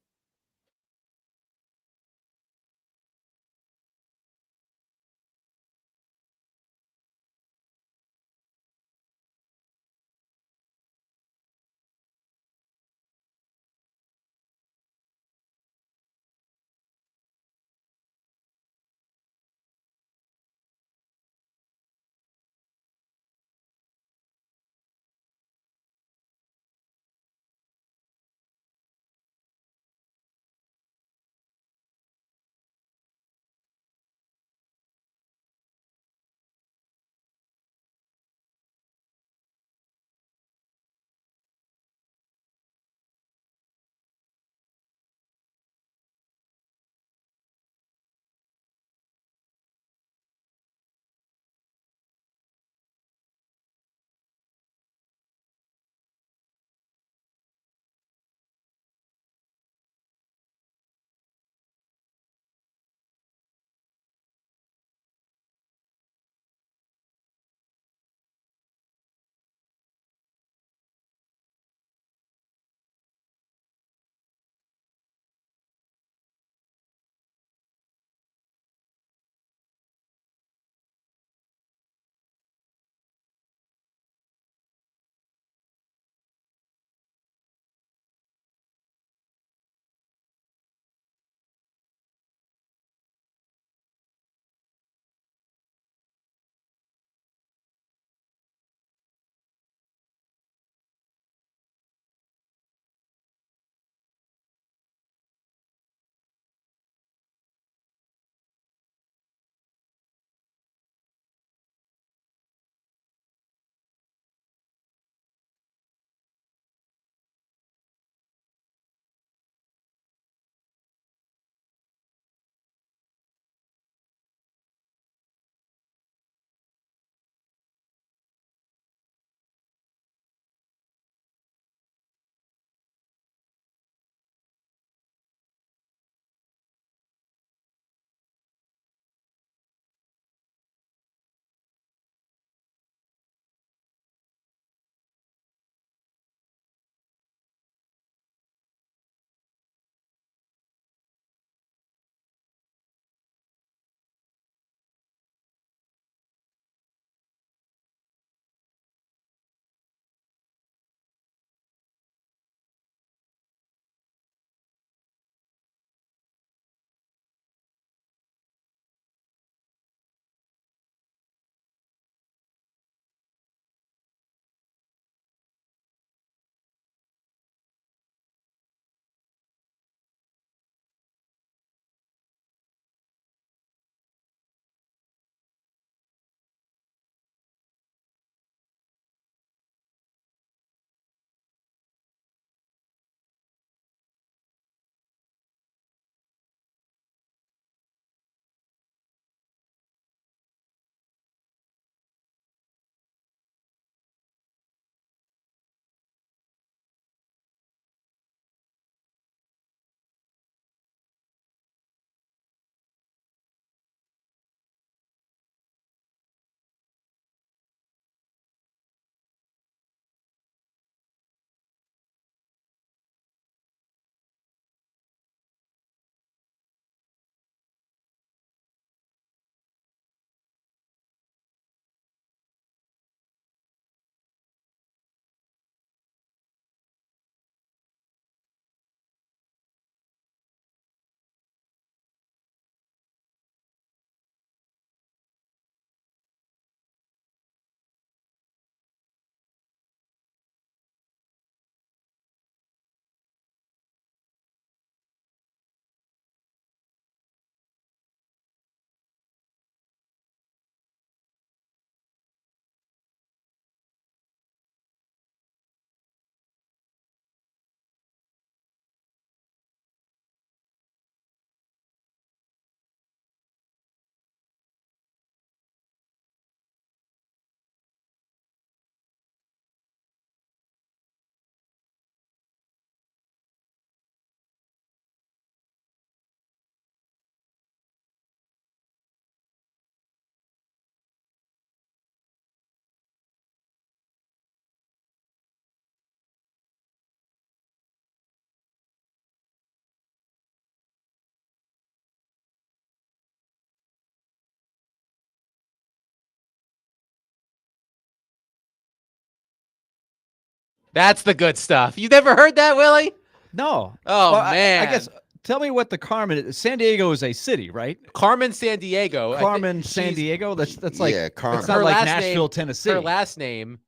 That's the good stuff. You never heard that, Willie? No. Oh, Well, man. I guess tell me what the Carmen is. San Diego is a city, right? Carmen San Diego. I think Carmen San she's- Diego. That's like Yeah, Carmen. it's not Her like last Nashville, name- Tennessee. Her last name,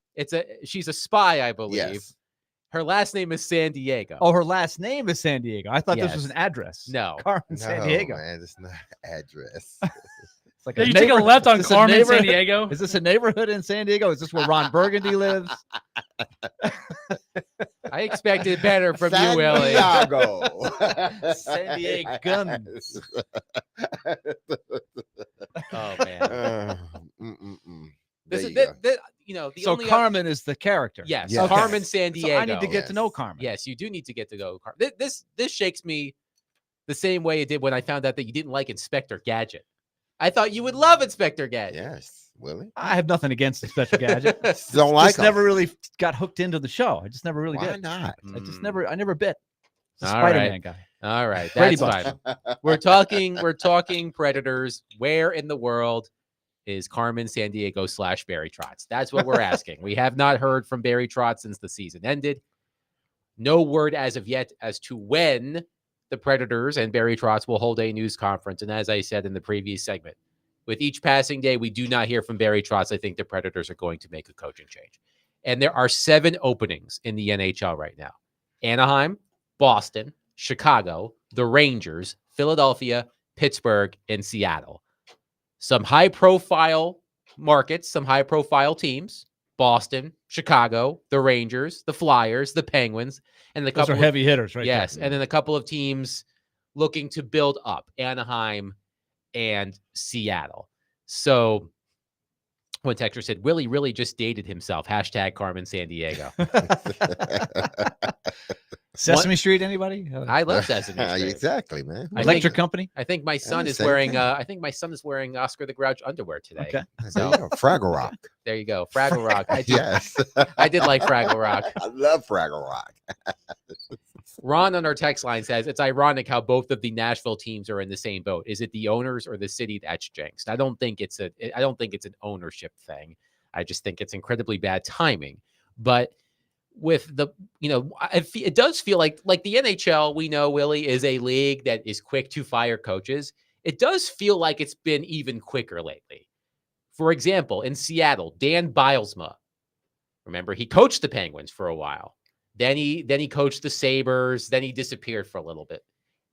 she's a spy, I believe. Yes. Her last name is San Diego. Oh, her last name is San Diego. I thought this was Yes. an address. No. Carmen San No, Diego. man, it's not address. It's like Yeah, you take a left on is this a Carmen, San neighborhood? Diego. Is this a neighborhood in San Diego? Is this where Ron Burgundy lives? I expected better from San you, Willie. Diego. San Diego guns. Oh man. There This you is go. the So only Carmen is the character. yes, Yes. Carmen San Diego. So I need to get to know Yes. Carmen. Yes, you do need to get to know Carmen. This shakes me the same way it did when I found out that you didn't like Inspector Gadget. I thought you would love Inspector Gadget. Yes, Willie. I have nothing against Inspector Gadget. Don't like Just never really got hooked into the show. I just never really Why did. not? I never bit. It's a All Spider-Man right. guy. All right, Brady that's Bunch. fine. We're talking Predators. Where in the world is Carmen San Diego / Barry Trotz? That's what we're asking. We have not heard from Barry Trotz since the season ended. No word as of yet as to when the Predators and Barry Trotz will hold a news conference. And as I said in the previous segment, with each passing day, we do not hear from Barry Trotz. I think the Predators are going to make a coaching change. And there are 7 openings in the NHL right now: Anaheim, Boston, Chicago, the Rangers, Philadelphia, Pittsburgh, and Seattle. Some high-profile markets, some high-profile teams: Boston, Chicago, the Rangers, the Flyers, the Penguins, and the Those couple are heavy hitters, right? yes, and then a couple of teams looking to build up: Anaheim and Seattle. So when Texter said, Willie really just dated himself, hashtag Carmen San Diego. Sesame Street, anybody? I love Sesame Street. Exactly, man. I Electric think- Company? I think my son Yeah, is same wearing. thing. I think my son is wearing Oscar the Grouch underwear today. Okay. So Fraggle Rock. there you go, Fraggle Rock. Yes. I did like Fraggle Rock. I love Fraggle Rock. Ron on our text line says it's ironic how both of the Nashville teams are in the same boat. Is it the owners or the city that's jinxed? I don't think it's an ownership thing. I just think it's incredibly bad timing. But with the, it does feel like the NHL, we know, Willie, is a league that is quick to fire coaches. It does feel like it's been even quicker lately. For example, in Seattle, Dan Bylsma, remember, he coached the Penguins for a while. Then he coached the Sabres. Then he disappeared for a little bit.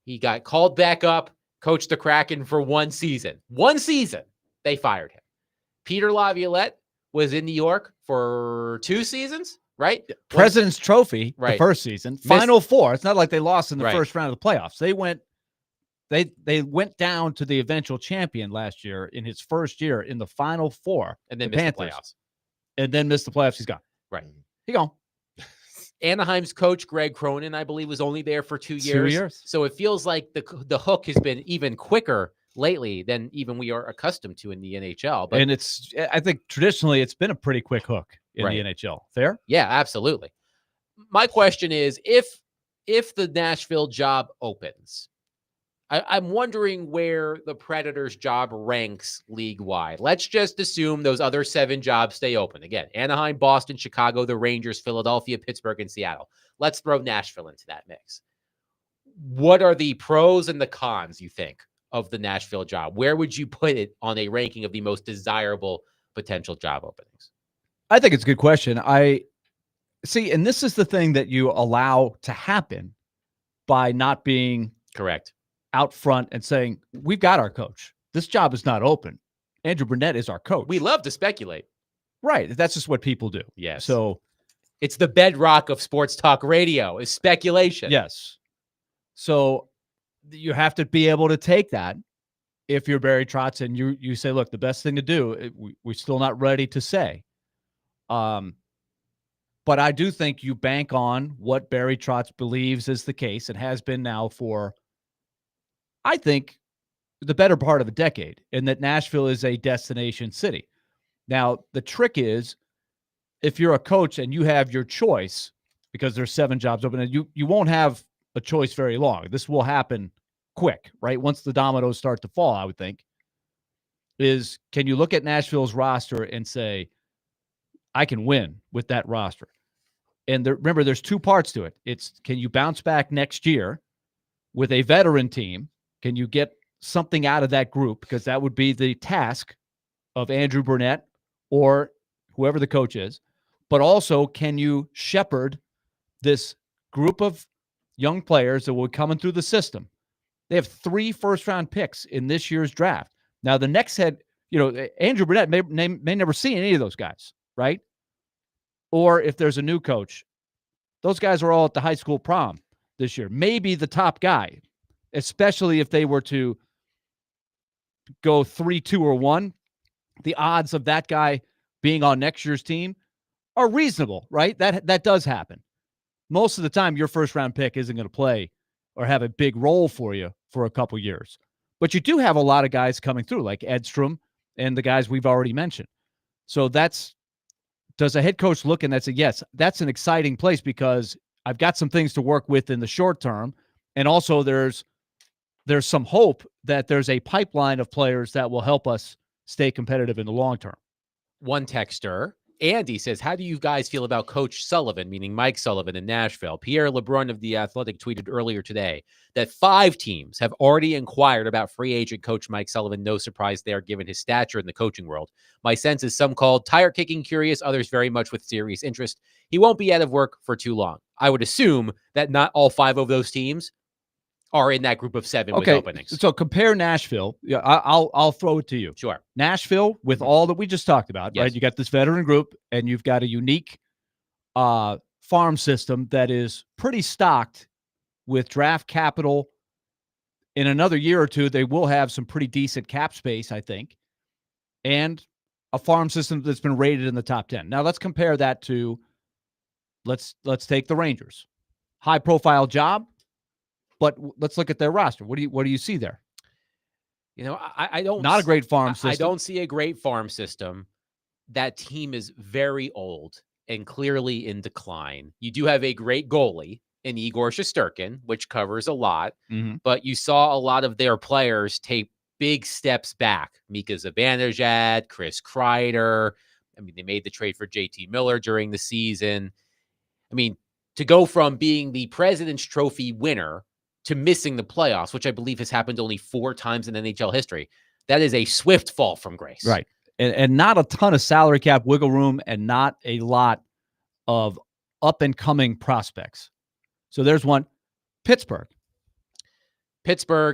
He got called back up, coached the Kraken for 1 season. 1 season, they fired him. Peter Laviolette was in New York for 2 seasons, right? President's Trophy, the Right. first season. Final Four. It's not like they lost in the Right. first round of the playoffs. They went down to the eventual champion last year in his first year in the Final Four. And then the missed the Panthers. playoffs. And then missed the playoffs. He's gone. Right. He gone. Anaheim's coach, Greg Cronin, I believe, was only there for 2 years. 2 years. So it feels like the hook has been even quicker lately than even we are accustomed to in the NHL. But And I think traditionally it's been a pretty quick hook in Right. the NHL. Fair? yeah, absolutely. My question is, if the Nashville job opens, I'm wondering where the Predators' job ranks league-wide. Let's just assume those other 7 jobs stay open. Again, Anaheim, Boston, Chicago, the Rangers, Philadelphia, Pittsburgh, and Seattle. Let's throw Nashville into that mix. What are the pros and the cons, you think, of the Nashville job? Where would you put it on a ranking of the most desirable potential job openings? I think it's a good question. I see, and this is the thing that you allow to happen by not being Correct. out front and saying, we've got our coach. This job is not open. Andrew Burnett is our coach. We love to speculate. Right. That's just what people do. Yes. So, It's the bedrock of sports talk radio is speculation. yes. So you have to be able to take that if you're Barry Trotz and you say, look, the best thing to do, we're still not ready to say. But I do think you bank on what Barry Trotz believes is the case and has been now for, I think, the better part of a decade, and that Nashville is a destination city. Now, the trick is, if you're a coach and you have your choice, because there's 7 jobs open, and you won't have a choice very long. This will happen quick, right? Once the dominoes start to fall, I would think, is can you look at Nashville's roster and say, I can win with that roster? And remember, there's two parts to it. It's, can you bounce back next year with a veteran team? Can you get something out of that group? Because that would be the task of Andrew Burnett or whoever the coach is. But also, can you shepherd this group of young players that will be coming through the system? They have 3 first-round picks in this year's draft. Now, the next head, Andrew Burnett may never see any of those guys, right? Or if there's a new coach, those guys are all at the high school prom this year. Maybe the top guy, especially if they were to go 3, 2, or 1. The odds of that guy being on next year's team are reasonable, right? That does happen. Most of the time, your first-round pick isn't going to play or have a big role for you for a couple years. But you do have a lot of guys coming through, like Edstrom and the guys we've already mentioned. So does a head coach look and say, yes, that's an exciting place because I've got some things to work with in the short term. And also there's some hope that there's a pipeline of players that will help us stay competitive in the long term. One texter, Andy, says, how do you guys feel about Coach Sullivan, meaning Mike Sullivan in Nashville? Pierre LeBrun of The Athletic tweeted earlier today that 5 teams have already inquired about free agent coach Mike Sullivan. No surprise there, given his stature in the coaching world. My sense is some called tire-kicking curious, others very much with serious interest. He won't be out of work for too long. I would assume that not all 5 of those teams are in that group of 7 with openings. So compare Nashville. Yeah, I'll throw it to you. Sure. Nashville, with all that we just talked about, Yes. right? You got this veteran group, and you've got a unique farm system that is pretty stocked with draft capital. In another year or two, they will have some pretty decent cap space, I think, and a farm system that's been rated in the top 10. Now let's compare that to let's take the Rangers. High-profile job. But let's look at their roster. What do you see there? I don't. Not a great farm system. I don't see a great farm system. That team is very old and clearly in decline. You do have a great goalie in Igor Shesterkin, which covers a lot. Mm-hmm. But you saw a lot of their players take big steps back. Mika Zibanejad, Chris Kreider. I mean, they made the trade for JT Miller during the season. I mean, to go from being the President's Trophy winner to missing the playoffs, which I believe has happened only 4 times in NHL history. That is a swift fall from grace. Right. And not a ton of salary cap wiggle room and not a lot of up-and-coming prospects. So there's one. Pittsburgh,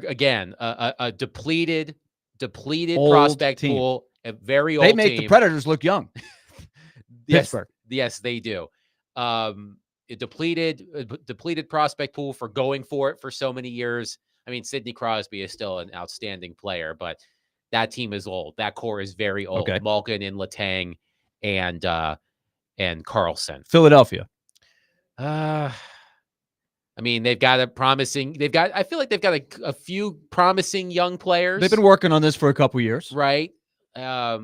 again, a depleted old prospect team. pool, a very old They make team. the Predators look young. Pittsburgh. Yes, they do. A depleted prospect pool for going for it for so many years. I mean, Sidney Crosby is still an outstanding player, but that team is old. That core is very old. Okay. Malkin and Letang and Carlson. Philadelphia. I mean, I feel like they've got a few promising young players. They've been working on this for a couple years. Right. I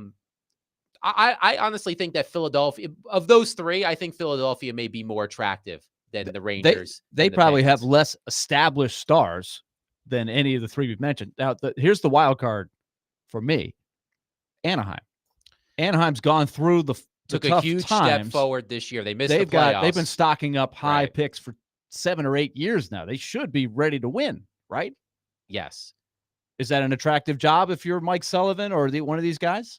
honestly think that Philadelphia, of those 3, I think Philadelphia may be more attractive than the Rangers. They and the probably have Penguins. less established stars than any of the 3 we've mentioned. Now, here's the wild card for me. Anaheim. Anaheim's gone through the Took a tough huge times. step forward this year. They missed the playoffs. They've been stocking up high Right. picks for 7 or 8 years now. They should be ready to win, right? Yes. Is that an attractive job if you're Mike Sullivan or one of these guys?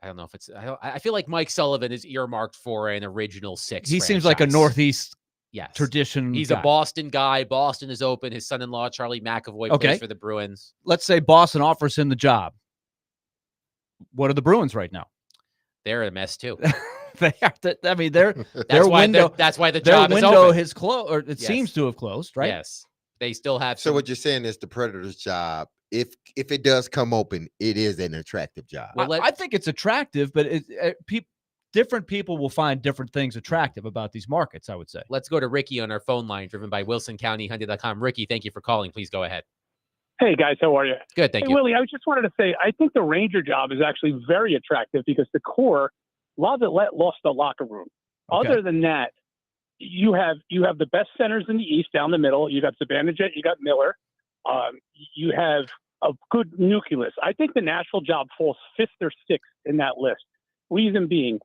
I don't know if it's. I feel like Mike Sullivan is earmarked for an original 6. He seems like a franchise. Northeast Yes. tradition. He's guy. a Boston guy. Boston is open. His son-in-law, Charlie McAvoy, Okay. plays for the Bruins. Let's say Boston offers him the job. What are the Bruins right now? They're a mess too. They have to. I mean, their why window. that's why the Their job is window open. has closed, or it Yes. seems to have closed, right? Yes. They still have. So some- what you're saying is the Predators' job, if it does come open, it is an attractive job. Well, I think it's attractive, but different people will find different things attractive about these markets, I would say. Let's go to Ricky on our phone line, driven by WilsonCountyHunting.com. Ricky, thank you for calling. Please go ahead. Hey guys, how are you? Good, thank Hey you. Willie, I just wanted to say I think the Ranger job is actually very attractive because the core, a lot of it lost the locker room. Okay. Other than that, you have the best centers in the East down the middle. You got Zibanejad, you got Miller. You have a good nucleus. I think the Nashville job falls 5th or 6th in that list. Reason being,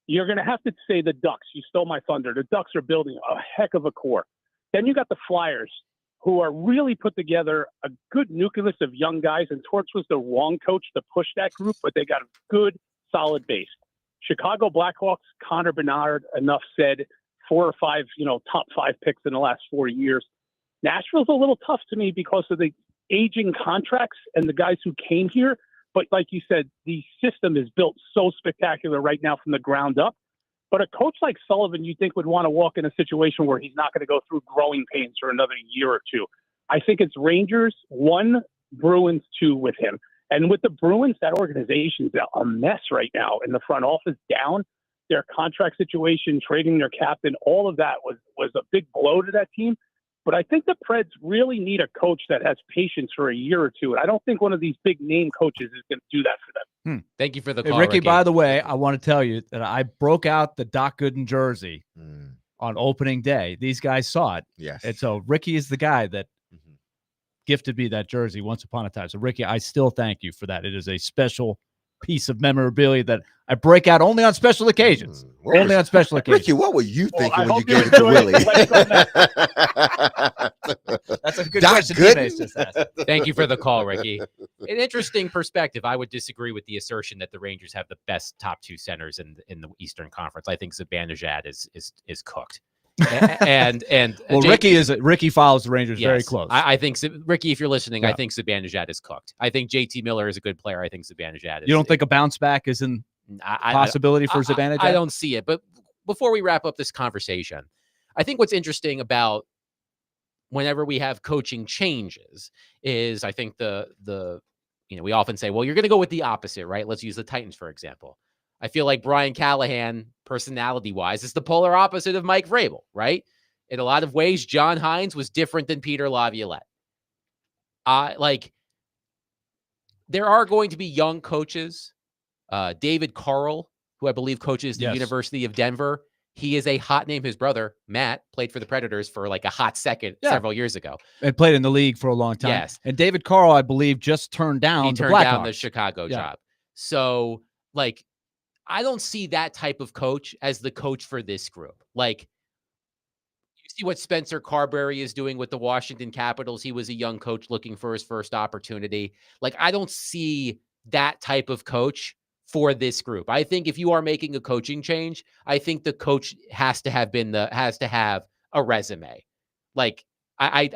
you're going to have to say the Ducks. You stole my thunder. The Ducks are building a heck of a core. Then you got the Flyers, who are really put together a good nucleus of young guys. And Torts was the wrong coach to push that group, but they got a good, solid base. Chicago Blackhawks, Connor Bernard, enough said, 4 or 5, top 5 picks in the last 4 years. Nashville's a little tough to me because of the aging contracts and the guys who came here. But like you said, the system is built so spectacular right now from the ground up. But a coach like Sullivan, you think would want to walk in a situation where he's not going to go through growing pains for another year or two. I think it's Rangers 1, Bruins 2 with him. And with the Bruins, that organization's a mess right now. And the front office down, their contract situation, trading their captain, all of that was a big blow to that team. But I think the Preds really need a coach that has patience for a year or two. And I don't think one of these big name coaches is going to do that for them. Thank you for the Hey, call, Ricky, by the way, I want to tell you that I broke out the Doc Gooden jersey on opening day. These guys saw it. Yes. And so Ricky is the guy that gifted me that jersey once upon a time. So, Ricky, I still thank you for that. It is a special piece of memorabilia that I break out only on special occasions. Only on special occasions. Ricky, what were you thinking when you hope you gave it to enjoy Willie? That's a good Doc question. Gooden? Teammates just asked. Thank you for the call, Ricky. An interesting perspective. I would disagree with the assertion that the Rangers have the best top 2 centers in the Eastern Conference. I think Zibanejad is cooked. And well, Ricky follows the Rangers very yes, close. I think Ricky, if you're listening, Yeah. I think Zibanejad is cooked. I think JT Miller is a good player. I think Zibanejad is. You don't think a bounce back is in possibility for Zibanejad? I don't see it. But before we wrap up this conversation, I think what's interesting about whenever we have coaching changes is I think we often say, well, you're going to go with the opposite, right? Let's use the Titans, for example. I feel like Brian Callahan, personality-wise, is the polar opposite of Mike Vrabel, right? In a lot of ways, John Hines was different than Peter Laviolette. There are going to be young coaches. David Carl, who I believe coaches the University of Denver, he is a hot name. His brother, Matt, played for the Predators for like a hot second several years ago. And played in the league for a long time. Yes. And David Carl, I believe, just turned down He the turned Blackhawks. down the Chicago job. So, I don't see that type of coach as the coach for this group. You see what Spencer Carberry is doing with the Washington Capitals. He was a young coach looking for his first opportunity. I don't see that type of coach for this group. I think if you are making a coaching change, I think the coach has to have a resume. I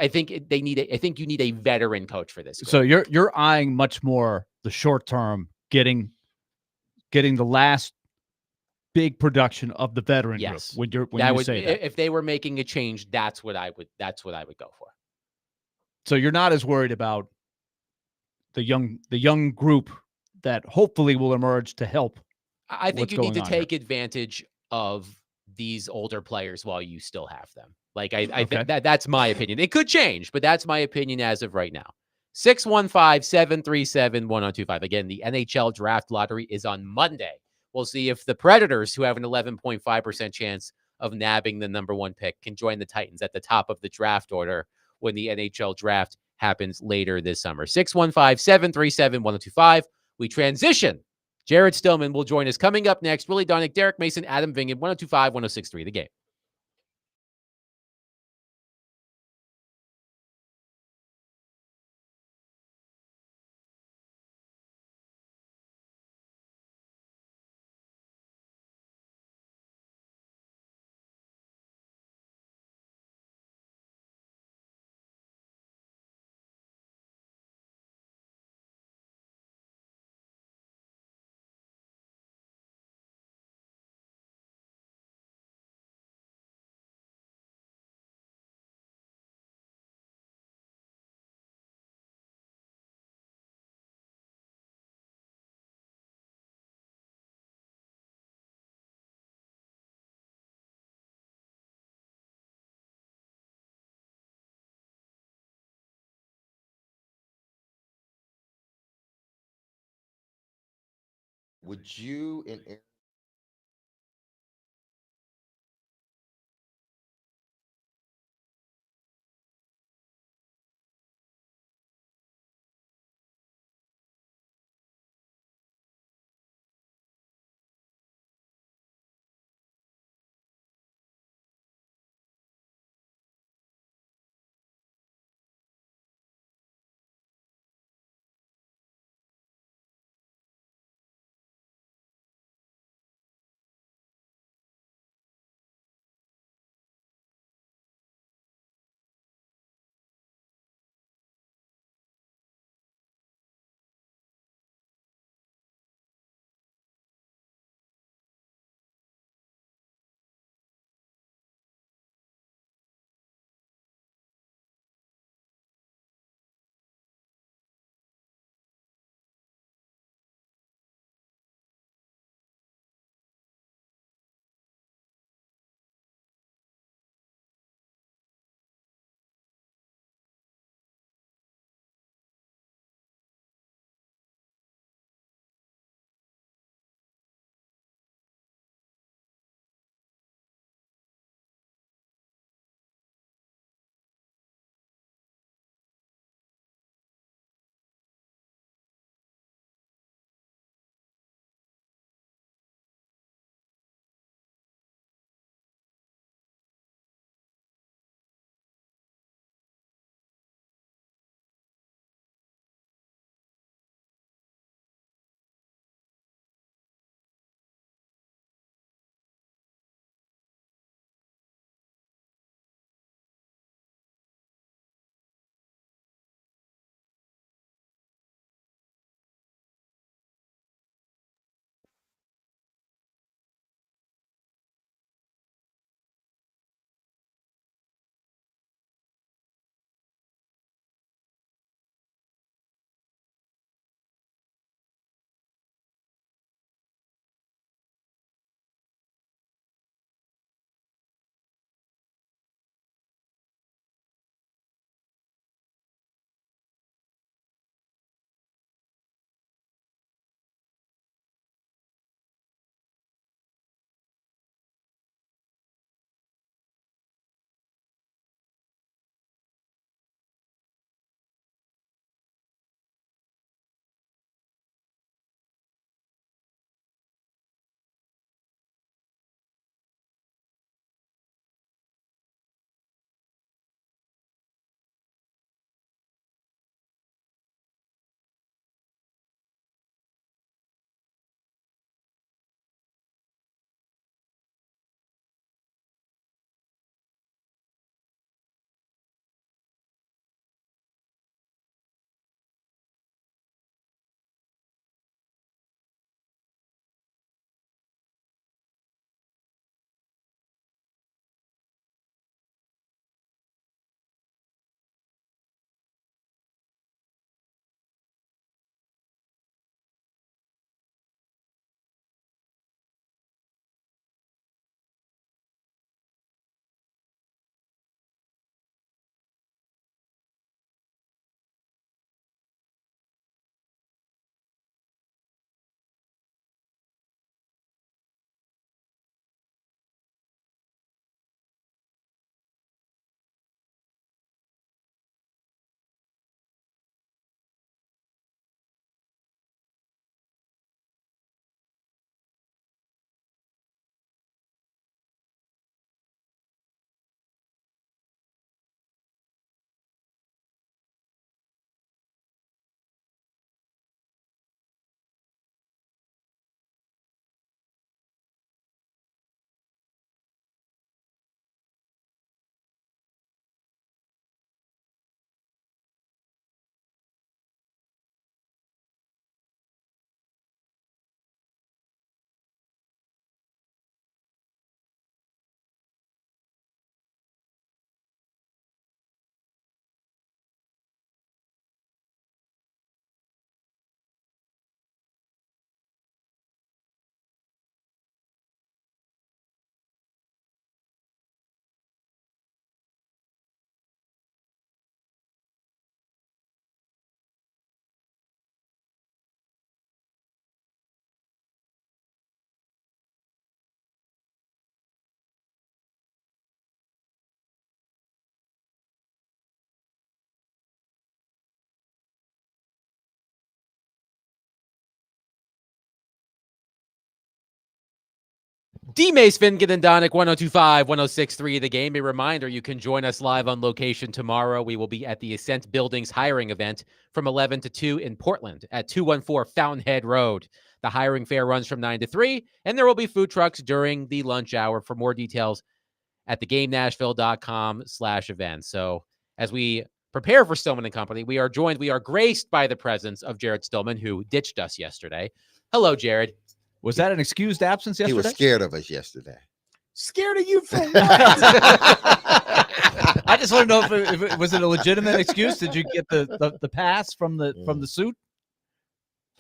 think I think you need a veteran coach for this group. So you're eyeing much more the short term, getting the last big production of the veteran group. When you say that, if they were making a change, that's what I would go for. So you're not as worried about the young group that hopefully will emerge to help. I think you need to take advantage of these older players while you still have them. I think that's my opinion. It could change, but that's my opinion as of right now. 615-737-1025. Again, the NHL draft lottery is on Monday. We'll see if the Predators, who have an 11.5% chance of nabbing the number 1 pick, can join the Titans at the top of the draft order when the NHL draft happens later this summer. 615-737-1025. We transition. Jared Stillman will join us coming up next. Willie Donick, Derek Mason, Adam Vingan, 1025-1063, The Game. Would you and D-Mace, Finnegan, and Donick, 102.5, 106.3 The Game. A reminder, you can join us live on location tomorrow. We will be at the Ascent Buildings hiring event from 11 to 2 in Portland at 214 Fountainhead Road. The hiring fair runs from 9 to 3, and there will be food trucks during the lunch hour. For more details at thegamenashville.com/events. So as we prepare for Stillman and Company, we are graced by the presence of Jared Stillman, who ditched us yesterday. Hello, Jared. Was that an excused absence yesterday? He was scared of us yesterday. Scared of you for what? I just want to know if it was a legitimate excuse. Did you get the pass from the suit?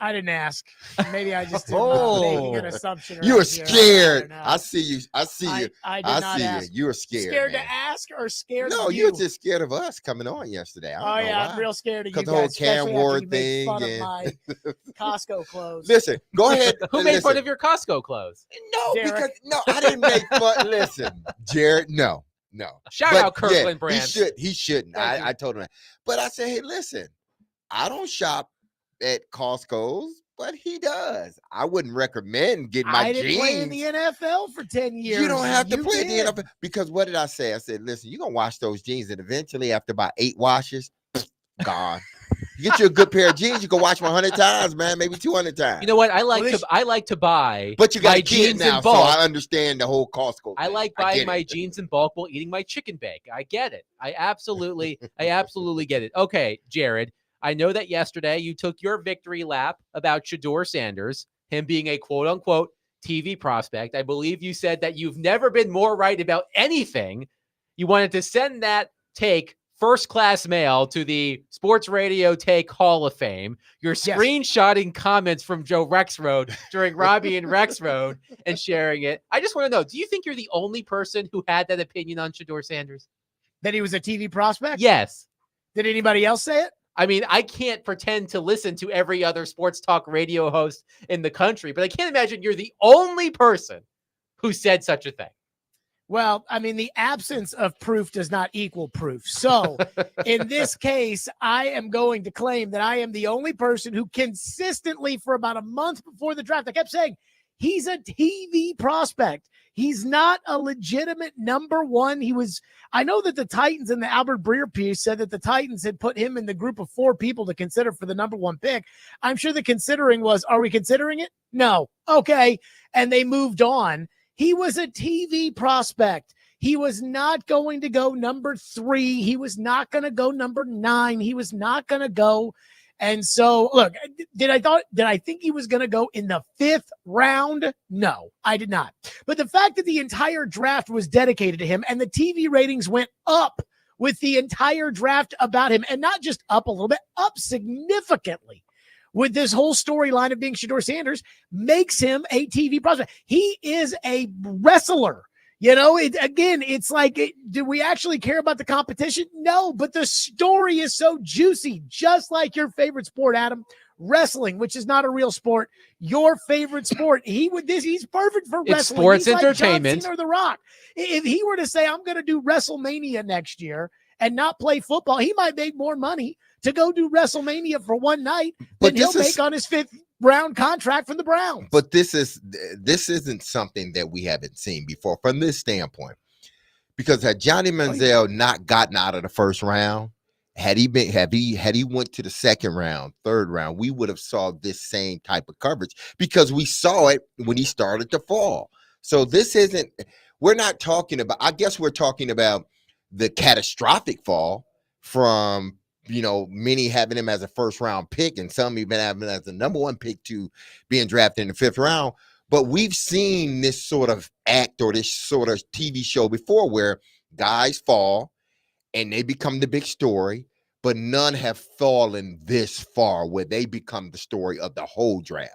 I didn't ask. Maybe I just didn't making an assumption. You were around here. scared. I see you. I see you. I did not see ask. you. You were scared. Scared man. to ask or scared No, of you were you? just scared of us coming on yesterday. I don't know yeah, why. I'm real scared of you Because the whole guys. Cam especially Ward after you made thing. fun of And... my Costco clothes. Listen, go ahead. Who made fun listen. of your Costco clothes? No, Derek. because I didn't make fun. Listen, Jared, no. Shout But, out Kirkland Brand. He shouldn't. I told him that. But I said, hey, listen, I don't shop at Costco's, but he does. I wouldn't recommend getting my I didn't jeans. play in the NFL for 10 years. You don't have to You play in did. the NFL because what did I say? I said, listen, you're gonna wash those jeans, and eventually, after about 8 washes, gone. You get you a good pair of jeans, you can wash them 100 times, man, maybe 200 times. You know what? I like to buy But you got my a kid jeans now, in so bulk. I understand the whole Costco. I thing. like I buying get my it. jeans in bulk while eating my chicken bake. I get it. I absolutely get it. Okay, Jared, I know that yesterday you took your victory lap about Shedeur Sanders, him being a quote unquote TV prospect. I believe you said that you've never been more right about anything. You wanted to send that take first class mail to the Sports Radio Take Hall of Fame. You're screenshotting comments from Joe Rexroad during Robbie and Rexroad and sharing it. I just want to know, do you think you're the only person who had that opinion on Shedeur Sanders? That he was a TV prospect? Yes. Did anybody else say it? I mean, I can't pretend to listen to every other sports talk radio host in the country, but I can't imagine you're the only person who said such a thing. Well, I mean, the absence of proof does not equal proof. So in this case, I am going to claim that I am the only person who consistently for about a month before the draft, I kept saying he's a TV prospect. He's not a legitimate number one. I know that the Titans and the Albert Breer piece said that the Titans had put him in the group of 4 people to consider for the number 1 pick. I'm sure the considering was, are we considering it? No. Okay. And they moved on. He was a TV prospect. He was not going to go number 3. He was not going to go number 9. He was not going to go. And so, look, did I think he was going to go in the 5th round? No, I did not. But the fact that the entire draft was dedicated to him and the TV ratings went up with the entire draft about him, and not just up a little bit, up significantly with this whole storyline of being Shedeur Sanders, makes him a TV prospect. He is a wrestler. You know, it's like, do we actually care about the competition? No, but the story is so juicy, just like your favorite sport, Adam, wrestling, which is not a real sport. Your favorite sport. He's perfect for wrestling. It's sports He's entertainment. Like John Cena or The Rock. If he were to say, I'm going to do WrestleMania next year and not play football, he might make more money to go do WrestleMania for one night than he'll make on his 5th round contract from the Browns. But this isn't something that we haven't seen before from this standpoint. Because had Johnny Manziel not gotten out of the 1st round, had he went to the 2nd round, 3rd round, we would have saw this same type of coverage because we saw it when he started to fall. So we're not talking about, I guess we're talking about the catastrophic fall from, many having him as a 1st round pick and some even having him as the number 1 pick to being drafted in the 5th round. But we've seen this sort of act or this sort of TV show before where guys fall and they become the big story, but none have fallen this far where they become the story of the whole draft.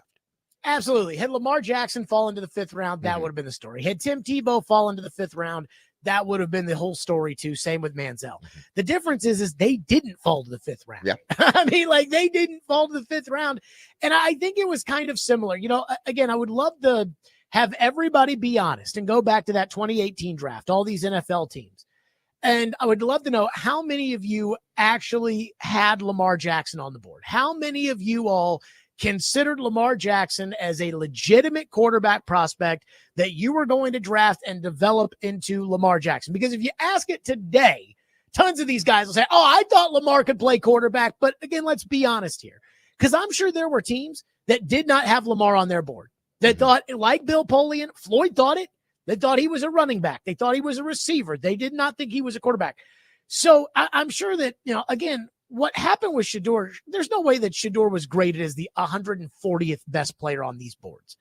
Absolutely. Had Lamar Jackson fall into the 5th round, that would have been the story. Had Tim Tebow fall into the 5th round, that would have been the whole story too. Same with Manziel. The difference is they didn't fall to the 5th round. Yeah. I mean, like they didn't fall to the 5th round. And I think it was kind of similar. Again, I would love to have everybody be honest and go back to that 2018 draft, all these NFL teams. And I would love to know how many of you actually had Lamar Jackson on the board. How many of you all considered Lamar Jackson as a legitimate quarterback prospect that you were going to draft and develop into Lamar Jackson? Because if you ask it today, tons of these guys will say, oh, I thought Lamar could play quarterback. But again, let's be honest here, because I'm sure there were teams that did not have Lamar on their board that thought, like Bill Polian, Floyd thought it. They thought he was a running back. They thought he was a receiver. They did not think he was a quarterback. So I'm sure that, again, what happened with Shedeur, there's no way that Shedeur was graded as the 140th best player on these boards.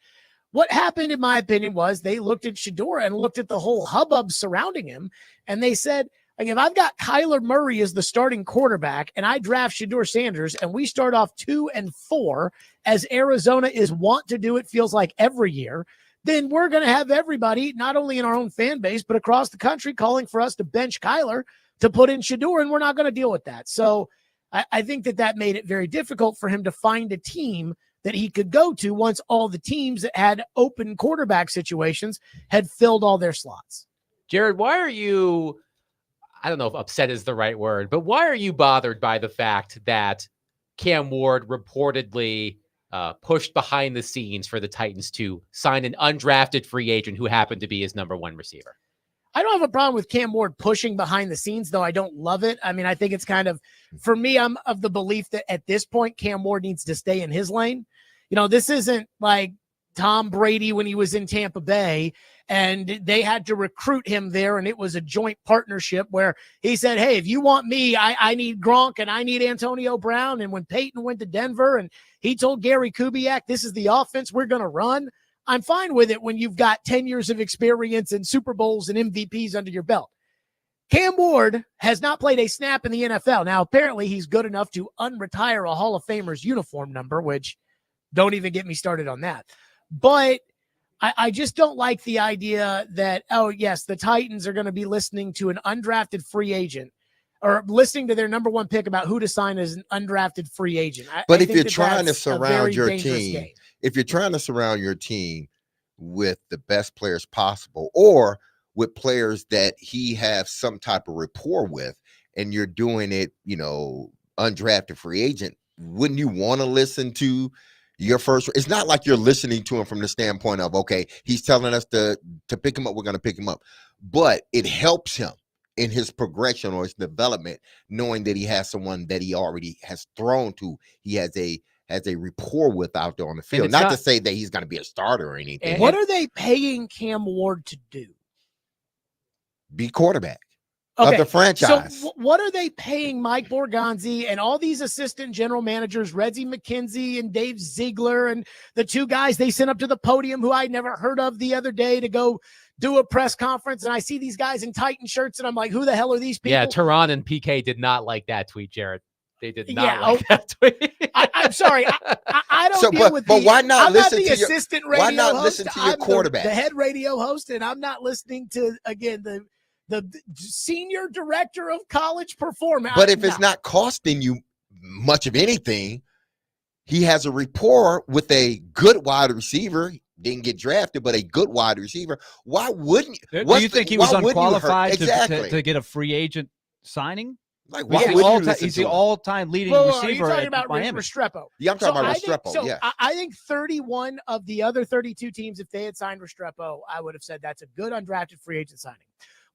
What happened, in my opinion, was they looked at Shedeur and looked at the whole hubbub surrounding him, and they said, like, if I've got Kyler Murray as the starting quarterback and I draft Shedeur Sanders and we start off 2-4, as Arizona is wont to do, it feels like every year, then we're going to have everybody, not only in our own fan base, but across the country, calling for us to bench Kyler to put in Shedeur, and we're not going to deal with that. So I think that made it very difficult for him to find a team that he could go to once all the teams that had open quarterback situations had filled all their slots. Jared, why are you, I don't know if upset is the right word, but why are you bothered by the fact that Cam Ward reportedly pushed behind the scenes for the Titans to sign an undrafted free agent who happened to be his number one receiver? I don't have a problem with Cam Ward pushing behind the scenes, though I don't love it. I mean, I think it's kind of, for me, I'm of the belief that at this point, Cam Ward needs to stay in his lane. This isn't like Tom Brady when he was in Tampa Bay and they had to recruit him there, and it was a joint partnership where he said, hey, if you want me, I need Gronk and I need Antonio Brown. And when Peyton went to Denver and he told Gary Kubiak, this is the offense we're going to run, I'm fine with it when you've got 10 years of experience and Super Bowls and MVPs under your belt. Cam Ward has not played a snap in the NFL. Now, apparently he's good enough to unretire a Hall of Famer's uniform number, which don't even get me started on that. But I just don't like the idea that, oh, yes, the Titans are going to be listening to an undrafted free agent or listening to their number one pick about who to sign as an undrafted free agent. But I if think you're trying to that's a surround very your dangerous team, game. if you're trying to surround your team with the best players possible or with players that he has some type of rapport with, and you're doing it, undrafted free agent, wouldn't you want to listen to your first? It's not like you're listening to him from the standpoint of, okay, he's telling us to pick him up, we're going to pick him up. But it helps him in his progression or his development, knowing that he has someone that he already has thrown to. He has a rapport with out there on the field. Not to say that he's going to be a starter or anything. What are they paying Cam Ward to do? Be quarterback of the franchise. So what are they paying Mike Borgonzi and all these assistant general managers, Reggie McKenzie and Dave Ziegler, and the two guys they sent up to the podium who I never heard of the other day to go do a press conference? And I see these guys in Titan shirts and I'm like, who the hell are these people? Yeah, Tehran and PK did not like that tweet, Jared. They did not like that tweet. I'm sorry. I don't deal with but why not I'm listen not the to your, assistant radio why not host. listen to your I'm quarterback? The head radio host, and I'm not listening to, again, the senior director of college performance. But if it's not costing you much of anything, he has a rapport with a good wide receiver. Didn't get drafted, but a good wide receiver. Why wouldn't you? Do you think he was unqualified exactly to get a free agent signing? Like, why would you he's the all-time leading Are you receiver talking at about Miami. Restrepo? Yeah, I'm talking about Restrepo. I think 31 of the other 32 teams, if they had signed Restrepo, I would have said that's a good undrafted free agent signing.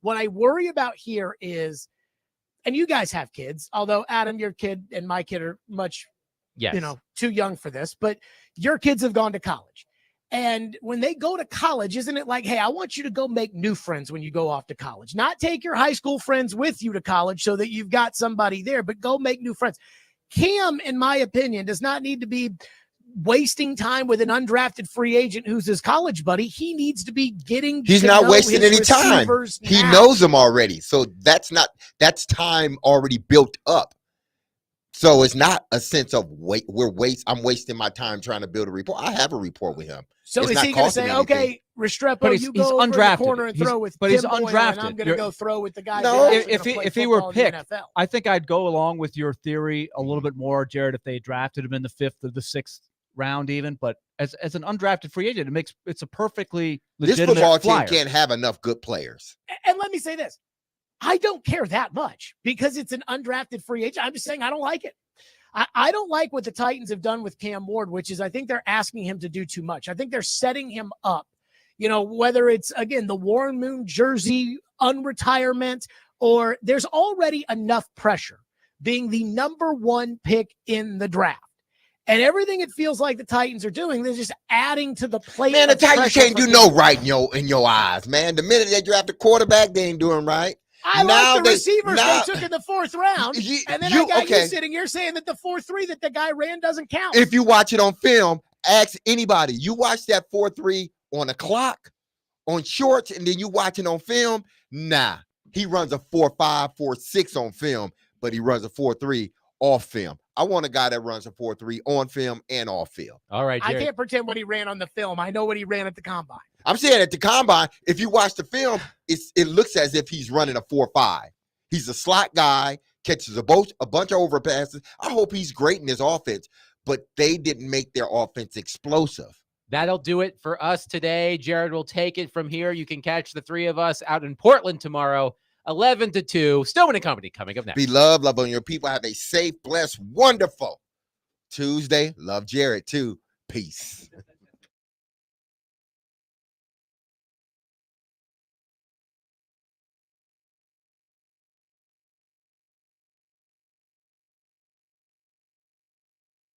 What I worry about here is, and you guys have kids, although Adam, your kid and my kid are much, too young for this, but your kids have gone to college. And when they go to college, isn't it like, hey, I want you to go make new friends when you go off to college, not take your high school friends with you to college so that you've got somebody there, but go make new friends. Cam, in my opinion, does not need to be wasting time with an undrafted free agent who's his college buddy. He needs to be getting. He's not wasting any time. He knows them already. So that's time already built up. So it's not a sense of I'm wasting my time trying to build a rapport. I have a rapport with him. So is he going to say, okay, Restrepo, you go over the corner and throw with Tim Boyle, and I'm going to go throw with the guy. No, if he were picked, I think I'd go along with your theory a little bit more, Jared, if they drafted him in the 5th or the 6th round even. But as an undrafted free agent, it's a perfectly legitimate this football flyer. team can't have enough good players. And let me say this. I don't care that much because it's an undrafted free agent. I'm just saying I don't like it. I don't like what the Titans have done with Cam Ward, which is I think they're asking him to do too much. I think they're setting him up, whether it's, again, the Warren Moon jersey unretirement, or there's already enough pressure being the number 1 pick in the draft. And everything it feels like the Titans are doing, they're just adding to the plate. Man, the of Titans pressure can't for do Cam no Ward. right in your eyes, man. The minute they draft a quarterback, they ain't doing right. I Now like the they- receivers now- they took in the 4th round, and then you- I got okay. you sitting here saying that the 4-3 that the guy ran doesn't count. If you watch it on film, ask anybody. You watch that 4-3 on a clock, on shorts, and then you watch it on film. Nah, he runs a 4-5, 4-6 on film, but he runs a 4-3 off film. I want a guy that runs a 4-3 on film and off film. All right, I Jared. can't pretend what he ran on the film. I know what he ran at the combine. I'm saying at the combine, if you watch the film, it looks as if he's running a 4-5. He's a slot guy, catches a bunch of overpasses. I hope he's great in his offense, but they didn't make their offense explosive. That'll do it for us today. Jared will take it from here. You can catch the 3 of us out in Portland tomorrow, 11 to 2. Stillman and Company coming up next. Be love on your people. Have a safe, blessed, wonderful Tuesday. Love Jared too. Peace.